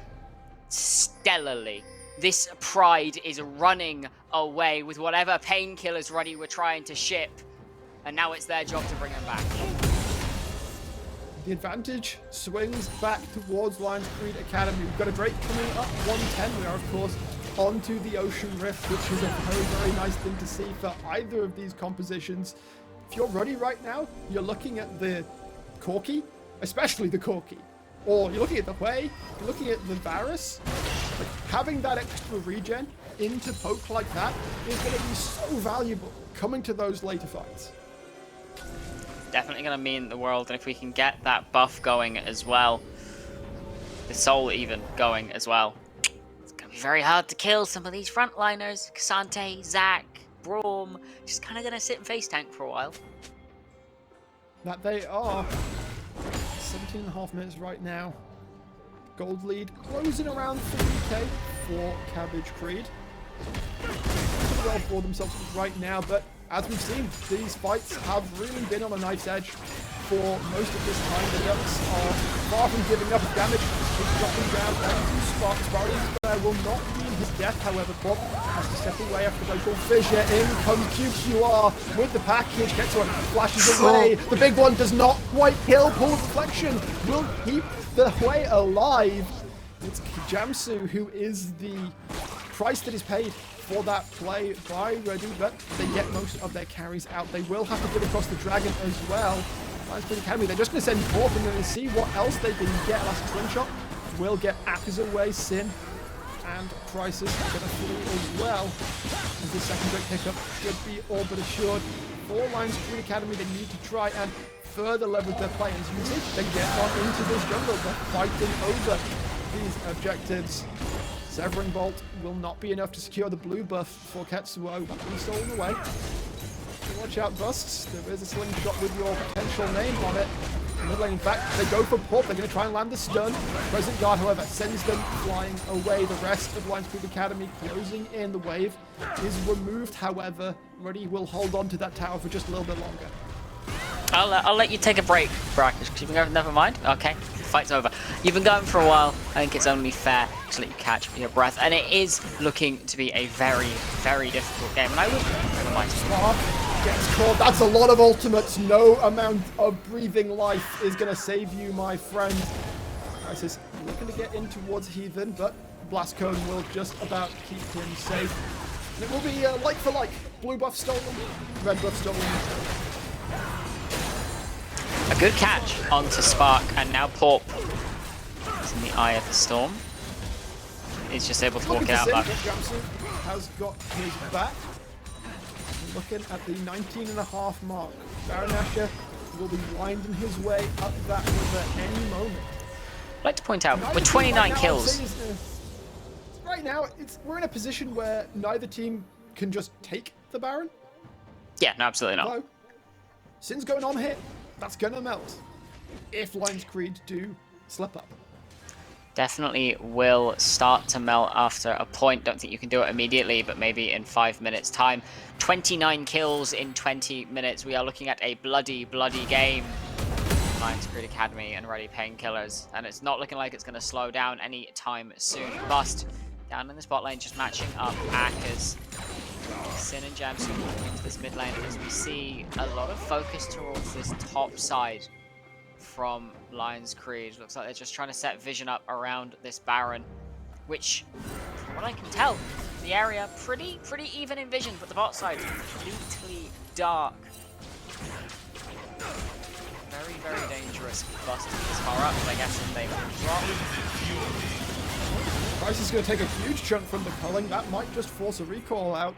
S11: stellarly. This Pride is running away with whatever painkillers Ruddy were trying to ship, and now it's their job to bring them back.
S10: The advantage swings back towards Lions Creed Academy. We've got a Drake coming up 110. We are, of course, onto the Ocean Rift, which is a very, very nice thing to see for either of these compositions. If you're Ruddy right now, you're looking at the Corki, especially the Corki. Or you're looking at the Hui, you're looking at the Varus. Like, having that extra regen into poke like that is going to be so valuable coming to those later fights.
S11: Definitely going to mean the world, and if we can get that buff going as well. the Soul even going as well. It's going to be very hard to kill some of these frontliners. Cassante, Zach, Braum, just kind of going to sit and face tank for a while.
S10: That they are. 17.5 minutes right now. Gold lead closing around 3k for Cabbage Creed. Well for themselves right now, but as we've seen, these fights have really been on a knife's edge for most of this time. The Ducks are far from giving up damage. He's dropping down onto Spark. Spark will not mean his death, however. Bob has to step away after local fissure. In comes QQR with the package. Gets one, flashes away. The big one does not quite kill. Pull reflection will keep the way alive. It's Jamsu who is the price that is paid for that play by Ready, but they get most of their carries out. They will have to get across the Dragon as well. They're just going to send forth and then see what else they can get. Last slingshot will get Akkers away. Sin and Crisis are going to flee as well. As the second great pickup should be all but assured. For Lions Creed Academy, they need to try and further leverage their play. As you can see, they get on into this jungle. They're fighting over these objectives. Severing Bolt will not be enough to secure the blue buff for Ketsuo. He's stolen away. Watch out, Busts. There is a slingshot with your potential name on it. Mid lane, in fact, they go for Pop. They're going to try and land the stun. Present Guard, however, sends them flying away. The rest of Lions Creed Academy closing in. The wave is removed, however. Ruddy will hold on to that tower for just a little bit longer.
S11: I'll let you take a break, Brackus, because you've been going, never mind. Okay, fight's over. You've been going for a while. I think it's only fair to let you catch your breath. And it is looking to be a very, very difficult game. And I will, never mind.
S10: Gets caught. That's a lot of ultimates. No amount of breathing life is going to save you, my friend. Crisis looking to get in towards Heathen, but Blast Cone will just about keep him safe. And it will be like for like. Blue buff stolen, red buff stolen.
S11: A good catch onto Spark, and now Porp is in the eye of the storm. He's just able to walk it out back.
S10: Jamsu has got his back. Looking at the 19.5 mark. Baron Asher will be winding his way up that river any moment.
S11: I'd like to point out, with 29 kills.
S10: Right now, we're in a position where neither team can just take the Baron.
S11: Yeah, no, absolutely not.
S10: So, Sin's going on here. That's going to melt. If Lions Creed do slip up.
S11: Definitely will start to melt after a point. Don't think you can do it immediately, but maybe in 5 minutes time. 29 kills in 20 minutes. We are looking at a bloody, bloody game. Lions Creed Academy and Ready Painkillers. And it's not looking like it's going to slow down anytime soon. Bust down in the spot lane, just matching up Akkers. Sin and Jamsu moving into this mid lane as we see a lot of focus towards this top side from Lions Creed. Looks like they're just trying to set vision up around this Baron, which, from what I can tell, the area pretty even in vision, but the bot side completely dark. Very, very dangerous. Bust this far up, so I guess they will drop.
S10: Price is going to take a huge chunk from the culling. That might just force a recall out.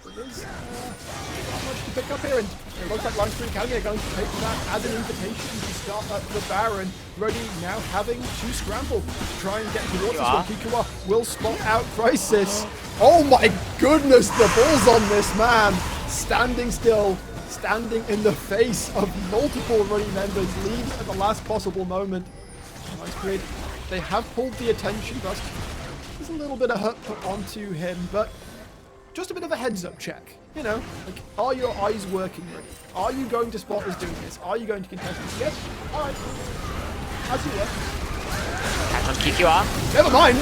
S10: There's not much to pick up here, and it looks like Lions Creed Academy are going to take that as an invitation to start at the Baron. Ready now having to scramble to try and get towards this one. Kikuwa will spot out Crisis. Oh my goodness, the balls on this man. Standing still, standing in the face of multiple Ready members, leaves at the last possible moment. Lions Creed, they have pulled the attention, but there's a little bit of hurt put onto him, but just a bit of a heads-up check, you know, like, are your eyes working ready? Are you going to spot us doing this? Are you going to contest this? Yes? Alright. As you were.
S11: Catch on QQR.
S10: Never mind,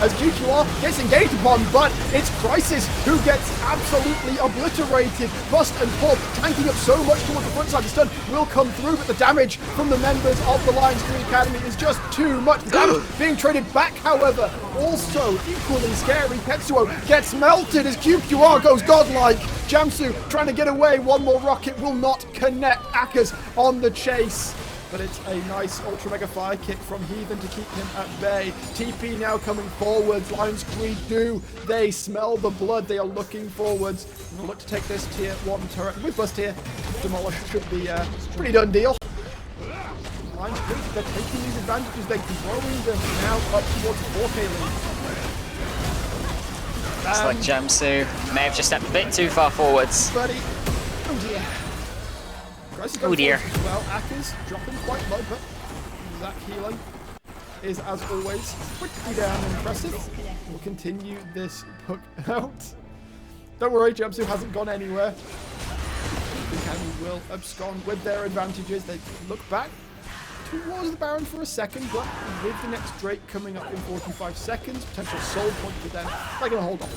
S10: as QQR gets engaged upon, but it's Crisis who gets absolutely obliterated. Bust and Pop tanking up so much towards the front side. The stun will come through, but the damage from the members of the Lions Creed Academy is just too much. The damage being traded back, however, also equally scary. Ketsuo gets melted as QQR goes godlike. Jamsu trying to get away. One more rocket will not connect. Akkers on the chase. But it's a nice Ultra Mega Fire kick from Heathen to keep him at bay. TP now coming forwards. Lions Creed do. They smell the blood. They are looking forwards. And they'll look to take this tier 1 turret with Bust here. Demolish should be a pretty done deal. Lions Creed They're taking these advantages, they're growing them now up towards 4K lead.
S11: Looks like Jamsu may have just stepped a bit too far forwards.
S10: Buddy. Oh dear.
S11: Oh dear.
S10: Well, Akers dropping quite low, but that healing is, as always, quickly down and impressive. We'll continue this hook out. Don't worry, Jamsu hasn't gone anywhere. The Academy will abscond with their advantages. They look back towards the Baron for a second, but with the next Drake coming up in 45 seconds, potential soul point for them, they're going to hold off.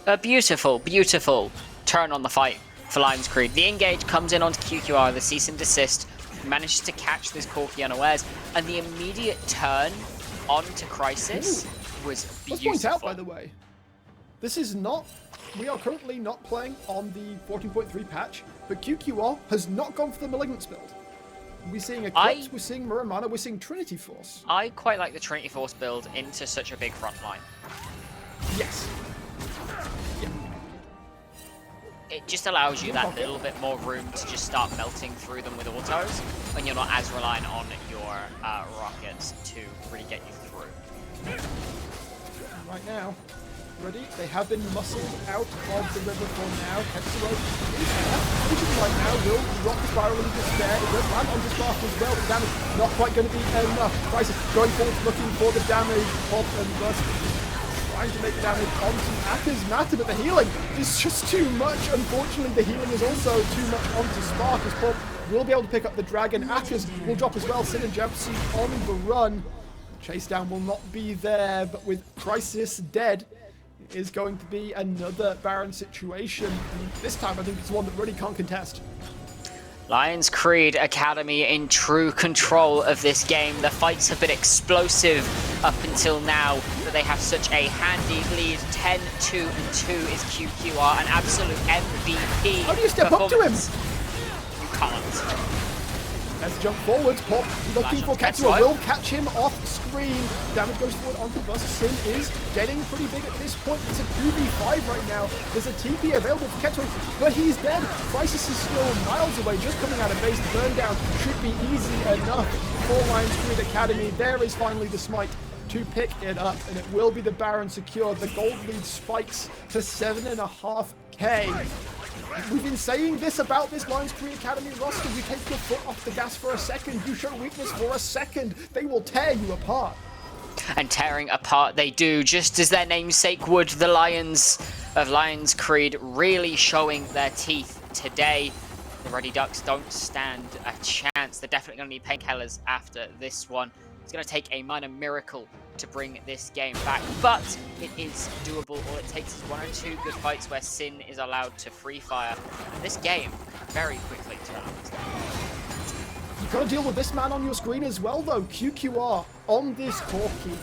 S11: A beautiful, beautiful turn on the fight for Lions Creed. The engage comes in onto QQR, the cease and desist, manages to catch this Corki unawares, and the immediate turn onto Crisis was beautiful.
S10: Let's point out, by the way, this is not, we are currently not playing on the 14.3 patch, but QQR has not gone for the Malignance build. We're seeing Eclipse, we're seeing Muramana, we're seeing Trinity Force.
S11: I quite like the Trinity Force build into such a big front line.
S10: Yes. Yeah.
S11: It just allows you that little bit more room to just start melting through them with autos, and you're not as reliant on your rockets to really get you through.
S10: Right now, ready? They have been muscled out of the river for now. Ketsuro is there. Vision right now will rock the spiral into despair. It does land onto Spark as well. The damage not quite going to be enough. Crisis going forward, looking for the damage. Pop and Bust trying to make damage onto Akers Matter, but the healing is just too much. Unfortunately, the healing is also too much onto Spark, as Pop will be able to pick up the Dragon. Akers will drop as well. Sin and Jamsu on the run. Chase down will not be there, but with Crisis dead, is going to be another Baron situation. And this time I think it's one that really can't contest.
S11: Lions Creed Academy in true control of this game. The fights have been explosive up until now, but they have such a handy lead. 10-2-2 is QQR, an absolute MVP.
S10: How do you step up to him?
S11: You can't.
S10: Let's jump forwards. Pop looking for Ketsuro, will catch him off screen. Damage goes forward onto Bust. Sin is getting pretty big at this point. It's a 2v5 right now. There's a TP available for Ketsuro, but he's dead. Crisis is still miles away, just coming out of base. The burn down should be easy enough for Lions Creed Academy. There is finally the smite to pick it up, and it will be the Baron secure. The gold lead spikes to 7.5k. We've been saying this about this Lions Creed Academy roster. You take your foot off the gas for a second, you show weakness for a second, they will tear you apart.
S11: And tearing apart they do, just as their namesake would. The Lions of Lions Creed really showing their teeth today. The Ruddy Ducks don't stand a chance. They're definitely going to need painkillers after this one. It's going to take a minor miracle to bring this game back, but it is doable. All it takes is 1 or 2 good fights where Sin is allowed to free fire, and this game very quickly turns.
S10: You've got to deal with this man on your screen as well, though. QQR on this Corki.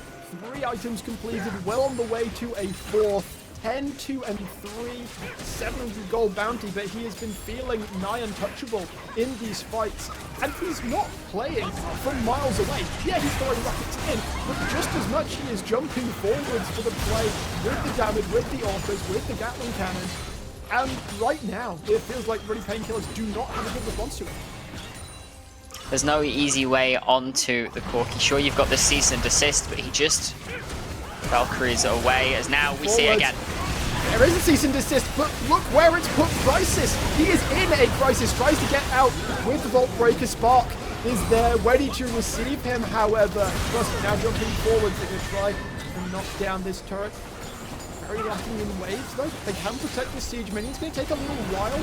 S10: 3 items completed, well on the way to a 4th. 10-2-3, 700 gold bounty, but he has been feeling nigh untouchable in these fights, and he's not playing from miles away. Yeah, he's throwing rockets in, but just as much he is jumping forwards for the play with the damage, with the autos, with the Gatling cannon, and right now it feels like Ruddy Painkillers do not have a good response to it.
S11: There's no easy way onto the Corki. Sure, you've got the cease and desist, but he just Valkyries away, as now we see again.
S10: There is a cease and desist, but look where it's put Crisis. He is in a Crisis, tries to get out with the Vault Breaker. Spark is there, ready to receive him, however. Just now jumping forwards, they're going to try and knock down this turret. Very lacking in waves, though. They can protect the siege minion. It's going to take a little while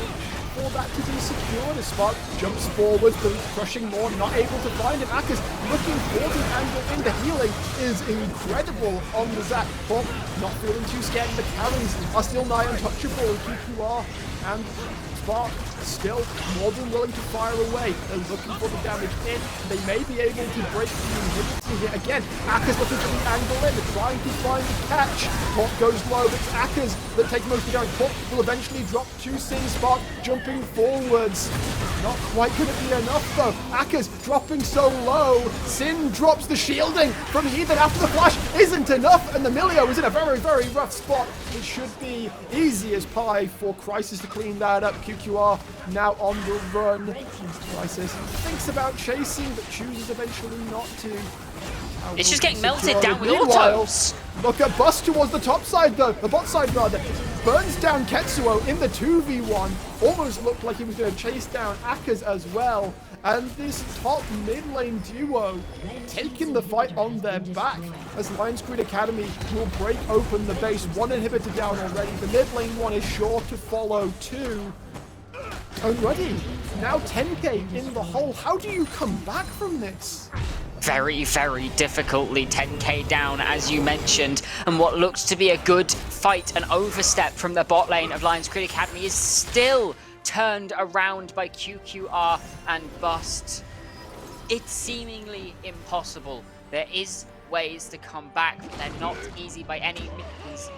S10: for that to be secured as Spark jumps forward, but crushing more, not able to find him. Akers looking for the angle in. The healing is incredible on the Zac. Pop not feeling too scared. The Karens are still nigh untouchable. QQR and Spark still more than willing to fire away. They're looking for the damage in. They may be able to break the inhibitor happening here. Again, Akers looking for the angle in, they're trying to find the catch. Pop goes low, but it's Akers that takes most of the damage. Pop will eventually drop to Sin. Spark jumping forwards. Not quite going to be enough though. Akers dropping so low. Sin drops the shielding from Heathen after the flash isn't enough, and the Milio is in a very, very rough spot. It should be easy as pie for Crisis to clean that up. QQR now on the run. Crisis thinks about chasing, but chooses eventually not to.
S11: It's just getting melted down with
S10: Meanwhile,
S11: autos.
S10: look at Bust towards the top side though, the bot side rather. Burns down Ketsuo in the 2v1. Almost looked like he was going to chase down Akers as well. And this top mid lane duo taking the fight on their back as Lions Creed Academy will break open the base. One inhibitor down already. The mid lane one is sure to follow too. Already, now 10k in the hole. How do you come back from this?
S11: Very, very difficultly 10k down, as you mentioned, and what looks to be a good fight, an overstep from the bot lane of Lions Creed Academy is still turned around by QQR and Bust. It's seemingly impossible. There is ways to come back, but they're not easy by any means.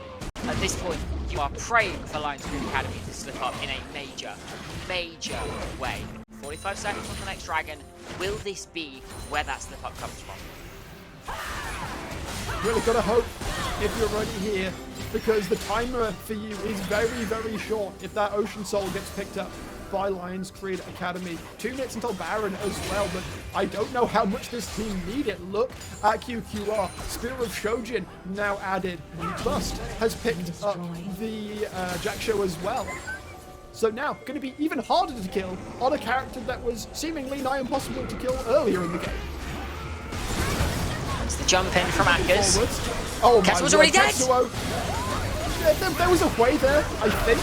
S11: At this point, you are praying for Lions Creed Academy to slip up in a major, major way. 45 seconds on the next dragon. Will this be where that slip up comes from?
S10: Really gotta hope if you're already here, because the timer for you is very, very short if that Ocean Soul gets picked up by Lions Creed Academy. 2 minutes until Baron as well, but I don't know how much this team need it. Look at QQR. Spear of Shojin now added. Bust has picked up the Jack Show as well. So now, going to be even harder to kill on a character that was seemingly nigh impossible to kill earlier in the game.
S11: It's the jump in from Akers.
S10: Oh my
S11: Ketsuo's already dead!
S10: There was a way there, I think.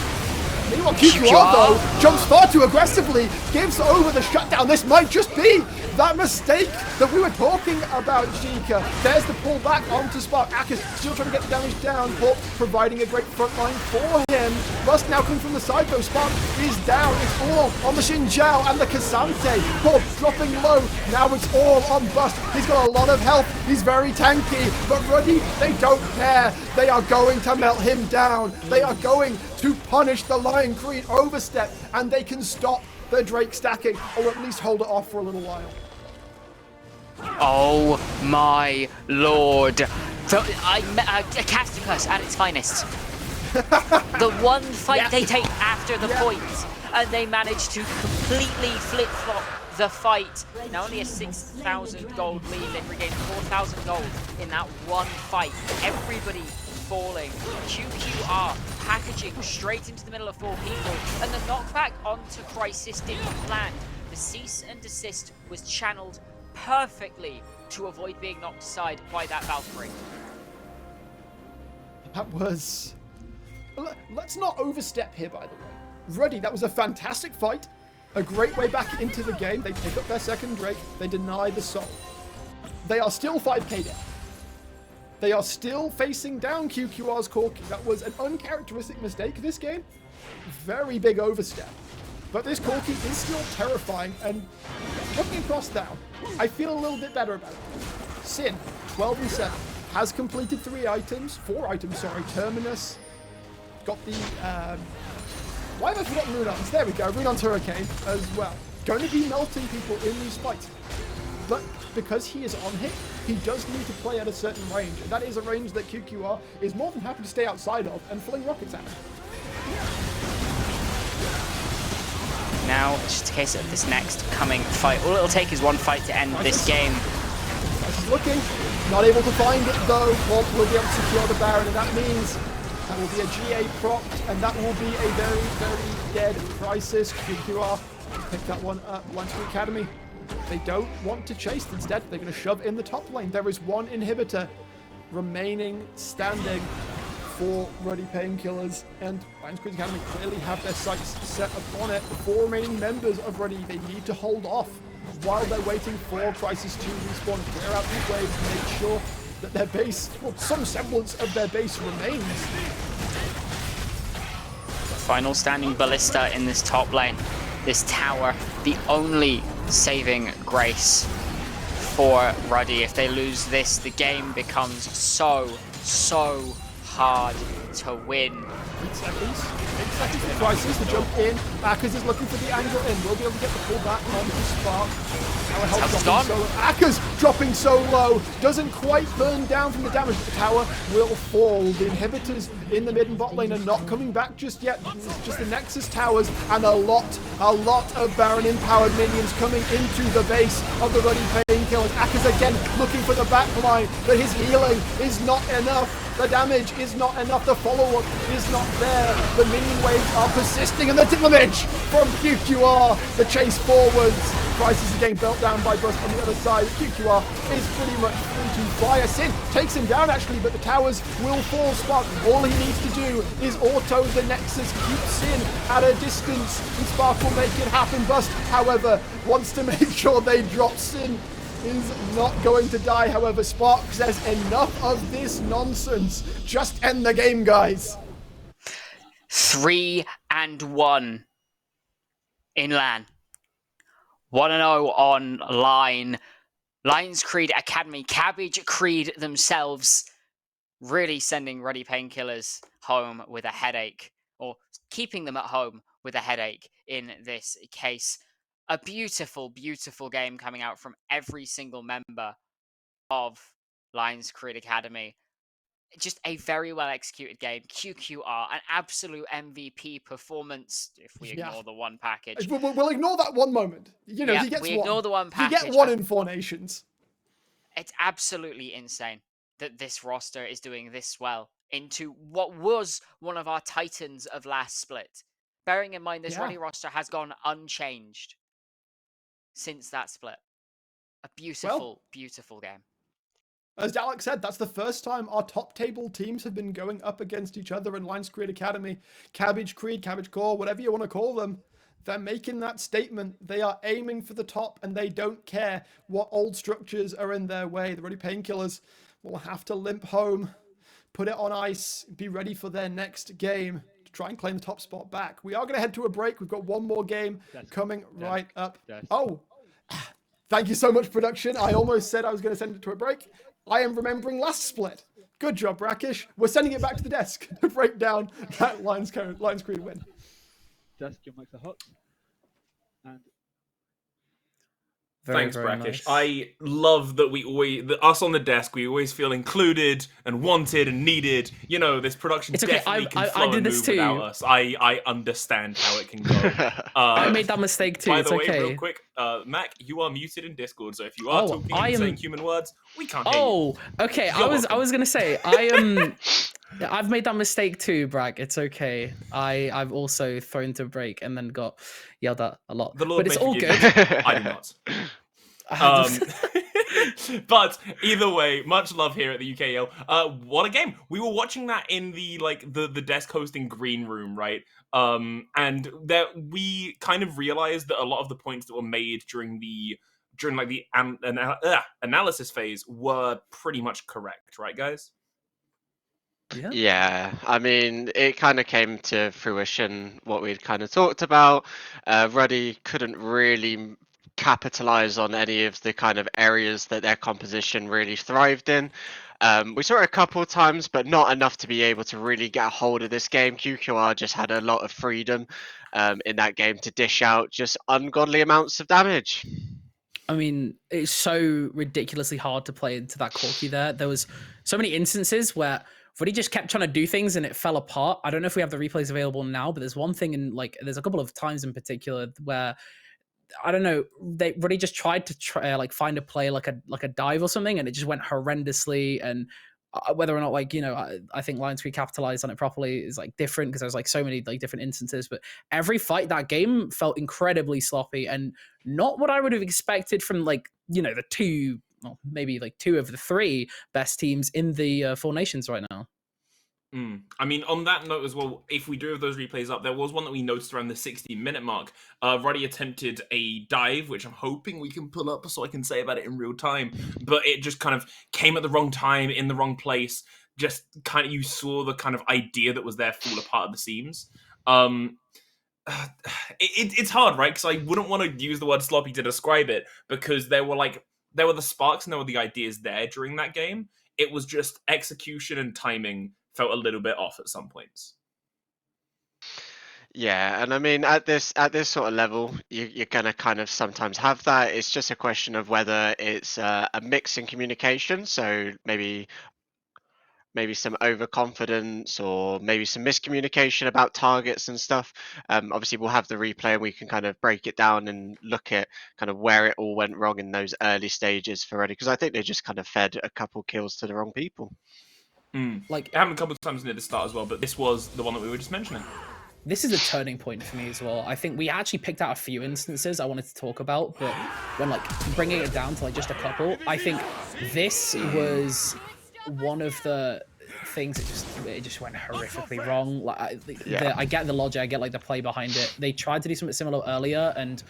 S10: Meanwhile, QQR though jumps far too aggressively, gives over the shutdown. This might just be that mistake that we were talking about, Jika. There's the pull back onto Spark. Akers still trying to get the damage down. Pop providing a great front line for him. Rust now coming from the side though. Spark is down. It's all on the Xin Zhao and the K'Sante. Pop dropping low. Now it's all on Bust. He's got a lot of health. He's very tanky. But Ruddy, they don't care. They are going to melt him down. They are going to punish the Lion Creed overstep, and they can stop the Drake stacking, or at least hold it off for a little while.
S11: Oh my lord. Casticus at its finest. The one fight they take after the point, and they manage to completely flip-flop the fight. Now only a 6,000 gold lead, they regained 4,000 gold in that one fight. Everybody falling. QQR packaging straight into the middle of 4 people, and the knockback onto Crisis didn't land. The cease and desist was channeled perfectly to avoid being knocked aside by that Valkyrie.
S10: That was... Let's not overstep here, by the way. Ruddy, that was a fantastic fight. A great way back into the game. They pick up their second Drake. They deny the soul. They are still 5k down. They are still facing down QQR's Corki. That was an uncharacteristic mistake this game. Very big overstep. But this Corki is still terrifying, and looking across now, I feel a little bit better about it. Sin, 12 and 7, has completed 4 items, sorry. Terminus, got the, why have I forgotten Runon's? There we go, Runon's Hurricane as well. Going to be melting people in these fights. But because he is on hit, he does need to play at a certain range. And that is a range that QQR is more than happy to stay outside of and fling rockets at him.
S11: Now, it's just a case of this next coming fight. All it'll take is one fight to end this game.
S10: This is looking. Not able to find it though. Walt will be able to secure the Baron, and that means that will be a GA propped, and that will be a very, very dead Crisis. QQR pick that one up. Lions Creed Academy. They don't want to chase. Instead, they're going to shove in the top lane. There is one inhibitor remaining standing for Ruddy Painkillers, and Lions Creed Academy clearly have their sights set upon it. The 4 remaining members of Ruddy, they need to hold off while they're waiting for Crisis to respawn, clear out these waves, and make sure that their base, well, some semblance of their base remains.
S11: Final standing ballista in this top lane. This tower, the only saving grace for Ruddy. If they lose this, the game becomes so hard to win.
S10: 8 seconds. 8 seconds for Crisis to jump in. Akers is looking for the angle in. We'll be able to get the pull back onto Spark. Tower health dropping so low. Akers dropping so low. Doesn't quite burn down from the damage, but the tower will fall. The inhibitors in the mid and bot lane are not coming back just yet. It's just the Nexus towers and a lot of Baron empowered minions coming into the base of the Ruddy Painkillers. Akers again looking for the back line, but his healing is not enough. The damage is not enough. The follow-up is not there. The minion waves are persisting, and the damage from QQR. The chase forwards. Crisis is getting built down by Bust on the other side. QQR is pretty much free to fire. Sin takes him down actually, but the towers will fall. Spark, all he needs to do is auto the Nexus, keep Sin at a distance, and Spark will make it happen. Bust, however, wants to make sure they drop Sin. Is not going to die. However, Spark says enough of this nonsense. Just end the game, guys.
S11: 3-1 in LAN. 1-0 on line. Lions Creed Academy, Cabbage Creed themselves, really sending Ruddy Painkillers home with a headache, or keeping them at home with a headache in this case. A beautiful, beautiful game coming out from every single member of Lions Creed Academy. Just a very well executed game. QQR, an absolute MVP performance, if we ignore the one package.
S10: We'll ignore that one moment. You know, he gets one.
S11: Ignore the one package.
S10: You get one in 4 nations.
S11: It's absolutely insane that this roster is doing this well into what was one of our titans of last split. Bearing in mind, this Ruddy roster has gone unchanged since that split. A beautiful, beautiful game.
S10: As Alex said, that's the first time our top table teams have been going up against each other in Lions Creed Academy. Cabbage Creed, Cabbage Core, whatever you want to call them. They're making that statement. They are aiming for the top, and they don't care what old structures are in their way. The Ruddy Painkillers will have to limp home, put it on ice, be ready for their next game to try and claim the top spot back. We are going to head to a break. We've got one more game coming right up. Oh, thank you so much, production. I almost said I was going to send it to a break. I am remembering last split. Good job, Brackish. We're sending it back to the desk to break down that Lions Creed win.
S12: Desk, your mics are hot. And
S6: Thanks, Brackish. Nice. I love that us on the desk, we always feel included and wanted and needed. You know, this production definitely can flow and move without us. I understand how it can go.
S9: I made that mistake too.
S6: By the way, real quick, Mac, you are muted in Discord, so if you are talking and saying human words, we can't hear you.
S9: Okay. I was gonna say I've made that mistake too, Bragg. It's okay. I've also thrown to break and then got yelled at a lot. But it's all good.
S6: I do not. But either way, much love here at the UKL. What a game! We were watching that in the desk hosting green room, right? And that we kind of realized that a lot of the points that were made during the analysis phase were pretty much correct, right, guys?
S8: Yeah, I mean, it kind of came to fruition what we'd kind of talked about. Ruddy couldn't really capitalize on any of the kind of areas that their composition really thrived in. We saw it a couple of times, but not enough to be able to really get a hold of this game. QQR just had a lot of freedom in that game to dish out just ungodly amounts of damage.
S9: I mean, it's so ridiculously hard to play into that Corky there. There was so many instances where Ruddy just kept trying to do things and it fell apart. I don't know if we have the replays available now, but there's one thing there's a couple of times in particular where, I don't know, Ruddy just tried to find a play like a dive or something, and it just went horrendously. And whether or not I think Lions Creed capitalized on it properly is different, because there's so many different instances. But every fight that game felt incredibly sloppy and not what I would have expected from the two. Well, maybe 2 of the 3 best teams in the 4 nations right now.
S6: I mean, on that note as well, if we do have those replays up, there was one that we noticed around the 60-minute mark. Ruddy attempted a dive, which I'm hoping we can pull up so I can say about it in real time. But it just kind of came at the wrong time, in the wrong place. Just kind of, you saw the kind of idea that was there fall apart at the seams. It's hard, right? Because I wouldn't want to use the word sloppy to describe it, because there were there were the sparks and there were the ideas there during that game. It was just execution and timing felt a little bit off at some points.
S8: Yeah, and I mean at this sort of level, you're gonna kind of sometimes have that. It's just a question of whether it's a mix in communication. So maybe some overconfidence or maybe some miscommunication about targets and stuff. Obviously, we'll have the replay and we can kind of break it down and look at kind of where it all went wrong in those early stages for Ready, because I think they just kind of fed a couple kills to the wrong people.
S6: Like, it happened a couple of times near the start as well, but this was the one that we were just mentioning.
S9: This is a turning point for me as well. I think we actually picked out a few instances I wanted to talk about, but when like bringing it down to like just a couple, I think this was one of the things that it just went horrifically wrong. Like I get the logic, I get like the play behind it. They tried to do something similar earlier, and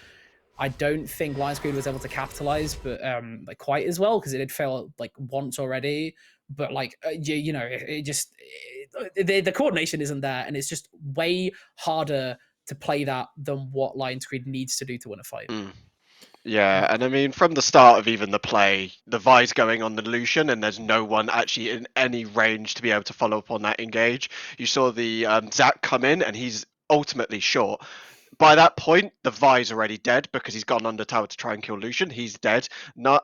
S9: I don't think Lions Creed was able to capitalize, but like quite as well, because it did fail like once already. But like you know, the coordination isn't there, and it's just way harder to play that than what Lions Creed needs to do to win a fight.
S8: Yeah, and I mean, from the start of even the play, the Vi's going on the Lucian, and there's no one actually in any range to be able to follow up on that engage. You saw the Zach come in, and he's ultimately short. By that point, the Vi's already dead because he's gone under tower to try and kill Lucian. He's dead. Not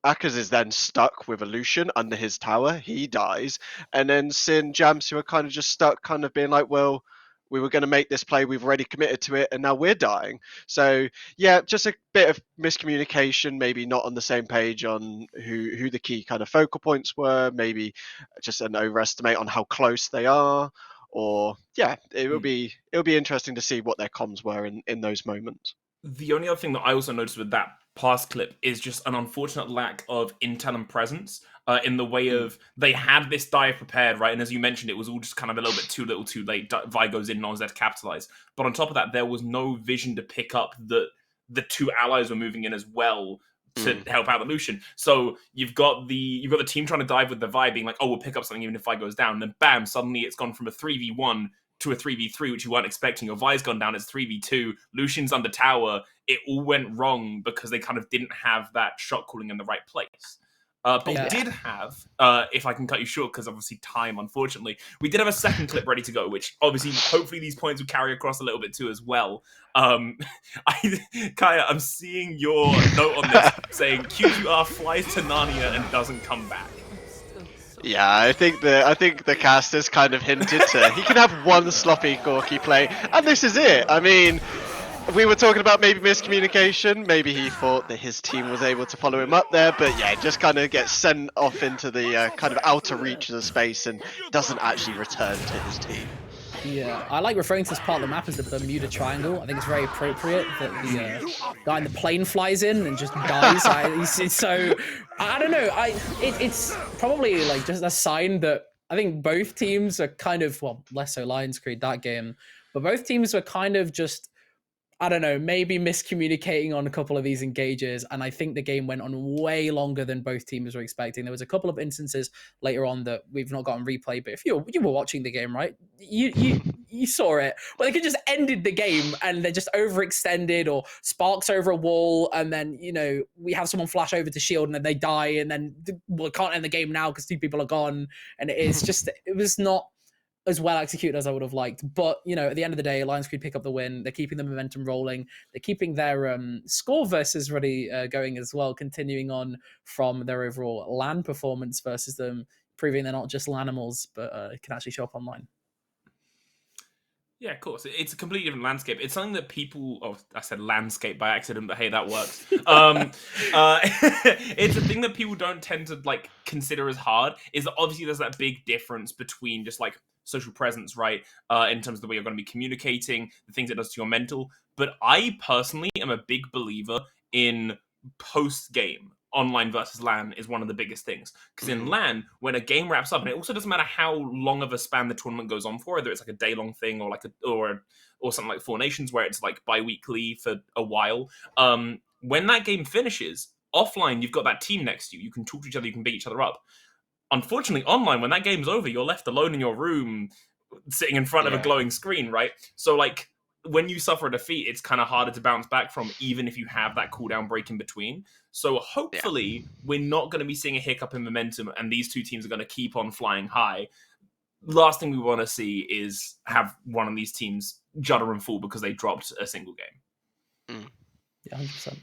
S8: Akaz is then stuck with a Lucian under his tower. He dies, and then Sin, Jamsu are kind of just stuck, kind of being like, well, we were going to make this play, we've already committed to it, and now we're dying. So yeah, just a bit of miscommunication, maybe not on the same page on who the key kind of focal points were, maybe just an overestimate on how close they are, or yeah, it'll be interesting to see what their comms were in those moments.
S6: The only other thing that I also noticed with that past clip is just an unfortunate lack of intel and presence in the way of they had this dive prepared, right? And as you mentioned, it was all just kind of a little bit too little too late. Vi goes in, non-Z to capitalize. But on top of that, there was no vision to pick up that the two allies were moving in as well to help out the Lucian. So you've got the team trying to dive with the Vi being like, oh, we'll pick up something even if Vi goes down. And then bam, suddenly it's gone from a 3v1 to a 3v3, which you weren't expecting. Your Vi's gone down, it's 3v2. Lucian's under tower. It all went wrong because they kind of didn't have that shot calling in the right place. But we did have, if I can cut you short, because obviously time, unfortunately, we did have a second clip ready to go, which obviously, hopefully these points will carry across a little bit too as well. Kaya, I'm seeing your note on this saying QQR flies to Narnia and doesn't come back.
S8: Yeah, I think the casters kind of hinted to he can have one sloppy Gorky play, and this is it. I mean, we were talking about maybe miscommunication. Maybe he thought that his team was able to follow him up there, but yeah, just kind of gets sent off into the kind of outer reach of the space and doesn't actually return to his team.
S9: Yeah, I like referring to this part of the map as the Bermuda Triangle. I think it's very appropriate that the guy in the plane flies in and just dies. So, I don't know. It's probably like just a sign that I think both teams are kind of, well, less so Lions Creed that game, but both teams were kind of just, I don't know, maybe miscommunicating on a couple of these engages, and I think the game went on way longer than both teams were expecting. There was a couple of instances later on that we've not gotten replay, but if you were watching the game, right, you saw it, where they could just ended the game and they just overextended or sparks over a wall, and then, you know, we have someone flash over to shield and then they die, and then we can't end the game now because two people are gone, and it was not as well executed as I would have liked. But, you know, at the end of the day, Lions Creed pick up the win. They're keeping the momentum rolling. They're keeping their score versus Ready going as well, continuing on from their overall LAN performance versus them, proving they're not just LANimals, but can actually show up online.
S6: Yeah, of course. It's a completely different landscape. It's something that people... Oh, I said landscape by accident, but hey, that works. It's a thing that people don't tend to, like, consider as hard, is that obviously there's that big difference between just, like, social presence, right? In terms of the way you're going to be communicating, the things it does to your mental. But I personally am a big believer in post-game. Online versus LAN is one of the biggest things. Because in LAN, when a game wraps up, and it also doesn't matter how long of a span the tournament goes on for, whether it's like a day-long thing or like or something like Four Nations where it's like bi-weekly for a while. When that game finishes, offline, you've got that team next to you. You can talk to each other, you can beat each other up. Unfortunately, online, when that game's over, you're left alone in your room, sitting in front of a glowing screen, right? So, like, when you suffer a defeat, it's kind of harder to bounce back from, even if you have that cooldown break in between. So hopefully we're not going to be seeing a hiccup in momentum, and these two teams are going to keep on flying high. Last thing we want to see is have one of these teams judder and fall because they dropped a single game.
S9: Yeah, 100%.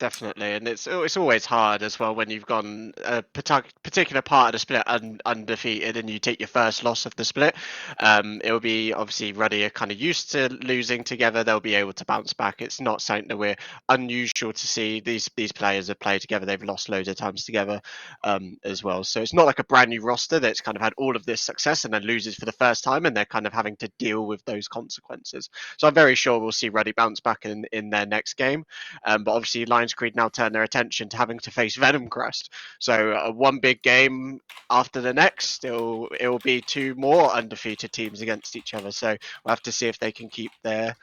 S8: Definitely, and it's always hard as well when you've gone a particular part of the split undefeated and you take your first loss of the split. It will be obviously Ruddy are kind of used to losing together. They'll be able to bounce back. It's not something that we're unusual to see. These players have played together. They've lost loads of times together as well. So it's not like a brand new roster that's kind of had all of this success and then loses for the first time, and they're kind of having to deal with those consequences. So I'm very sure we'll see Ruddy bounce back in their next game. But obviously Lions Creed now turn their attention to having to face Venom Crest. So one big game after the next, it will be two more undefeated teams against each other. So we'll have to see if they can keep their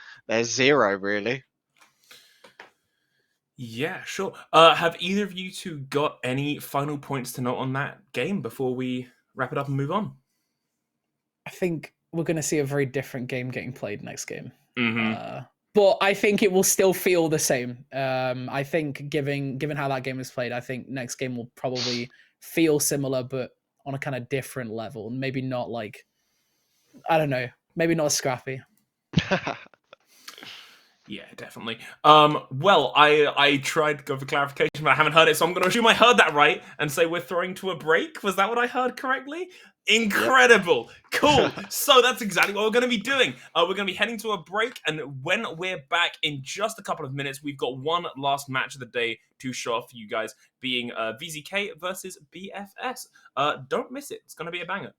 S8: 0 really.
S6: Yeah, sure. Have either of you two got any final points to note on that game before we wrap it up and move on?
S9: I think we're going to see a very different game getting played next game.
S6: Mm-hmm.
S9: But I think it will still feel the same. I think given how that game is played, I think next game will probably feel similar, but on a kind of different level. Maybe not like, I don't know, maybe not as scrappy.
S6: Yeah, definitely. Well, I tried to go for clarification, but I haven't heard it, so I'm going to assume I heard that right and say we're throwing to a break. Was that what I heard correctly? Incredible. Yep. Cool. So that's exactly what we're going to be doing. We're going to be heading to a break, and when we're back in just a couple of minutes, we've got one last match of the day to show off for you guys, being VZK versus BFS. Don't miss it. It's going to be a banger.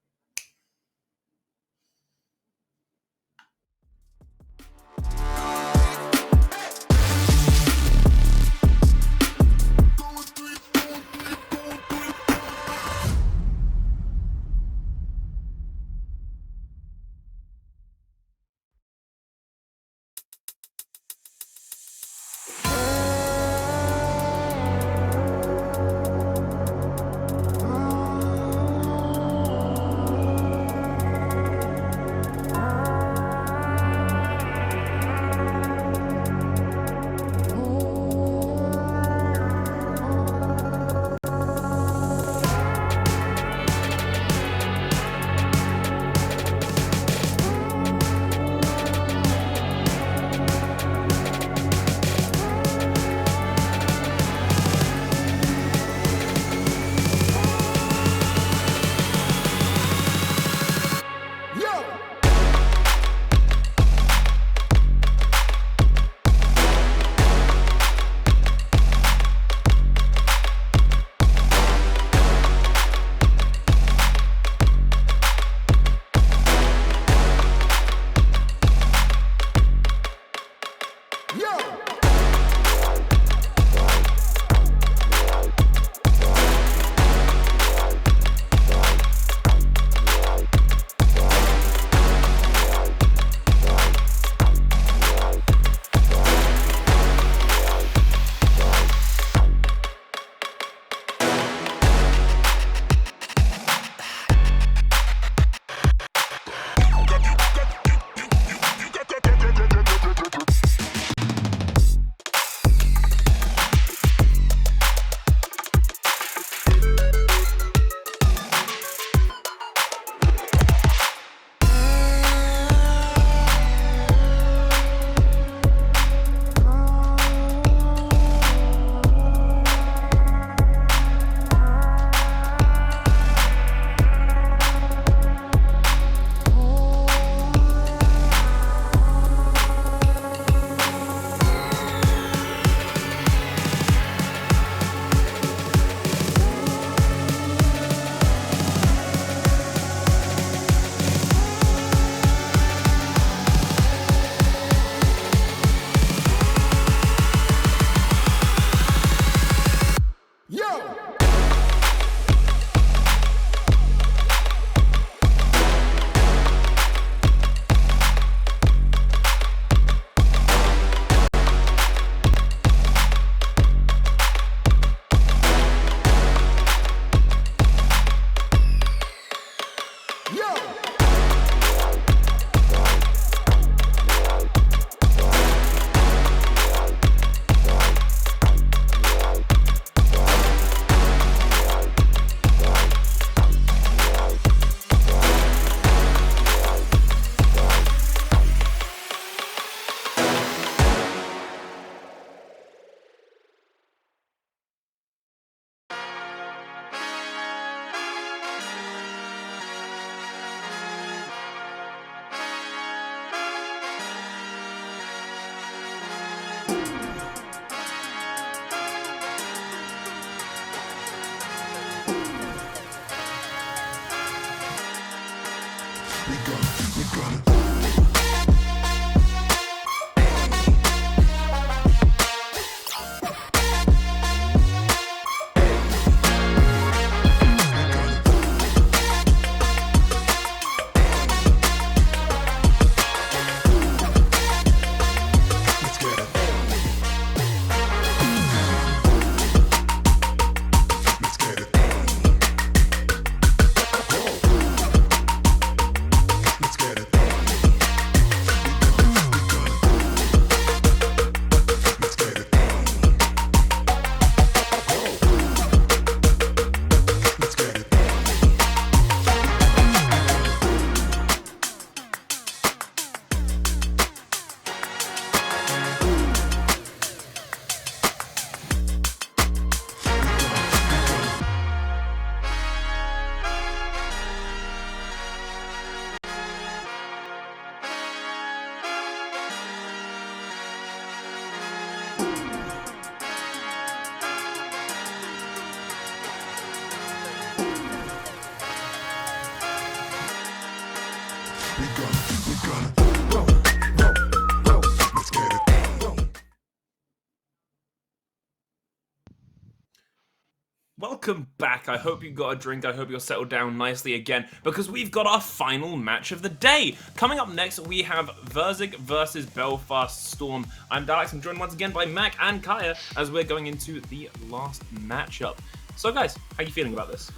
S6: Welcome back. I hope you got a drink. I hope you're settled down nicely again, because we've got our final match of the day. Coming up next, we have VZK versus Belfast Storm. I'm Daleks. I'm joined once again by Mac and Kaya as we're going into the last matchup. So, guys, how are you feeling about this?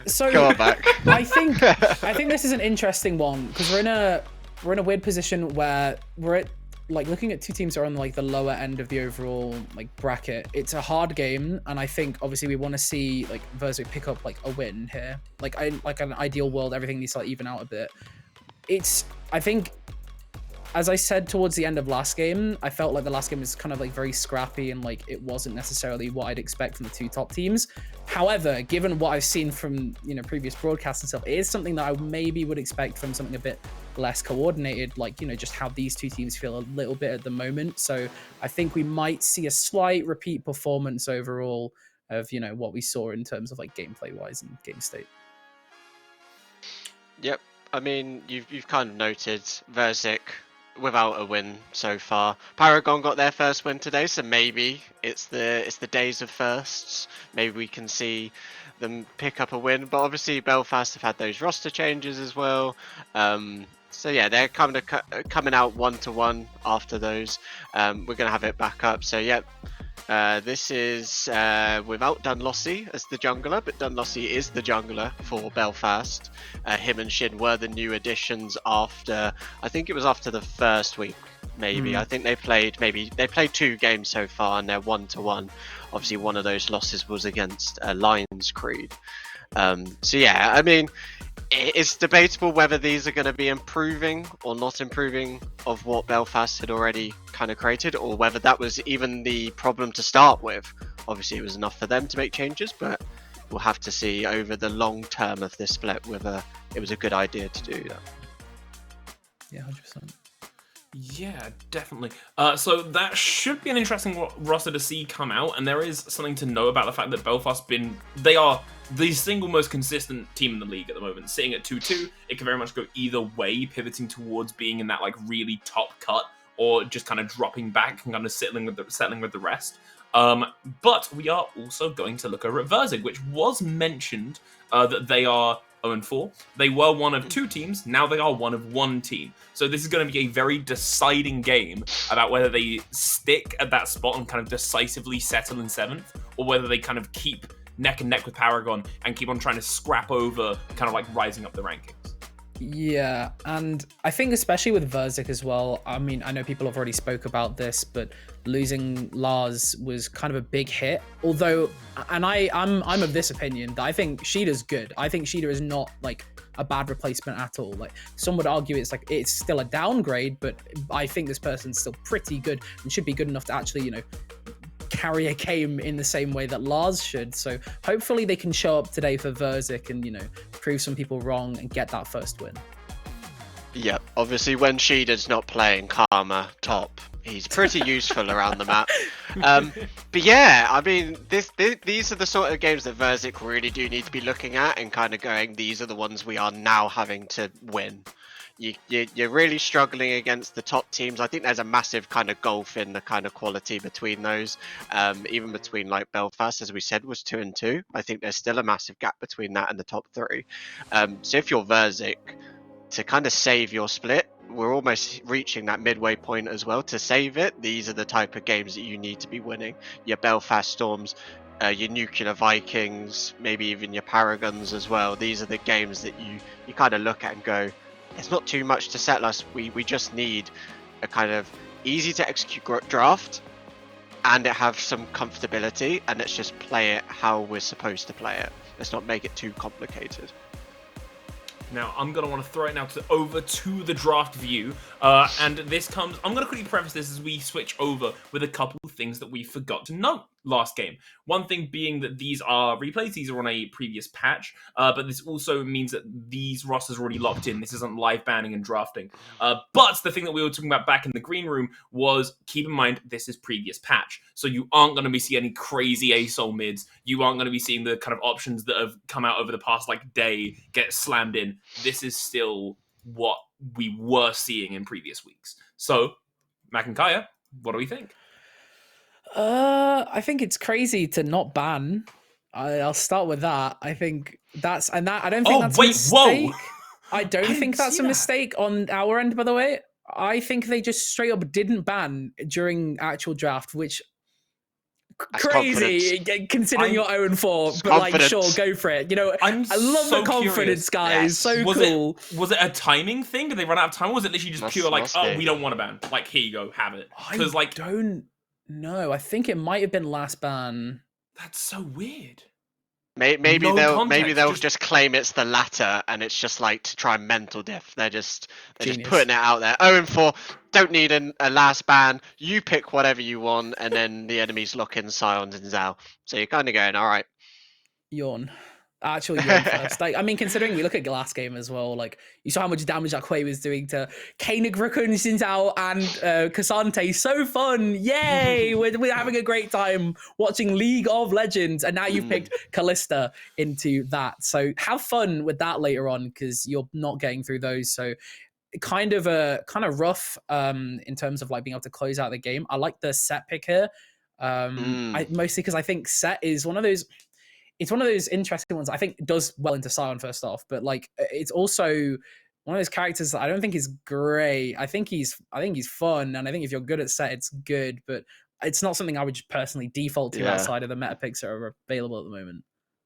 S9: So
S8: Go on, Mac.
S9: I think this is an interesting one because we're in a weird position where we're at, like, looking at two teams that are on like the lower end of the overall like bracket. It's a hard game, and I think obviously we want to see like VZK pick up like a win here. Like an ideal world, everything needs to like even out a bit. I think, as I said towards the end of last game, I felt like the last game was kind of like very scrappy and like it wasn't necessarily what I'd expect from the two top teams. However, given what I've seen from, you know, previous broadcasts and stuff, it is something that I maybe would expect from something a bit less coordinated, like, you know, just how these two teams feel a little bit at the moment. So I think we might see a slight repeat performance overall of, you know, what we saw in terms of like gameplay wise and game state.
S8: Yep, I mean, you've kind of noted VZK without a win so far. Paragon got their first win today, so maybe it's the days of firsts. Maybe we can see them pick up a win. But obviously Belfast have had those roster changes as well. So yeah, they're kind of coming out 1-1 after those. We're gonna have it back up. So yeah. This is without Dunlossie as the jungler, but Dunlossie is the jungler for Belfast. Him and Shin were the new additions after, I think it was after the first week, maybe. I think they played 2 games so far, and they're 1-1. Obviously, one of those losses was against Lions Creed. So yeah, I mean, it's debatable whether these are going to be improving or not improving of what Belfast had already kind of created, or whether that was even the problem to start with. Obviously, it was enough for them to make changes, but we'll have to see over the long term of this split whether it was a good idea to do that.
S9: Yeah, 100%.
S6: Yeah, definitely. So that should be an interesting roster to see come out, and there is something to know about the fact that Belfast they are the single most consistent team in the league at the moment, sitting at 2-2. It can very much go either way, pivoting towards being in that like really top cut, or just kind of dropping back and kind of settling with the rest. But we are also going to look over at VZK, which was mentioned that they are 0-4. They were one of 2 teams, now they are one of 1 team. So this is going to be a very deciding game about whether they stick at that spot and kind of decisively settle in 7th, or whether they kind of keep neck and neck with Paragon and keep on trying to scrap over, kind of like rising up the rankings.
S9: Yeah, and I think especially with VZK as well, I mean, I know people have already spoke about this, but losing Lars was kind of a big hit. Although, and I'm of this opinion that I think Sheeta's good. I think Sheeta is not like a bad replacement at all. Like, some would argue it's still a downgrade, but I think this person's still pretty good and should be good enough to actually, you know, carry a game in the same way that Lars should. So hopefully they can show up today for VZK and, you know, prove some people wrong and get that first win.
S8: Yeah, obviously when Sheeta's not playing Karma top, he's pretty useful around the map. But yeah, I mean, these are the sort of games that VZK really do need to be looking at and kind of going, these are the ones we are now having to win. You're really struggling against the top teams. I think there's a massive kind of gulf in the kind of quality between those. Even between like Belfast, as we said, was 2-2. I think there's still a massive gap between that and the top 3. So if you're VZK, to kind of save your split, we're almost reaching that midway point as well. To save it, these are the type of games that you need to be winning. Your Belfast Storms, your Nuclear Vikings, maybe even your Paragons as well. These are the games that you kind of look at and go, it's not too much to settle us. We just need a kind of easy to execute draft, and it have some comfortability, and let's just play it how we're supposed to play it. Let's not make it too complicated.
S6: Now, I'm going to want to throw it now over to the draft view. And this comes... I'm going to quickly preface this as we switch over with a couple of things that we forgot to note. last game. One thing being that these are replays, these are on a previous patch, but this also means that these rosters are already locked in. This isn't live banning and drafting. But the thing that we were talking about back in the green room was, keep in mind, this is previous patch. So you aren't going to be seeing any crazy ASOL mids. You aren't going to be seeing the kind of options that have come out over the past day get slammed in. This is still what we were seeing in previous weeks. So, Mac and Kaya, what do we think?
S9: I think it's crazy to not ban. I'll start with that. I think that's I don't think that's a mistake.
S6: Whoa.
S9: I don't think that's a mistake on our end, by the way. I think they just straight up didn't ban during actual draft, which
S8: That's
S9: crazy considering you're 0-4, but sure, go for it. I love the confidence, guys. So cool.
S6: Was it a timing thing? Did they run out of time? Or was it literally just pure we don't want to ban? Here you go, have it. Because
S9: don't know. I think it might have been last ban.
S6: That's so weird.
S8: Maybe they'll just claim it's the latter, and it's just to try and mental diff. They're just putting it out there. 0-4, don't need a last ban. You pick whatever you want, and then the enemies lock in Scions and Zhao. So you're kind of going, all right.
S9: Yawn. Actually, yawn first. Considering we look at last game as well, you saw how much damage that Quay was doing to Koenig, Rukun, Xinzhao, and Cassante. So fun. Yay! We're having a great time watching League of Legends, and now you've picked Callista into that. So have fun with that later on, because you're not getting through those. So kind of rough in terms of being able to close out the game. I like the set pick here. Mostly because I think set is one of those. It's one of those interesting ones. I think it does well into Scion first off, but it's also one of those characters that I don't think is great. I think he's fun, and I think if you're good at set, it's good, but it's not something I would personally default to outside of the meta picks that are available at the moment.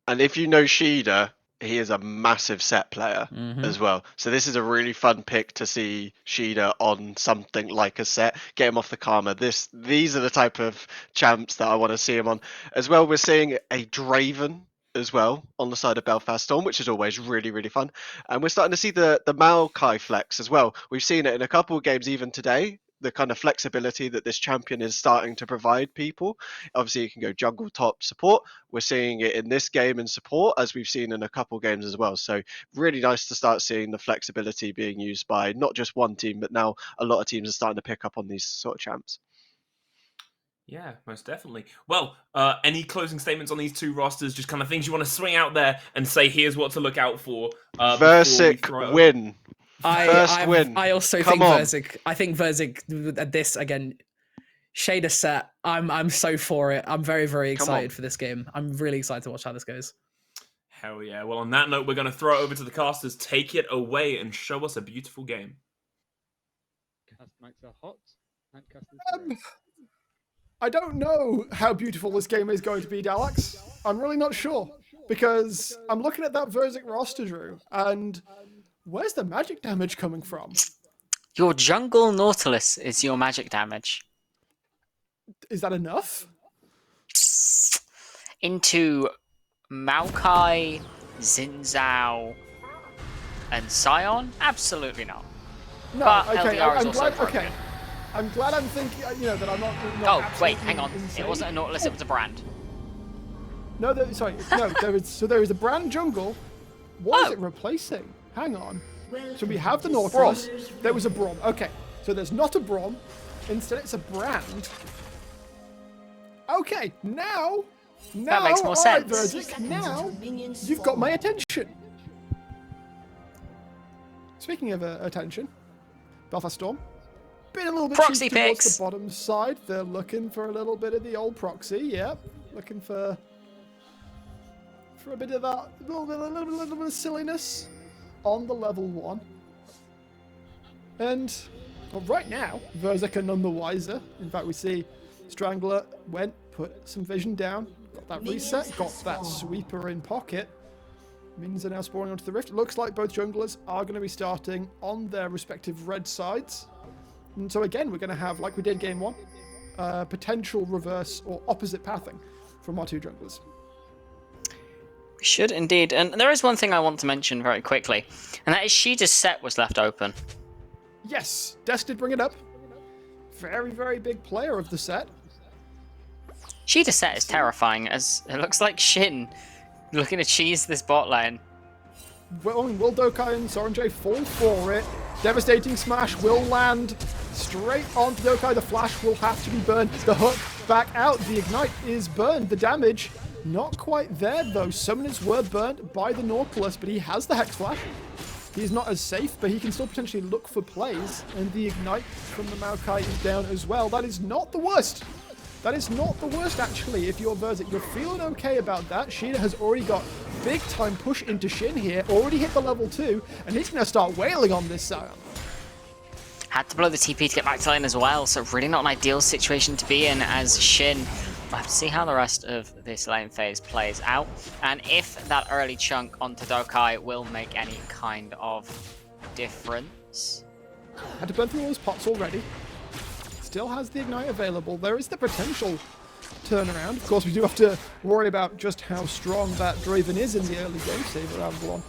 S8: And if you know Shida, he is a massive set player as well. So this is a really fun pick to see Shida on something like a set, get him off the Karma. These are the type of champs that I want to see him on. As well, we're seeing a Draven as well on the side of Belfast Storm, which is always really, really fun. And we're starting to see the Maokai flex as well. We've seen it in a couple of games even today. The kind of flexibility that this champion is starting to provide people. Obviously, you can go jungle, top, support. We're seeing it in this game in support, as we've seen in a couple games as well. So really nice to start seeing the flexibility being used by not just one team, but now a lot of teams are starting to pick up on these sort of champs.
S6: Yeah, most definitely. Well, any closing statements on these two rosters? Just kind of things you want to swing out there and say, here's what to look out for.
S8: VZK win.
S9: I also think VZK. I think VZK at this again. Shader set. I'm so for it. I'm very, very excited for this game. I'm really excited to watch how this goes.
S6: Hell yeah. Well, on that note, we're going to throw it over to the casters. Take it away and show us a beautiful game.
S12: Cast mics are hot. And
S10: I don't know how beautiful this game is going to be, Dalax. I'm really not sure. Because I'm looking at that VZK roster, Drew, and where's the magic damage coming from?
S11: Your jungle Nautilus is your magic damage.
S10: Is that enough?
S11: Into Maokai, Xinzhao, and Scion? Absolutely not.
S10: No,
S11: but
S10: okay,
S11: LDR is
S10: I'm
S11: also
S10: glad.
S11: broken.
S10: Okay, I'm glad I'm thinking. That I'm not.
S11: Oh wait, hang on.
S10: Insane.
S11: It wasn't a Nautilus. It was a brand.
S10: No, there is a brand jungle. What is it replacing? Hang on. So we have the Nautilus. There was a Brom. Okay, so there's not a Brom. Instead, it's a brand. Okay, now
S11: that makes more sense.
S10: VZK, now you've got my attention. Speaking of attention, Belfast Storm. Been a little bit
S11: proxy
S10: cheeky towards
S11: picks.
S10: The bottom side. They're looking for a little bit of the old proxy. Yep, looking for a bit of that, a little bit of silliness on the level 1. And right now, VZK are none the wiser. In fact, we see Strangler put some vision down, got that reset, got that sweeper in pocket. Minions are now spawning onto the rift. It looks like both junglers are going to be starting on their respective red sides. And so again, we're going to have, like we did game 1, potential reverse or opposite pathing from our two junglers.
S11: We should indeed. And there is one thing I want to mention very quickly, and that is Shida's set was left open.
S10: Yes, Des did bring it up. Very, very big player of the set.
S11: Sheeta set is terrifying, as it looks like Shin looking to cheese this bot lane.
S10: Well, will Dokai and Soranjay fall for it? Devastating smash will land straight onto Dokai. The flash will have to be burned. The hook back out. The ignite is burned. The damage not quite there though. Summoners were burnt by the Nautilus, but he has the Hex Flash. He's not as safe, but he can still potentially look for plays. And the ignite from the Maokai is down as well. That is not the worst. That is not the worst, actually, if you're VZK. You're feeling okay about that. Sheeta has already got big time push into Shin here. Already hit the level 2, and he's going to start wailing on this Sion.
S11: Had to blow the TP to get back to lane as well, so really not an ideal situation to be in as Shin. We'll have to see how the rest of this lane phase plays out, and if that early chunk onto Dokai will make any kind of difference.
S10: Had to burn through all his pots already. Still has the ignite available. There is the potential turnaround. Of course, we do have to worry about just how strong that Draven is in the early game. Save around one.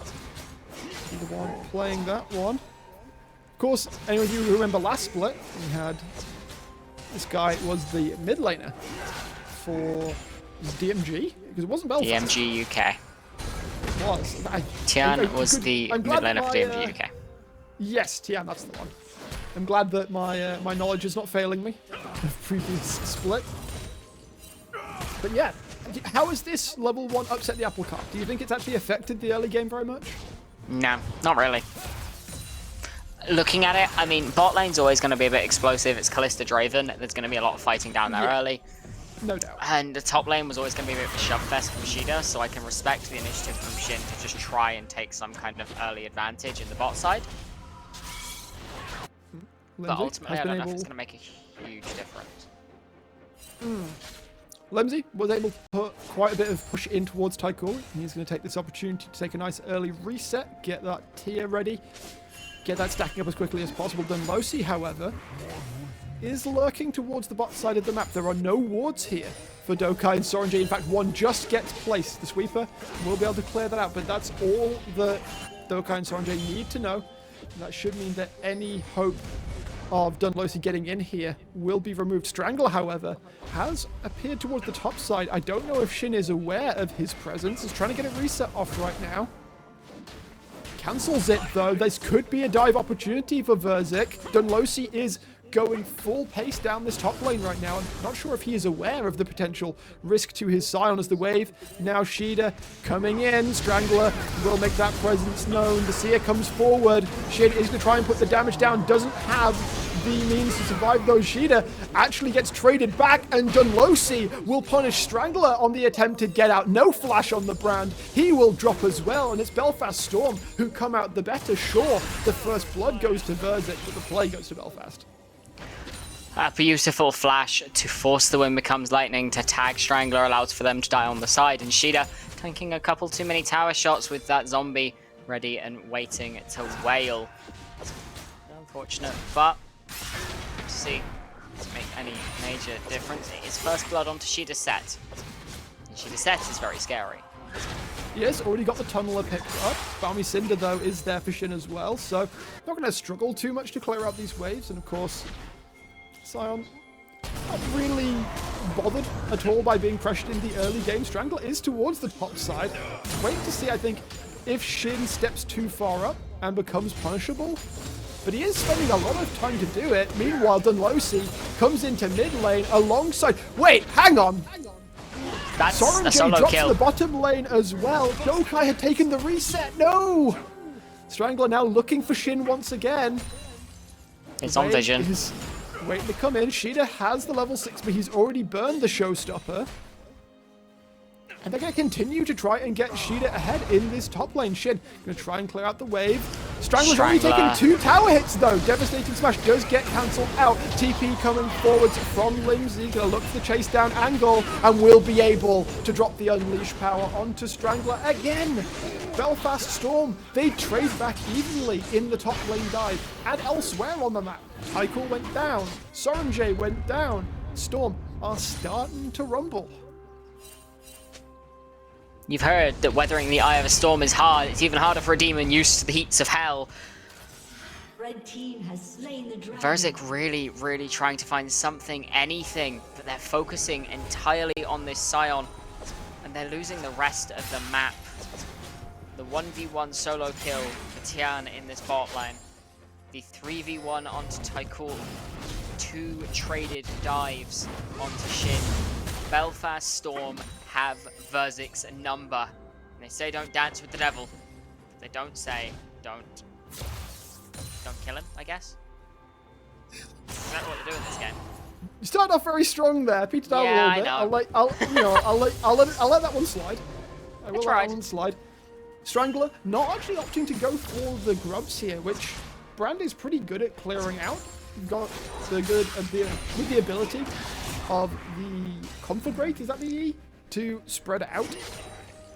S10: Be the one playing that one. Of course, any of you who remember last split, we had this guy was the mid laner for DMG, because it wasn't Belfast.
S11: DMG UK.
S10: It was.
S11: Tian was the mid laner for DMG UK.
S10: Yes, Tian, that's the one. I'm glad that my knowledge is not failing me of previous split. But yeah, how has this level 1 upset the apple cart? Do you think it's actually affected the early game very much?
S11: No, not really. Looking at it, I mean, bot lane's always going to be a bit explosive. It's Kalista Draven. There's going to be a lot of fighting down there early.
S10: No doubt.
S11: And the top lane was always going to be a bit of a shove fest from Sheeta, so I can respect the initiative from Shin to just try and take some kind of early advantage in the bot side. But ultimately, I don't know if it's going to make a huge difference.
S10: Lemsey was able to put quite a bit of push in towards Taikuri. He's going to take this opportunity to take a nice early reset, get that tier ready, get that stacking up as quickly as possible. Dunlosi, however, is lurking towards the bot side of the map. There are no wards here for Dokai and Soranjay. In fact, one just gets placed. The sweeper will be able to clear that out, but that's all that Dokai and Soranjay need to know. And that should mean that any hope of Dunlosi getting in here will be removed. Strangler, however, has appeared towards the top side. I don't know if Shin is aware of his presence. He's trying to get a reset off right now. Cancels it, though. This could be a dive opportunity for VZK. Dunlosi is going full pace down this top lane right now. I'm not sure if he is aware of the potential risk to his Sion as the wave. Now Sheeta coming in. Strangler will make that presence known. The Seer comes forward. Shin is going to try and put the damage down. Doesn't have the means to survive those. Sheeta actually gets traded back, and Dunlosi will punish Strangler on the attempt to get out. No flash on the brand. He will drop as well, and it's Belfast Storm who come out the better. Sure, the first blood goes to VZK, but the play goes to Belfast.
S11: A beautiful flash to force the wind becomes lightning to tag Strangler, allows for them to die on the side, and Sheeta tanking a couple too many tower shots with that zombie ready and waiting to wail. Unfortunate, but see, doesn't make any major difference. It is first blood onto Sheeta set, and Sheeta set is very scary.
S10: Yes, already got the tunneler picked up. Balmy Cinder, though, is there for Shin as well, so not going to struggle too much to clear out these waves, and of course, Sion not really bothered at all by being pressured in the early game. Strangler is towards the top side. Wait to see, I think, if Shin steps too far up and becomes punishable. But he is spending a lot of time to do it. Meanwhile, Dunlosi comes into mid lane alongside... Wait, hang on!
S11: That's a solo
S10: drops
S11: kill.
S10: the bottom lane as well. Dokai had taken the reset. No! Strangler now looking for Shin once again.
S11: It's on vision.
S10: Is waiting to come in. Sheeta has the level 6, but he's already burned the showstopper. And they're going to continue to try and get Sheeta ahead in this top lane. Shin going to try and clear out the wave. Strangler's only taken 2 tower hits, though. Devastating Smash does get cancelled out. TP coming forwards from Limsey. Going to look for the chase down angle and will be able to drop the Unleash power onto Strangler again. Belfast Storm, they trade back evenly in the top lane dive and elsewhere on the map. Tycho went down. Soranjay went down. Storm are starting to rumble.
S11: You've heard that weathering the eye of a storm is hard. It's even harder for a demon used to the heats of hell.
S13: Red team has slain the dragon.
S11: VZK really trying to find something, anything, but they're focusing entirely on this Scion, and they're losing the rest of the map. The 1v1 solo kill for Tian in this bot lane. The 3v1 onto Tycoon. 2 traded dives onto Shin. Belfast Storm have VZK's number. And they say don't dance with the devil. But they don't say don't kill him, I guess. Is that what they do in this game?
S10: You started off very strong there, petered out
S11: Yeah,
S10: a little bit.
S11: I know.
S10: I'll let that one slide. I will let
S11: tried.
S10: that one slide. Strangler not actually opting to go for the grubs here, which Brand is pretty good at clearing out. You've got with the ability of the conflagrate, is that the E? To spread out.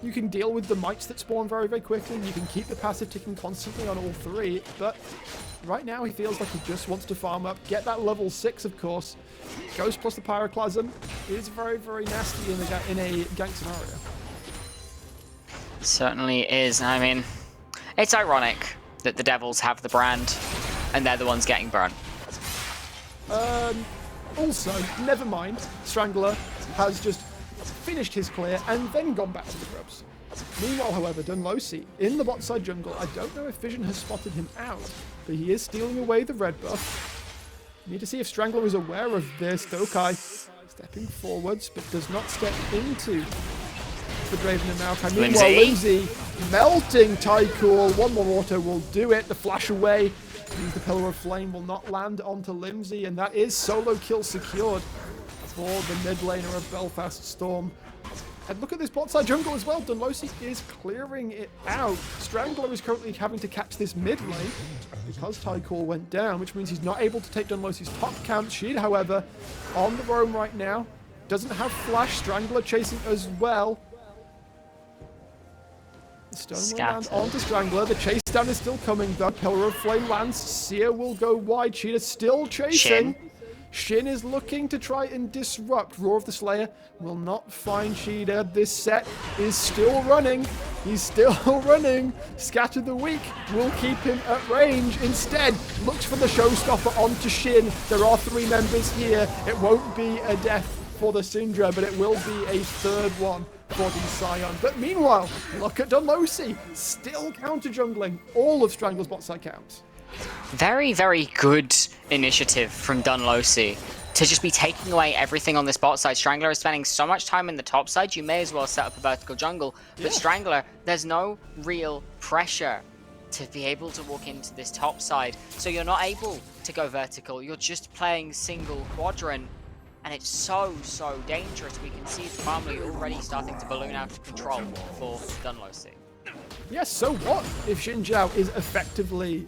S10: You can deal with the mites that spawn very quickly. You can keep the passive ticking constantly on all 3, but right now he feels like he just wants to farm up, get that level 6, of course. Ghost plus the Pyroclasm is very nasty in a gank scenario.
S11: Certainly is. I mean, it's ironic that the Devils have the brand and they're the ones getting burned.
S10: Also, never mind, Strangler has just finished his clear and then gone back to the grubs. Meanwhile, however, Dunlosi in the bot side jungle, I don't know if Vision has spotted him out, but he is stealing away the red buff. Need to see if Strangler is aware of this. Dokai stepping forwards, but does not step into the Draven and Maokai. Meanwhile, Lindsay melting Tycool. One more auto will do it. The flash away. The Pillar of Flame will not land onto Limsey, and that is solo kill secured for the mid laner of Belfast Storm. And look at this bot side jungle as well. Dunlosi is clearing it out. Strangler is currently having to catch this mid lane because Tycool went down, which means he's not able to take Dunlosi's top count. Sheed, however, on the roam right now. Doesn't have flash. Strangler chasing as well. The stone will land onto Strangler. The chase down is still coming though. Pillar of Flame lands. Seer will go wide. Sheed is still chasing. Shin is looking to try and disrupt. Roar of the Slayer will not find Sheeda. This set is still running. He's still running. Scatter the Weak will keep him at range. Instead, looks for the showstopper onto Shin. There are 3 members here. It won't be a death for the Syndra, but it will be a third one for the Scion. But meanwhile, look at Dunlosi. Still counter-jungling all of Strangler's bot side counts.
S11: Very good initiative from Dunlosi to just be taking away everything on this bot side. Strangler is spending so much time in the top side, you may as well set up a vertical jungle. But Strangler, there's no real pressure to be able to walk into this top side. So you're not able to go vertical. You're just playing single quadrant. And it's so dangerous. We can see the family already starting to balloon out of control for Dunlosi.
S10: Yes, so what if Xin Zhao is effectively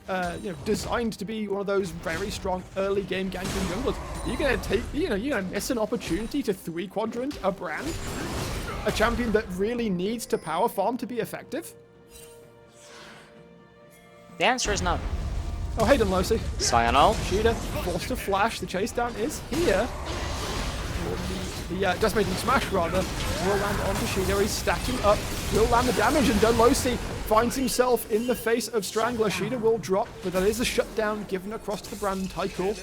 S10: designed to be one of those very strong early game ganking junglers? You're gonna miss an opportunity to 3 quadrant a brand? A champion that really needs to power farm to be effective?
S11: The answer is no.
S10: Oh, hey Dunlosi.
S11: Sayonara.
S10: Sheeda forced to flash. The chase down is here. The Decimating Smash, rather, will land onto Sheeda. He's stacking up, will land the damage, and Dunlosi finds himself in the face of Strangler. Sheeda will drop, but that is a shutdown given across to the brand. Tycool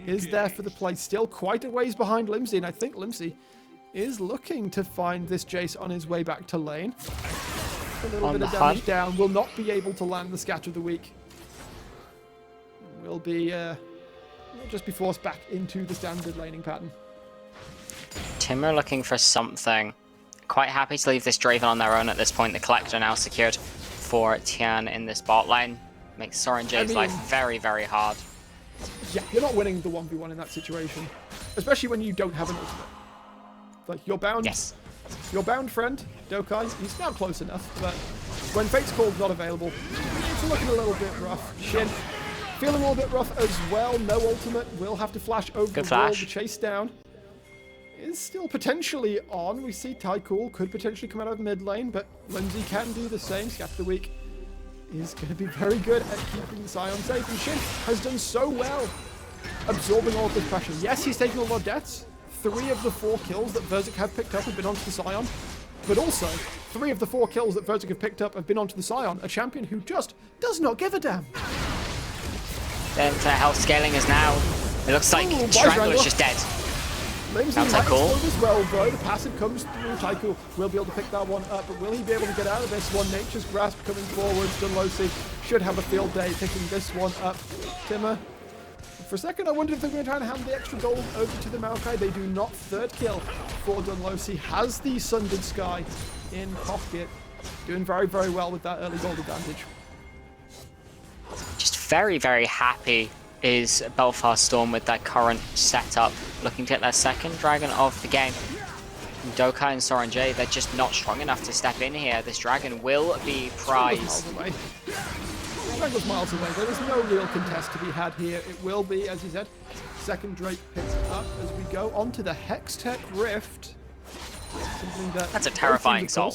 S10: is there for the play. Still quite a ways behind Limsey, and I think Limsey is looking to find this Jace on his way back to lane. A little bit of damage down. Will not be able to land the Scatter of the Weak. Will be just be forced back into the standard laning pattern.
S11: Timur looking for something. Quite happy to leave this Draven on their own at this point. The Collector now secured for Tian in this bot lane. Makes Soren Jade's life very hard.
S10: Yeah, you're not winning the 1v1 in that situation. Especially when you don't have an ultimate. Like, you're bound.
S11: Yes.
S10: Your bound friend, Dokai, he's now close enough, but when Fate's Call's not available, it's looking a little bit rough. Shin feeling a little bit rough as well. No ultimate. Will have to flash over the wall. The chase down is still potentially on. We see Tycool could potentially come out of mid lane, but Lindsay can do the same. Scatter the Weak is going to be very good at keeping the Scion safe, and Shin has done so well absorbing all of this pressure. Yes, he's taken a lot of deaths. 3 of the 4 kills that VZK have picked up have been onto the Scion, but also 3 of the 4 kills that VZK have picked up have been onto the Scion, a champion who just does not give a damn.
S11: Then health scaling is now. It looks like Strangler's just dead.
S10: Limsey
S11: That's
S10: might
S11: cool.
S10: explode as well, though. The passive comes through. Tycho will be able to pick that one up, but will he be able to get out of this one? Nature's Grasp coming forwards. Dunlosy should have a field day picking this one up. Timmer. For a second, I wondered if they were going to try and hand the extra gold over to the Maokai. They do not. Third kill for Dunlosy. Has the Sundered Sky in pocket. Doing very, very well with that early gold advantage.
S11: Just very, very happy is Belfast Storm with their current setup, looking to get their second dragon of the game. And Dokai and Soren J, they're just not strong enough to step in here. This dragon will be prized.
S10: Strangler's miles away. There is no real contest to be had here. It will be, as he said, second Drake picked up as we go on to the Hextech Rift. Something
S11: That's a terrifying soul.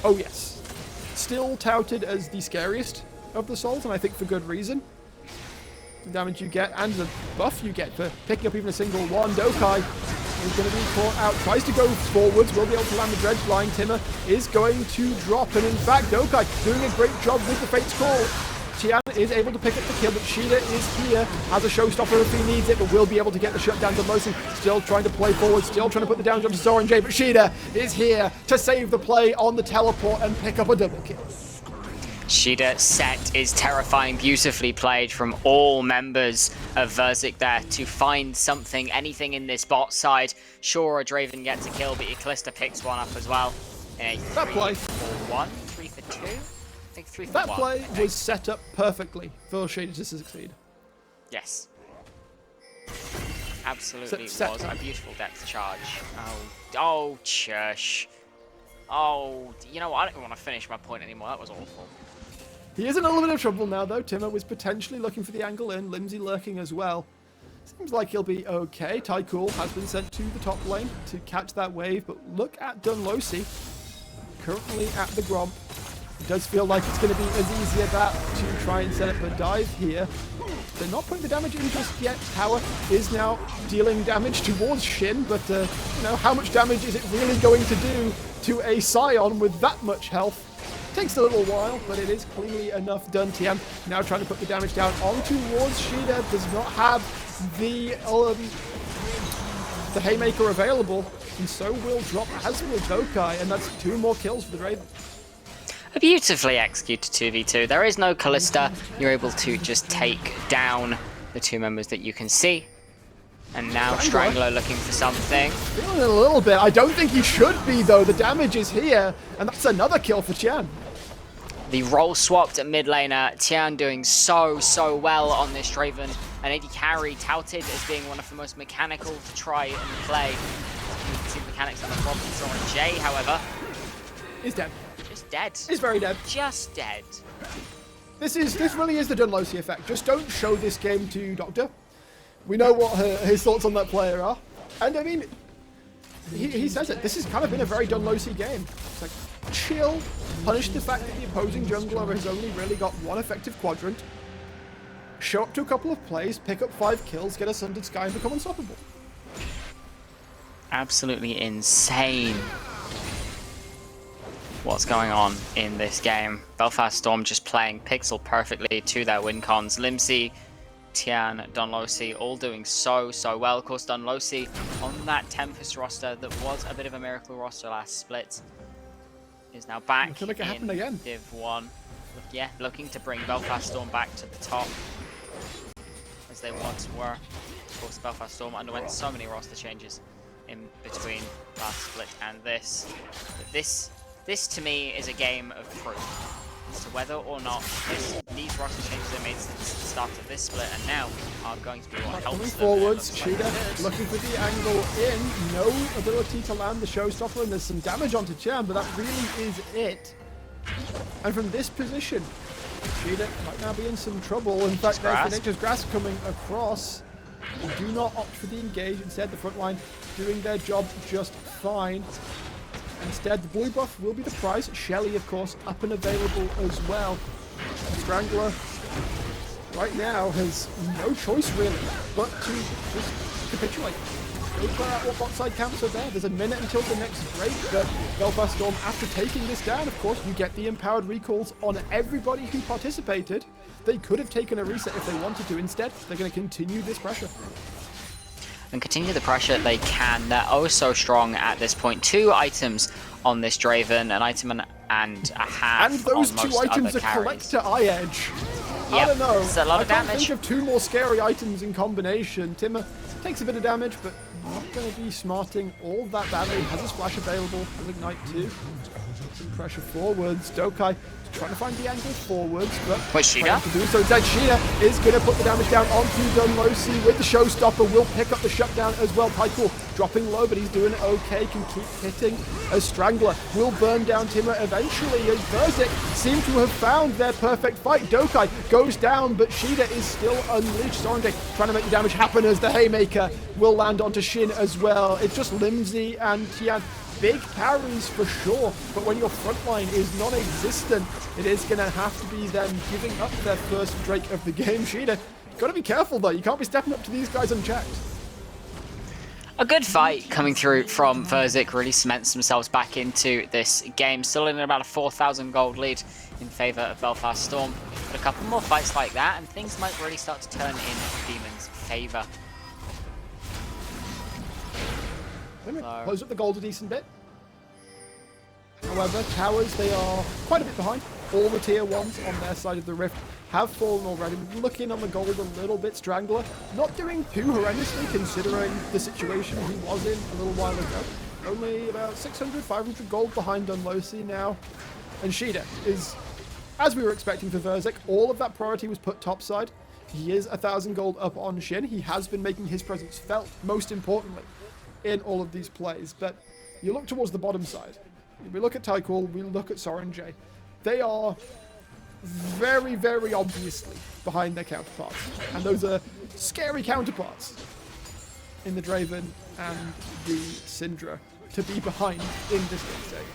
S10: Oh yes. Still touted as the scariest of the souls, and I think for good reason. The damage you get and the buff you get for picking up even a single one. Dokai is going to be caught out, tries to go forwards, will be able to land the dredge line. Timmer is going to drop, and in fact Dokai doing a great job with the Fate's Call. Tian is able to pick up the kill, but Shida is here, has a showstopper if he needs it, but will be able to get the shutdown to Mosin. Still trying to play forward, still trying to put the down jump to Soren J, but Shida is here to save the play on the teleport and pick up a double kill.
S11: Shida set is terrifying, beautifully played from all members of VZK there to find something, anything in this bot side. Sure, a Draven gets a kill, but Calista picks one up as well. In a 3-for-1, 3-for-2? I think 3-for-1.
S10: That play was set up perfectly for Shida to succeed.
S11: Yes. Absolutely was a beautiful depth charge. Oh, Church. Oh, you know what? I don't even want to finish my point anymore. That was awful.
S10: He is in a little bit of trouble now, though. Timmer was potentially looking for the angle in. Limsey lurking as well. Seems like he'll be okay. Tycool has been sent to the top lane to catch that wave, but look at Dunlosy. Currently at the Gromp. It does feel like it's going to be as easy as that to try and set up a dive here. They're not putting the damage in just yet. Tower is now dealing damage towards Shin, but you know, how much damage is it really going to do to a Scion with that much health? Takes a little while, but it is cleanly enough done. Tian now trying to put the damage down on towards Shida. Does not have the Haymaker available, and so will drop, as will Dokai, and that's 2 more kills for the Draven.
S11: A beautifully executed 2v2. There is no Callista. You're able to just take down the 2 members that you can see. And now Strangler looking for something.
S10: Feeling a little bit. I don't think he should be, though. The damage is here, and that's another kill for Tian.
S11: The role swapped at mid laner. Tian doing so well on this Draven. And AD Carry touted as being one of the most mechanical to try and play. You can see the mechanics on the problem. Soren J, however,
S10: is dead.
S11: Just dead.
S10: He's very dead.
S11: Just dead.
S10: This really is the Dunlosy effect. Just don't show this game to Doctor. We know what his thoughts on that player are. And I mean, he says it. This has kind of been a very Dunlosy game. It's like, chill, punish the fact that the opposing jungler has only really got 1 effective quadrant, show up to a couple of plays, pick up 5 kills, get a Sundered Sky, and become unstoppable.
S11: Absolutely insane what's going on in this game. Belfast Storm just playing pixel perfectly to their win cons. Limsey, Tian, Dunlosy all doing so well. Of course, Dunlosy on that Tempest roster that was a bit of a miracle roster last split is now back
S10: to make it happen again.
S11: Div 1. Yeah, looking to bring Belfast Storm back to the top as they once were. Of course, Belfast Storm underwent so many roster changes in between last split and this. But this to me is a game of proof as to whether or not these roster changes they made since the start of this split and now are going to be what helps them.
S10: Forwards, Shida looking for the angle in. No ability to land the showstopper, and there's some damage onto Chan, but that really is it. And from this position, Shida might now be in some trouble. In fact, there's the Nature's Grasp coming across. They do not opt for the engage. Instead, the front line doing their job just fine. Instead, the blue buff will be the prize. Shelly, of course, up and available as well. And Strangler, right now, has no choice, really, but to just capitulate. Go clear out what bot side camps are there. There's a minute until the next break, but Belfast Storm, after taking this down, of course, you get the empowered recalls on everybody who participated. They could have taken a reset if they wanted to. Instead, they're going to continue this pressure.
S11: And continue the pressure they can. They're oh so strong at this point. 2 items on this Draven, an item and a half.
S10: And those
S11: on
S10: 2
S11: most
S10: items
S11: other
S10: are
S11: carries.
S10: collector eye edge. I
S11: Yep,
S10: don't know.
S11: it's a lot of
S10: I can't
S11: damage.
S10: think of 2 more scary items in combination. Timur takes a bit of damage, but not going to be smarting all that badly. Has a splash available. Has Ignite too. Some pressure forwards. Dokai trying to find the angle forwards, but
S11: Wait, Sheeta?
S10: to do so. Instead, Sheeta is going to put the damage down onto Dunlosi with the showstopper. Will pick up the shutdown as well. Tycool dropping low, but he's doing okay. Can keep hitting. A Strangler will burn down Timur eventually. And Verzik seem to have found their perfect fight. Dokai goes down, but Sheeta is still unleashed. Sorenge trying to make the damage happen as the Haymaker will land onto Shin as well. It's just Limsey and Tian. Big parries for sure, but when your front line is non-existent, it is going to have to be them giving up their first Drake of the game. Sheeta, got to be careful though. You can't be stepping up to these guys unchecked.
S11: A good fight coming through from Verzik really cements themselves back into this game. Still in about a 4,000 gold lead in favour of Belfast Storm. But a couple more fights like that and things might really start to turn in Demon's favour.
S10: Close up the gold a decent bit. However, towers, they are quite a bit behind. All the tier 1s on their side of the rift have fallen already. Looking on the gold a little bit, Strangler not doing too horrendously considering the situation he was in a little while ago. Only about 600, 500 gold behind Dunlosi now. And Sheeta is, as we were expecting for Verzik, all of that priority was put topside. He is 1,000 gold up on Shin. He has been making his presence felt, most importantly, in all of these plays. But you look towards the bottom side. We look at Tycool, we look at Sorenge. They are very, very obviously behind their counterparts. And those are scary counterparts in the Draven and the Syndra to be behind in this game state.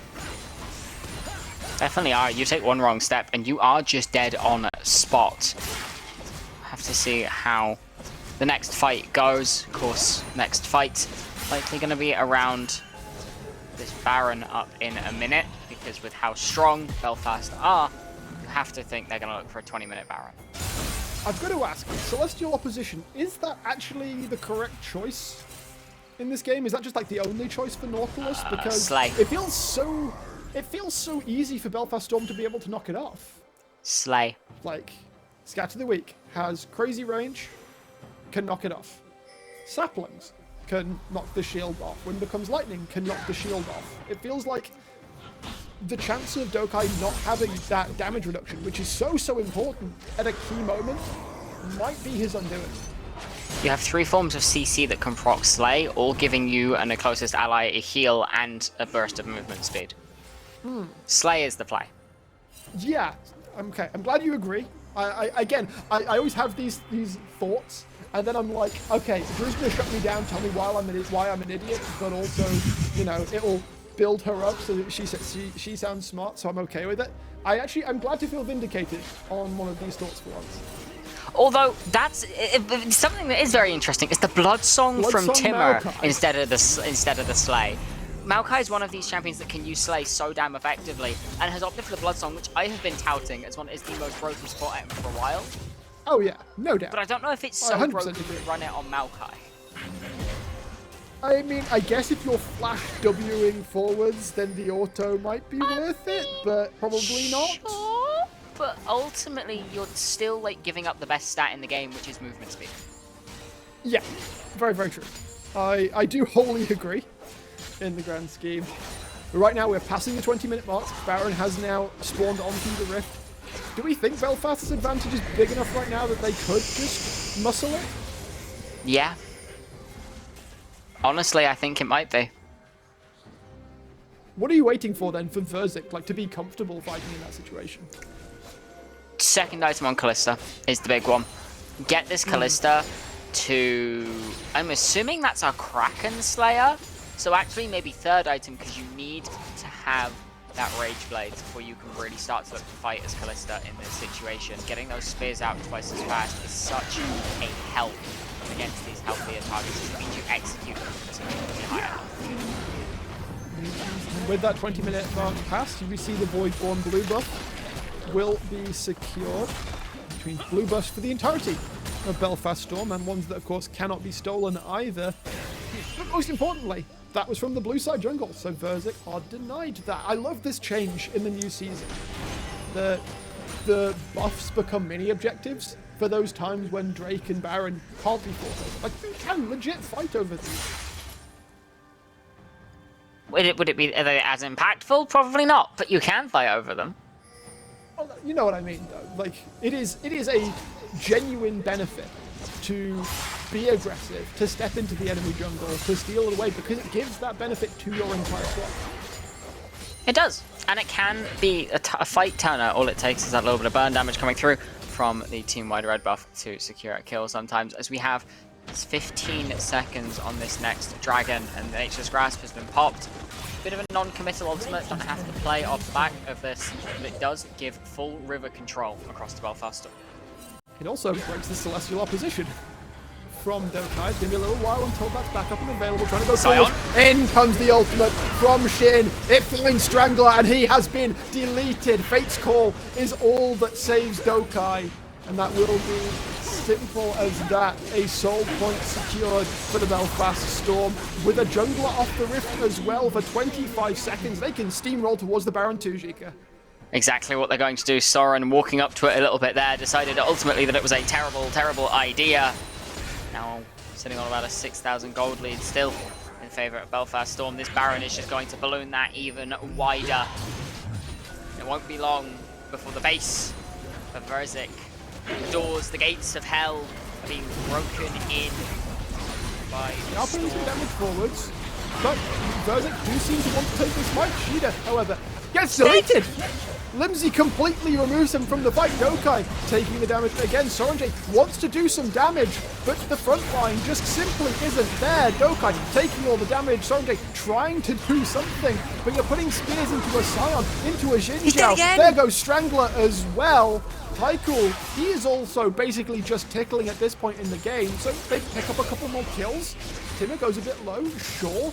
S11: Definitely are. You take one wrong step and you are just dead on spot. Have to see how the next fight goes. Of course, next fight likely going to be around this Baron up in a minute, because with how strong Belfast are, you have to think they're going to look for a 20-minute Baron.
S10: I've got to ask, Celestial Opposition, is that actually the correct choice in this game? Is that just like the only choice for Nautilus? Because
S11: Slay.
S10: it feels so easy for Belfast Storm to be able to knock it off.
S11: Slay.
S10: Like, Scatter the Weak has crazy range, can knock it off. Saplings can knock the shield off. When becomes lightning, can knock the shield off. It feels like the chance of Dokai not having that damage reduction, which is so important at a key moment, might be his undoing.
S11: You have 3 forms of CC that can proc Slay, all giving you and the closest ally a heal and a burst of movement speed. Slay is the play.
S10: Yeah, okay. I'm glad you agree. I always have these thoughts, and then I'm like, okay, Drew's gonna shut me down, tell me why I'm an idiot, but also, you know, it'll build her up so that she sounds smart, so I'm okay with it. I'm glad to feel vindicated on one of these thoughts for once.
S11: Although that's something that is very interesting. It's the Blood Song from Timur instead of the Slay. Maokai is one of these champions that can use Slay so damn effectively, and has opted for the Blood Song, which I have been touting as one is the most broken support item for a while.
S10: Oh yeah, no doubt.
S11: But I don't know if it's so broken to run it on Maokai.
S10: I mean, I guess if you're flash Wing forwards, then the auto might be worth it, but probably not.
S11: Sure, but ultimately, you're still like giving up the best stat in the game, which is movement speed.
S10: Yeah, very, very true. I do wholly agree in the grand scheme. But right now, we're passing the 20-minute mark. Baron has now spawned onto the Rift. Do we think Belfast's advantage is big enough right now that they could just muscle it?
S11: Yeah. Honestly, I think it might be.
S10: What are you waiting for then for Verzik, like, to be comfortable fighting in that situation?
S11: Second item on Callista is the big one. Get this Callista to... I'm assuming that's our Kraken Slayer. So actually maybe third item, because you need to have that Rage Blade before you can really start to look to fight as Kalista in this situation. Getting those spears out twice as fast is such a help against these healthier targets. It means you execute them significantly higher.
S10: With that 20-minute mark passed, we see the Voidborn blue buff will be secured, which means blue buffs for the entirety of Belfast Storm, and ones that of course cannot be stolen either. But most importantly, that was from the blue side jungle, so VZK are denied that. I love this change in the new season. The buffs become mini objectives for those times when Drake and Baron can't be fought over. Like, you can legit fight over these.
S11: Would it be as impactful? Probably not, but you can fight over them.
S10: Well, you know what I mean, though. Like, it is a genuine benefit to be aggressive, to step into the enemy jungle, to steal it away, because it gives that benefit to your entire squad.
S11: It does, and it can be a fight turner. All it takes is that little bit of burn damage coming through from the team-wide red buff to secure a kill sometimes, as we have 15 seconds on this next dragon, and the Nature's Grasp has been popped. Bit of a non-committal ultimate that has to play off the back of this, but it does give full river control across the Belfast Storm.
S10: It also breaks the celestial opposition from Dokai. It's going to be a little while until that's back up and available. Trying to go forward. In comes the ultimate from Shin. It finds Strangler, and he has been deleted. Fate's Call is all that saves Dokai, and that will be simple as that. A soul point secured for the Belfast Storm with a jungler off the rift as well for 25 seconds. They can steamroll towards the Baron 2, Jika.
S11: Exactly what they're going to do. Soren, walking up to it a little bit there, decided ultimately that it was a terrible, terrible idea. Now sitting on about a 6,000 gold lead still in favour of Belfast Storm. This Baron is just going to balloon that even wider. It won't be long before the base of VZK, the doors, the gates of hell are being broken in by
S10: Now putting some damage forwards, but VZK do seem to want to take this fight. Shida, however, gets deleted! Limsey completely removes him from the fight. Dokai taking the damage again. Soranjay wants to do some damage, but the front line just simply isn't there. Dokai taking all the damage. Soranjay trying to do something, but you're putting spears into a Scion, into a Xinjiao. There goes Strangler as well. Tycool, he is also basically just tickling at this point in the game, so they pick up a couple more kills. Timur goes a bit low, sure,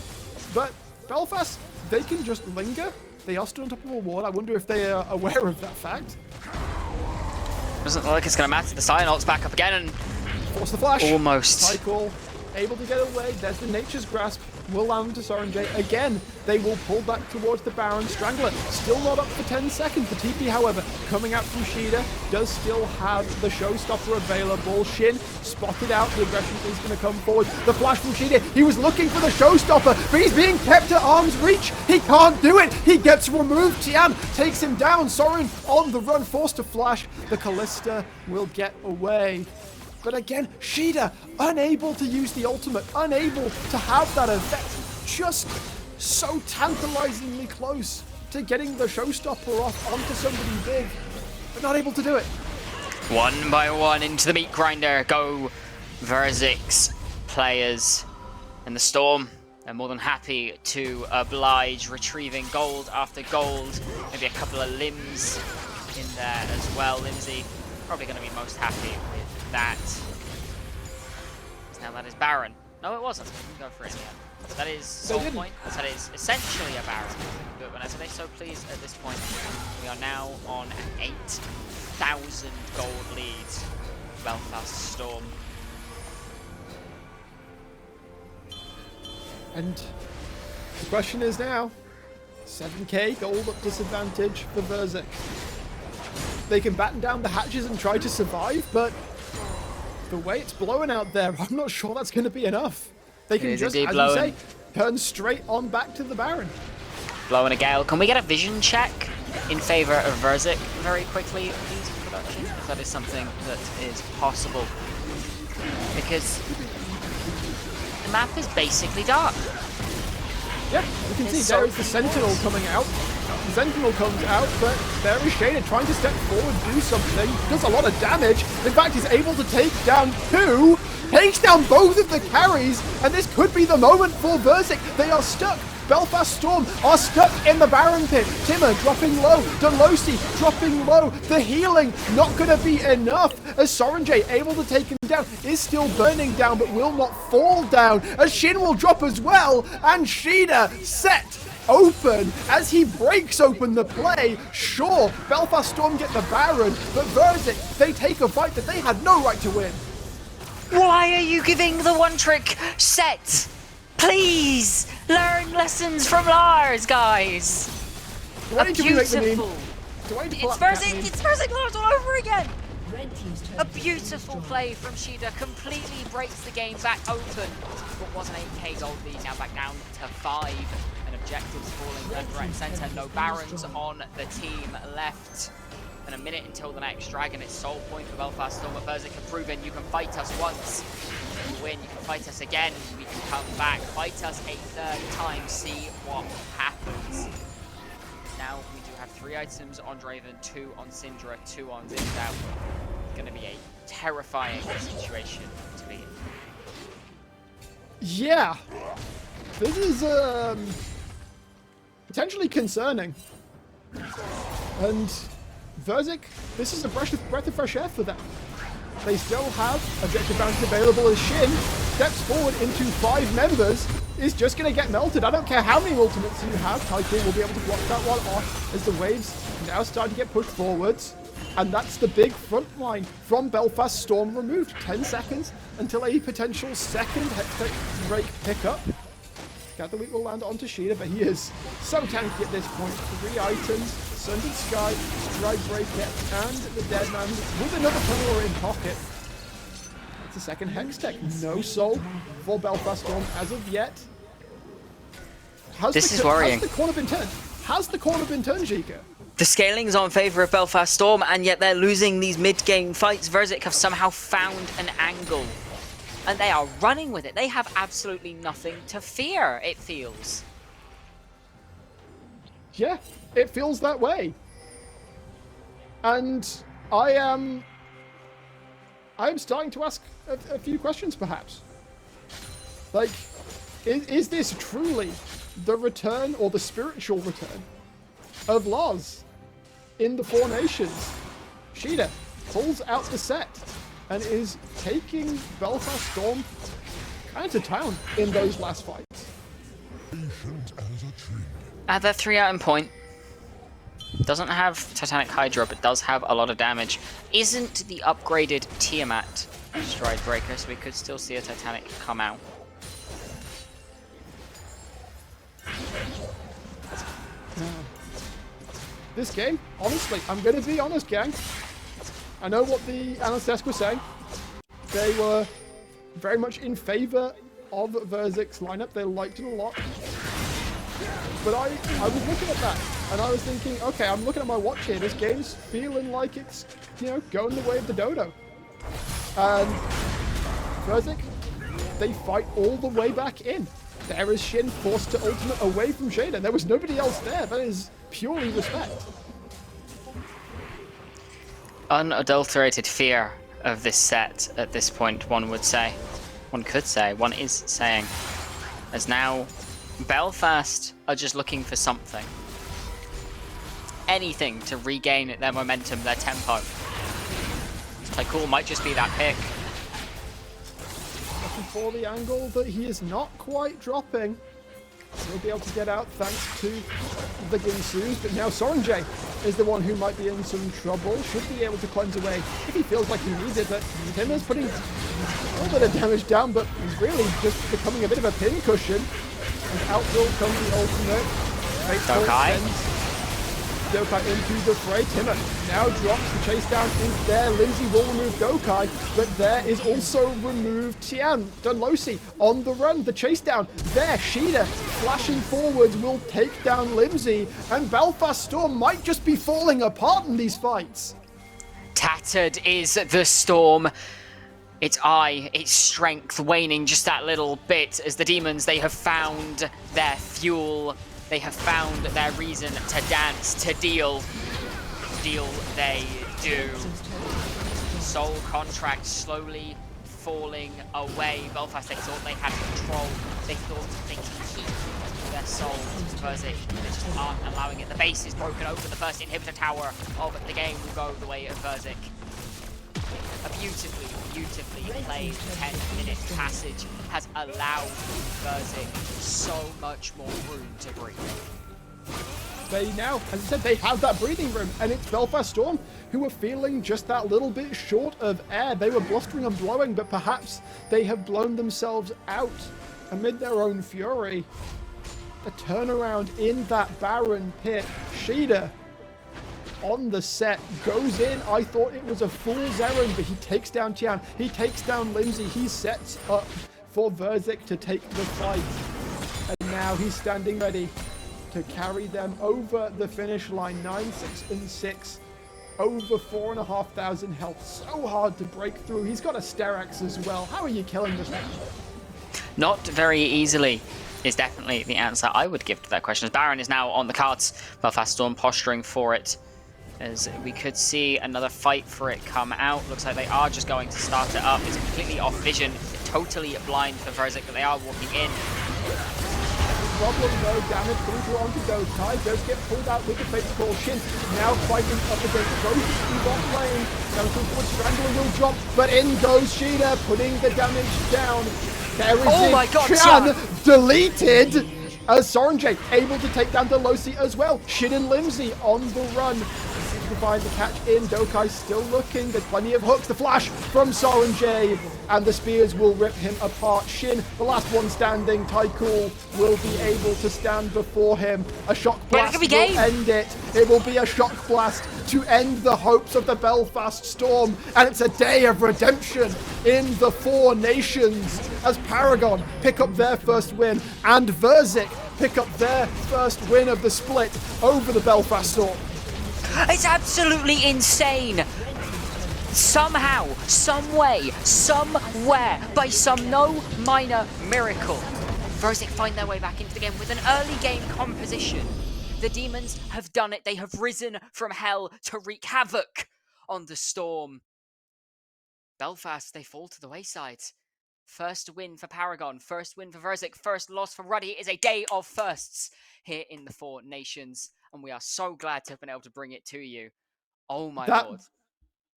S10: but Belfast, they can just linger. They are still on top of a ward. I wonder if they are aware of that fact.
S11: Doesn't look like it's going to matter. The Scion ult's back up again and
S10: force the flash.
S11: Almost.
S10: Tycool able to get away. There's the Nature's Grasp. Will land to Soranjay. Again, they will pull back towards the Baron. Strangler still not up for 10 seconds. The TP, however, coming out from Shida, does still have the Showstopper available. Shin spotted out. The aggression is going to come forward. The flash from Shida. He was looking for the Showstopper, but he's being kept at arm's reach. He can't do it. He gets removed. Tian takes him down. Sorin on the run, forced to flash. The Kalista will get away. But again, Shida unable to use the ultimate, unable to have that effect. Just so tantalizingly close to getting the Showstopper off onto somebody big, but not able to do it.
S11: One by one into the meat grinder go VZK's players. And the Storm are more than happy to oblige, retrieving gold after gold. Maybe a couple of limbs in there as well. Limsey probably going to be most happy with that. Now that is Baron. No, it wasn't. We can go for it again. So that is Soul Point. So that is essentially a Baron. But when I say so please at this point, we are now on an 8,000 gold lead. Belfast Storm.
S10: And the question is now, 7k gold at disadvantage for VZK. They can batten down the hatches and try to survive, but the way it's blowing out there, I'm not sure that's going to be enough. They can just, as you say, turn straight on back to the Baron.
S11: Blowing a gale. Can we get a vision check in favor of VZK very quickly, please, in production? If that is something that is possible. Because the map is basically dark.
S10: Yeah, you can see there is the Sentinel coming out. The Sentinel comes out, but there is Shayna trying to step forward, do something. Does a lot of damage. In fact, he's able to take down two. Takes down both of the carries, and this could be the moment for VZK. They are stuck Belfast Storm are stuck in the Baron pit. Timmer dropping low. Delosi dropping low. The healing not going to be enough as Soranjay able to take him down. Is still burning down but will not fall down as Shin will drop as well. And Sheena set open as he breaks open the play. Sure, Belfast Storm get the Baron, but VZK, they take a fight that they had no right to win.
S11: Why are you giving the one-trick set? Please learn lessons from Lars, guys.
S10: Do I need to remake the meme?
S11: Beautiful.
S10: Do I need to pull
S11: It's
S10: up that
S11: VZK,
S10: meme?
S11: it's VZK Lars all over again. A beautiful play from Shida, completely breaks the game back open. What was an 8k gold lead, now back down to 5. And objectives falling left, right, and center. No Barons on the team left. And a minute until the next dragon. It's sole point for Belfast Storm. But VZK have proven you can fight us once. You win, you can fight us again. We can come back, fight us a third time, see what happens. Now we do have 3 items on Draven, 2 on Syndra, 2 on Zinzao. Going to be a terrifying situation to be in.
S10: Yeah. This is potentially concerning. And VZK, this is a breath of fresh air for them. They still have objective bounties available as Shin steps forward into 5 members, is just going to get melted. I don't care how many ultimates you have, Tycoon will be able to block that one off as the waves now start to get pushed forwards. And that's the big front line from Belfast Storm removed. 10 seconds until a potential second Hextech break pickup. Gather Week will land onto Sheena, but he is so tanky at this point. 3 items, Sundered Sky, Strike Breaker, and the Dead Man with another tunneler in pocket. It's a second Hextech. No soul for Belfast Storm as of yet.
S11: This is worrying.
S10: Has the corner been turned? Has the corner been turned, Jika?
S11: The scaling's on favor of Belfast Storm, and yet they're losing these mid-game fights. VZK have somehow found an angle, and they are running with it. They have absolutely nothing to fear, it feels.
S10: Yeah, it feels that way. And I am starting to ask a few questions, perhaps. Like, is this truly the return, or the spiritual return, of Lars in the Four Nations? Sheena pulls out the set and is taking Belfast Storm kind of to town in those last fights.
S11: At that 3-item point, doesn't have Titanic Hydra, but does have a lot of damage. Isn't the upgraded Tiamat Stride Breaker, so we could still see a Titanic come out.
S10: This game, honestly, I'm going to be honest, gang. I know what the analysts were saying. They were very much in favor of VZK's lineup. They liked it a lot. But I was looking at that, and I was thinking, okay, I'm looking at my watch here. This game's feeling like it's, you know, going the way of the dodo. And VZK, they fight all the way back in. There is Shin forced to ultimate away from Shada. There was nobody else there. That is purely respect.
S11: Unadulterated fear of this set at this point, one would say. One could say, one is saying. As now, Belfast are just looking for something. Anything to regain their momentum, their tempo. Tycoon might just be that pick.
S10: Looking for the angle that he is not quite dropping. He'll be able to get out thanks to the Ginsus, but now Soranjay is the one who might be in some trouble. Should be able to cleanse away if he feels like he needs it, but Timmer's putting a little bit of damage down, but he's really just becoming a bit of a pin cushion. And out will come the ultimate.
S11: Dokai.
S10: Dokai into the fray. Timmer now drops the chase down is there. Lindsay will remove Dokai, but there is also removed Tian. Dunlosi on the run. The chase down there. Sheena flashing forwards will take down Lindsay, and Belfast Storm might just be falling apart in these fights.
S11: Tattered is the Storm. Its eye, its strength waning just that little bit as the demons, they have found their fuel. They have found their reason to dance, to deal. Deal they do. Soul contract slowly falling away. Belfast, they thought they had control. They thought they could keep their get solved. Verzik, they just aren't allowing it. The base is broken open. The first inhibitor tower of the game will go the way of Verzik. A beautifully played 10-minute passage has allowed Verzik so much more room to breathe.
S10: They now, as I said, they have that breathing room, and it's Belfast Storm who are feeling just that little bit short of air. They were blustering and blowing, but perhaps they have blown themselves out amid their own fury. A turnaround in that Baron pit. Shida on the set goes in. I thought it was a fool's errand, but he takes down Tian. He takes down Lindsay. He sets up for Verzik to take the fight. And now he's standing ready to carry them over the finish line. 9-6-6. Over 4,500 health. So hard to break through. He's got a Sterax as well. How are you killing this thing?
S11: Not very easily is definitely the answer I would give to that question. As Baron is now on the cards. Belfast Storm posturing for it. As we could see another fight for it come out. Looks like they are just going to start it up. It's completely off vision. Totally blind for Verzik, but they are walking in.
S10: Problem though, damage coming through onto Dokai, does get pulled out with the Fate's Call. Shin now fighting up against both in bot lane. Down towards Strangler will drop, but in goes Shida, putting the damage down. There is
S11: oh my god,
S10: Chan deleted! As Soranjay able to take down Delosi as well. Shin and Limsey on the run. To find the catch in. Dokai still looking. There's plenty of hooks. The flash from Soranjay. And the spears will rip him apart. Shin, the last one standing. Tycool will be able to stand before him. A shock blast will end it. It will be a shock blast to end the hopes of the Belfast Storm. And it's a day of redemption in the Four Nations as Paragon pick up their first win and Verzik pick up their first win of the split over the Belfast Storm.
S11: It's absolutely insane. Somehow, some way, somewhere, by some no minor miracle, Verzik find their way back into the game with an early game composition. The demons have done it. They have risen from hell to wreak havoc on the Storm. Belfast, they fall to the wayside. First win for Paragon, first win for Verzik, first loss for RUD. It is a day of firsts here in the Four Nations, and we are so glad to have been able to bring it to you. Oh my lord.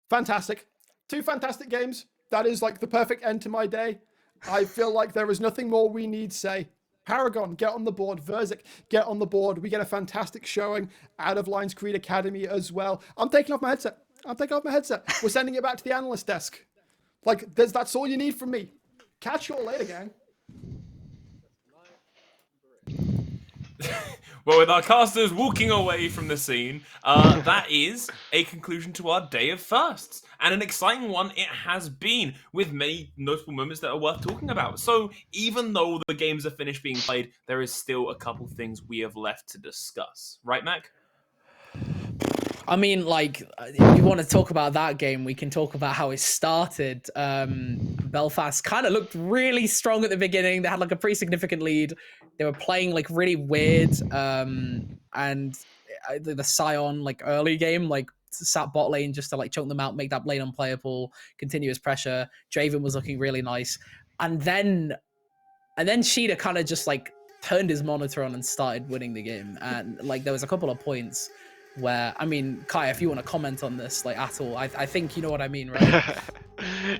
S10: Fantastic. Two fantastic games. That is like the perfect end to my day. I feel like there is nothing more we need to say. Paragon, get on the board. Verzik, get on the board. We get a fantastic showing out of Lions Creed Academy as well. I'm taking off my headset. We're sending it back to the analyst desk. Like, that's all you need from me. Catch you all later, gang.
S6: Well, with our casters walking away from the scene, that is a conclusion to our day of firsts. And an exciting one it has been, with many notable moments that are worth talking about. So even though the games are finished being played, there is still a couple things we have left to discuss. Right, Mac?
S9: I mean, like, if you want to talk about that game, we can talk about how it started. Belfast kind of looked really strong at the beginning. They had like a pretty significant lead. They were playing like really weird. And the Scion like early game, like sat bot lane just to like choke them out, make that lane unplayable, continuous pressure. Draven was looking really nice. And then Shida kind of just like turned his monitor on and started winning the game. And like there was a couple of points where, I mean, Kai, if you want to comment on this, like, at all, I think you know what I mean, right?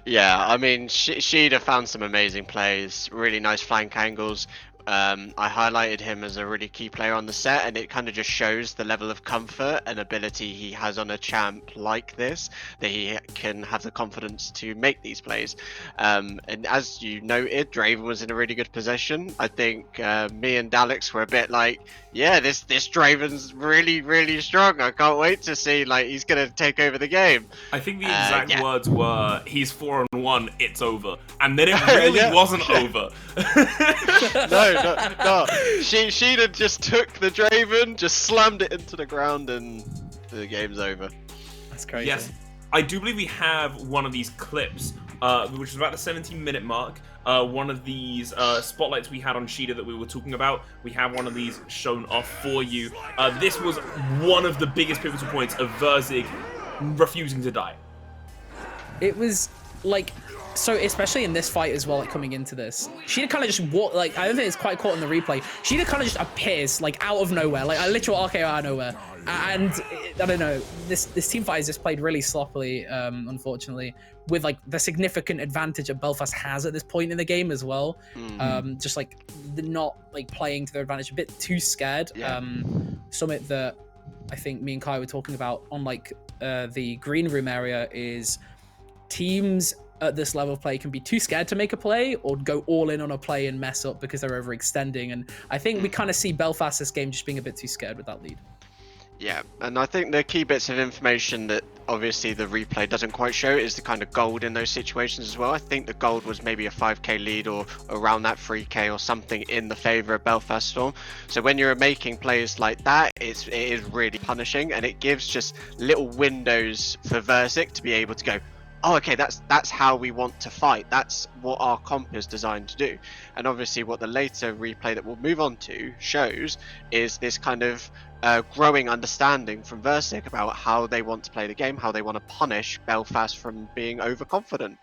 S8: Yeah, I mean, Shida found some amazing plays, really nice flank angles. I highlighted him as a really key player on the set, and it kind of just shows the level of comfort and ability he has on a champ like this, that he can have the confidence to make these plays. And as you noted, Draven was in a really good position. I think me and Daleks were a bit like, yeah, this Draven's really, really strong. I can't wait to see, like, he's going to take over the game.
S6: I think the exact words were, he's 4-1, it's over. And then it really wasn't over.
S8: No. Sheena just took the Draven, just slammed it into the ground, and the game's over.
S9: That's crazy.
S6: Yes, I do believe we have one of these clips, which is about the 17-minute mark. One of these spotlights we had on Shida that we were talking about. We have one of these shown off for you. This was one of the biggest pivotal points of Verzik refusing to die.
S9: It was like, So especially in this fight as well, like coming into this, Sheeta kind of just walk, like I don't think it's quite caught in the replay. Sheeta kind of just appears like out of nowhere, like a literal RKO out of nowhere. And I don't know, this team fight is just played really sloppily, unfortunately, with like the significant advantage that Belfast has at this point in the game as well. Just like not like playing to their advantage, a bit too scared. Something that I think me and Kai were talking about on like the green room area is teams at this level of play can be too scared to make a play or go all in on a play and mess up because they're overextending. And I think we kind of see Belfast this game just being a bit too scared with that lead.
S8: Yeah, and I think the key bits of information that obviously the replay doesn't quite show is the kind of gold in those situations as well. I think the gold was maybe a 5k lead or around that 3k or something in the favour of Belfast Storm. So when you're making plays like that, it is really punishing, and it gives just little windows for VZK to be able to go, oh, okay, that's how we want to fight. That's what our comp is designed to do. And obviously what the later replay that we'll move on to shows is this kind of growing understanding from VZK about how they want to play the game, how they want to punish Belfast from being overconfident.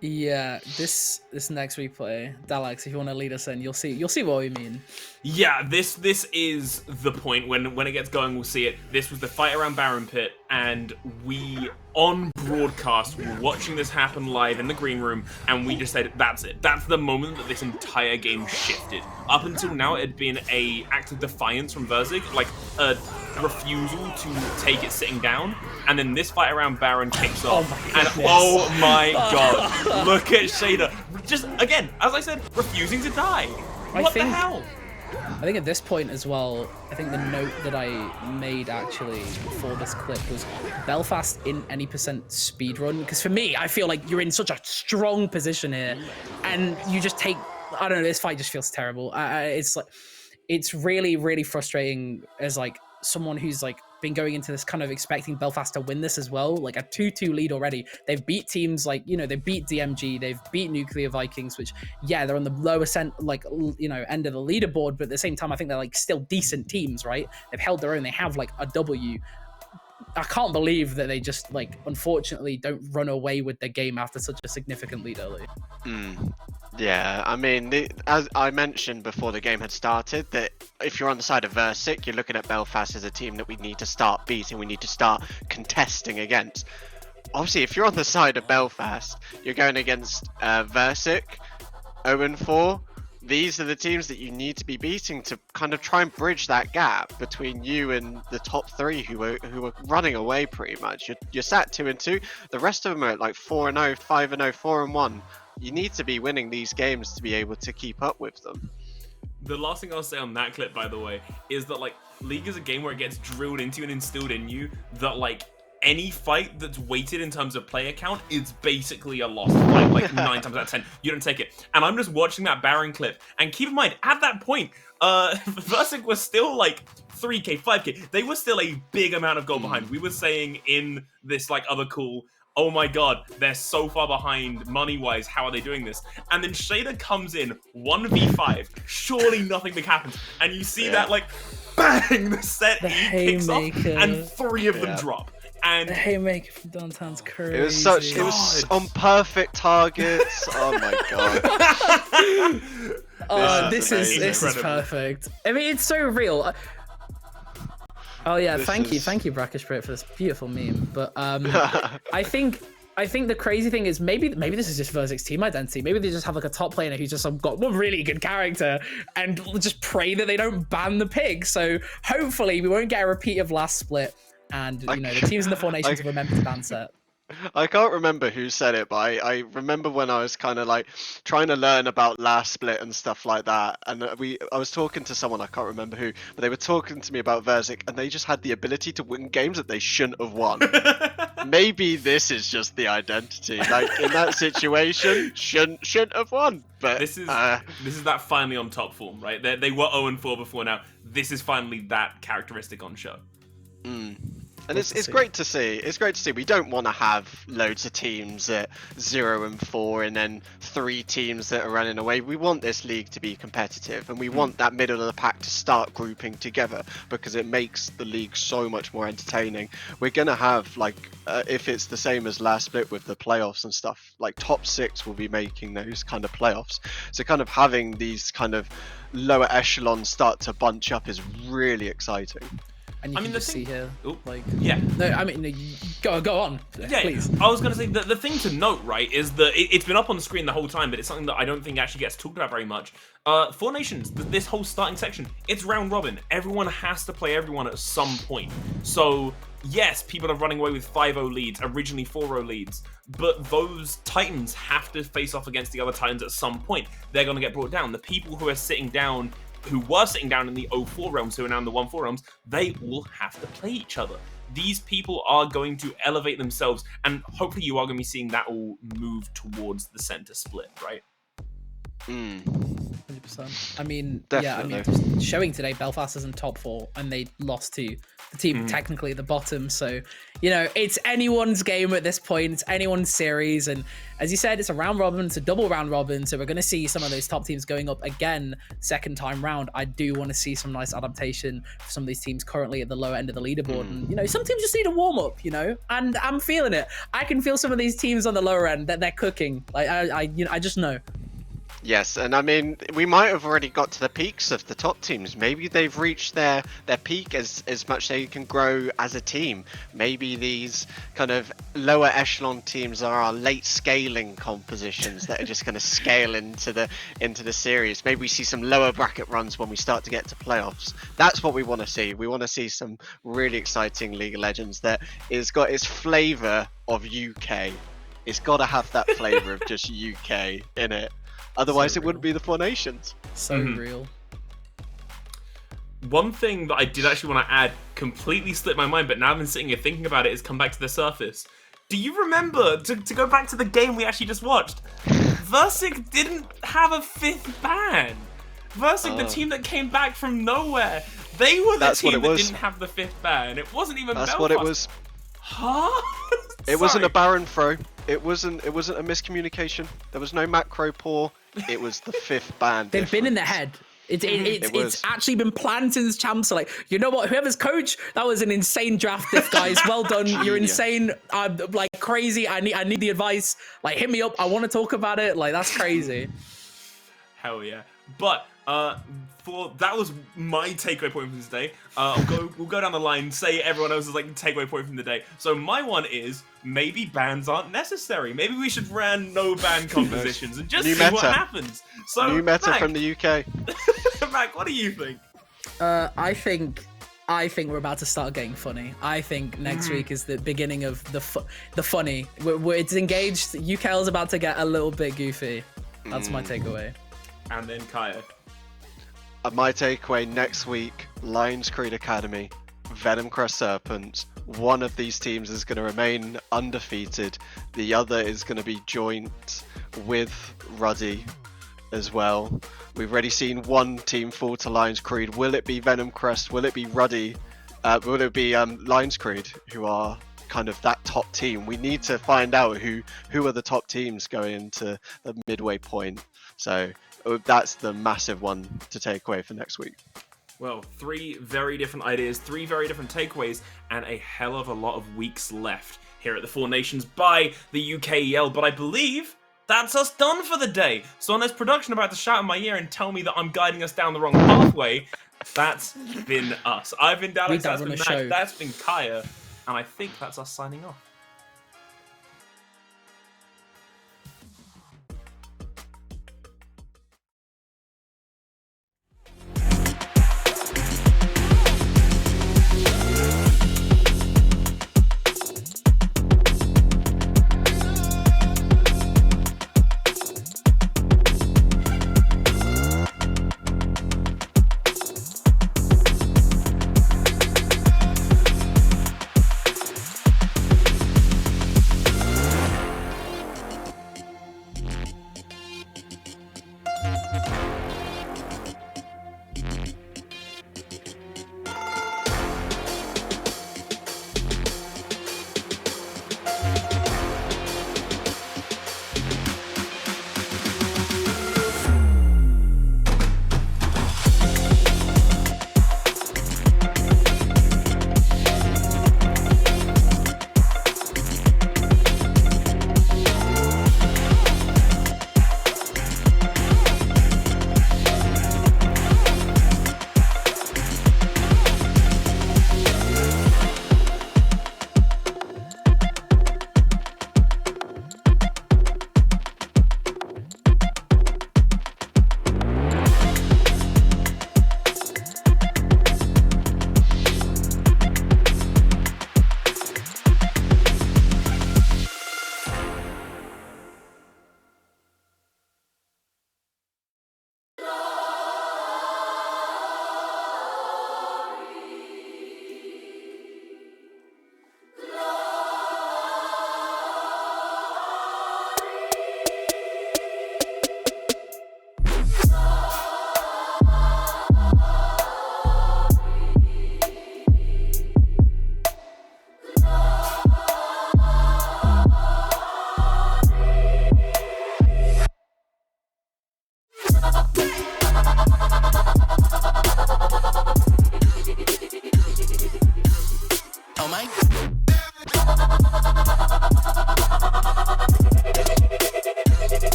S9: Yeah, this next replay, Dalax, if you want to lead us in, you'll see what we mean.
S6: Yeah, this is the point when it gets going, we'll see it. This was the fight around Baron Pit, and we on broadcast were watching this happen live in the green room, and we just said, that's it. That's the moment that this entire game shifted. Up until now, it had been a act of defiance from VZK, like a refusal to take it sitting down, and then this fight around Baron kicks off, and oh my god, look at Shader, just again, as I said, refusing to die. What the hell?
S9: I think at this point as well, I think the note that I made actually for this clip was Belfast in any percent speedrun. Because for me, I feel like you're in such a strong position here, and you just take, I don't know, this fight just feels terrible. It's like, it's really, really frustrating as like someone who's like been going into this kind of expecting Belfast to win this as well, like a 2-2 lead already. They've beat teams like, you know, they beat DMG, they've beat Nuclear Vikings, which, yeah, they're on the lowest end, like, you know, end of the leaderboard, but at the same time, I think they're like still decent teams, right? They've held their own, they have like a W. I can't believe that they just like, unfortunately, don't run away with the game after such a significant lead early.
S8: Yeah, I mean, as I mentioned before the game had started, that if you're on the side of VZK, you're looking at Belfast as a team that we need to start beating, we need to start contesting against. Obviously, if you're on the side of Belfast, you're going against VZK, 0-4. These are the teams that you need to be beating to kind of try and bridge that gap between you and the top three who are running away pretty much. You're sat 2-2. The rest of them are at like 4-0, 5-0, 4-1. You need to be winning these games to be able to keep up with them.
S6: The last thing I'll say on that clip, by the way, is that like League is a game where it gets drilled into and instilled in you that like any fight that's weighted in terms of player count is basically a lost fight, like 9 times out of 10. You don't take it. And I'm just watching that Baron clip, and keep in mind, at that point, VZK was still like 3k, 5k. They were still a big amount of goal behind. We were saying in this like other call, oh my god, they're so far behind money-wise, how are they doing this? And then Shader comes in, 1v5, surely nothing big happens. And you see that like, bang, the set E kicks off, and 3 of them drop. And
S9: the haymaker from downtown's crazy.
S8: It was on perfect targets. Oh my god.
S9: This is perfect. I mean, it's so real. Oh yeah, thank you, Brackish Spirit, for this beautiful meme. But I think the crazy thing is maybe this is just VZK's team identity. Maybe they just have like a top player who's just got one really good character, and just pray that they don't ban the pig. So hopefully we won't get a repeat of last split. And, you know, the teams in the Four Nations have remembered to ban set.
S8: I can't remember who said it, but I remember when I was kind of like trying to learn about last split and stuff like that. And I was talking to someone, I can't remember who, but they were talking to me about VZK, and they just had the ability to win games that they shouldn't have won. Maybe this is just the identity. Like in that situation, shouldn't have won. But
S6: this is that finally on top form, right? They were 0-4 before now. This is finally that characteristic on show.
S8: And it's great to see. It's great to see. We don't want to have loads of teams at 0 and 4 and then 3 teams that are running away. We want this league to be competitive, and we want that middle of the pack to start grouping together because it makes the league so much more entertaining. We're gonna have if it's the same as last split with the playoffs and stuff, like top 6 will be making those kind of playoffs. So kind of having these kind of lower echelons start to bunch up is really exciting.
S9: And you can just see here,
S6: yeah.
S9: No, I mean, go on,
S6: yeah,
S9: please.
S6: I was going to say, the thing to note, right, is that it's been up on the screen the whole time, but it's something that I don't think actually gets talked about very much. Four Nations, this whole starting section, it's round robin. Everyone has to play everyone at some point. So, yes, people are running away with 5-0 leads, originally 4-0 leads, but those Titans have to face off against the other Titans at some point. They're going to get brought down. The people who are sitting down, who were sitting down in the 0-4 realms, who are now in the 1-4 realms, they all have to play each other. These people are going to elevate themselves, and hopefully you are going to be seeing that all move towards the center split, right?
S9: 100%. I mean,
S8: Definitely.
S9: yeah, I mean, just showing today, Belfast is in top 4, and they lost to the team technically at the bottom. So, you know, it's anyone's game at this point. It's anyone's series, and as you said, it's a round robin. It's a double round robin. So we're going to see some of those top teams going up again second time round. I do want to see some nice adaptation for some of these teams currently at the lower end of the leaderboard. And you know, some teams just need a warm up. You know, and I'm feeling it. I can feel some of these teams on the lower end that they're cooking. Like I just know.
S8: Yes, and I mean, we might have already got to the peaks of the top teams. Maybe they've reached their peak as much they can grow as a team. Maybe these kind of lower echelon teams are our late scaling compositions that are just going to scale into the series. Maybe we see some lower bracket runs when we start to get to playoffs. That's what we want to see. We want to see some really exciting League of Legends that is got its flavour of UK. It's got to have that flavour of just UK in it. Otherwise, it wouldn't be the Four Nations.
S9: So real.
S6: One thing that I did actually want to add completely slipped my mind, but now I've been sitting here thinking about it, has come back to the surface. Do you remember, to go back to the game we actually just watched, VZK didn't have a 5th ban. VZK, the team that came back from nowhere, they were the team that didn't have the 5th ban. It wasn't even
S8: That's
S6: Belfast.
S8: what it was.
S6: Huh?
S8: It wasn't a Baron throw. It wasn't a miscommunication. There was no macro pour. It was the 5th ban.
S9: They've been in the head. It's actually been planned since champs. Like, you know what? Whoever's coach, that was an insane draft, guys. Well done. You're insane. I'm like crazy. I need the advice. Like, hit me up. I want to talk about it. Like, that's crazy.
S6: Hell yeah. But that was my takeaway point from today. We'll go down the line, say everyone else's like takeaway point from the day. So my one is maybe bans aren't necessary. Maybe we should run no ban compositions and just see what happens. So
S8: new meta
S6: Mac,
S8: from the UK.
S6: Mac, what do you think?
S9: I think we're about to start getting funny. I think next week is the beginning of the funny. It's engaged. UKL's about to get a little bit goofy. That's my takeaway.
S6: And then Kaya.
S8: My takeaway next week, Lions Creed Academy, Venom Crest Serpents. One of these teams is going to remain undefeated. The other is going to be joint with Ruddy as well. We've already seen one team fall to Lions Creed. Will it be Venom Crest? Will it be Ruddy? Will it be Lions Creed, who are kind of that top team? We need to find out who are the top teams going into the midway point. So that's the massive one to take away for next week.
S6: Well, 3 very different ideas, 3 very different takeaways, and a hell of a lot of weeks left here at the Four Nations by the UKEL. But I believe that's us done for the day. So unless production about to shout in my ear and tell me that I'm guiding us down the wrong pathway, that's been us. I've been Dallas, that's been Mac, that's been Kaya, and I think that's us signing off.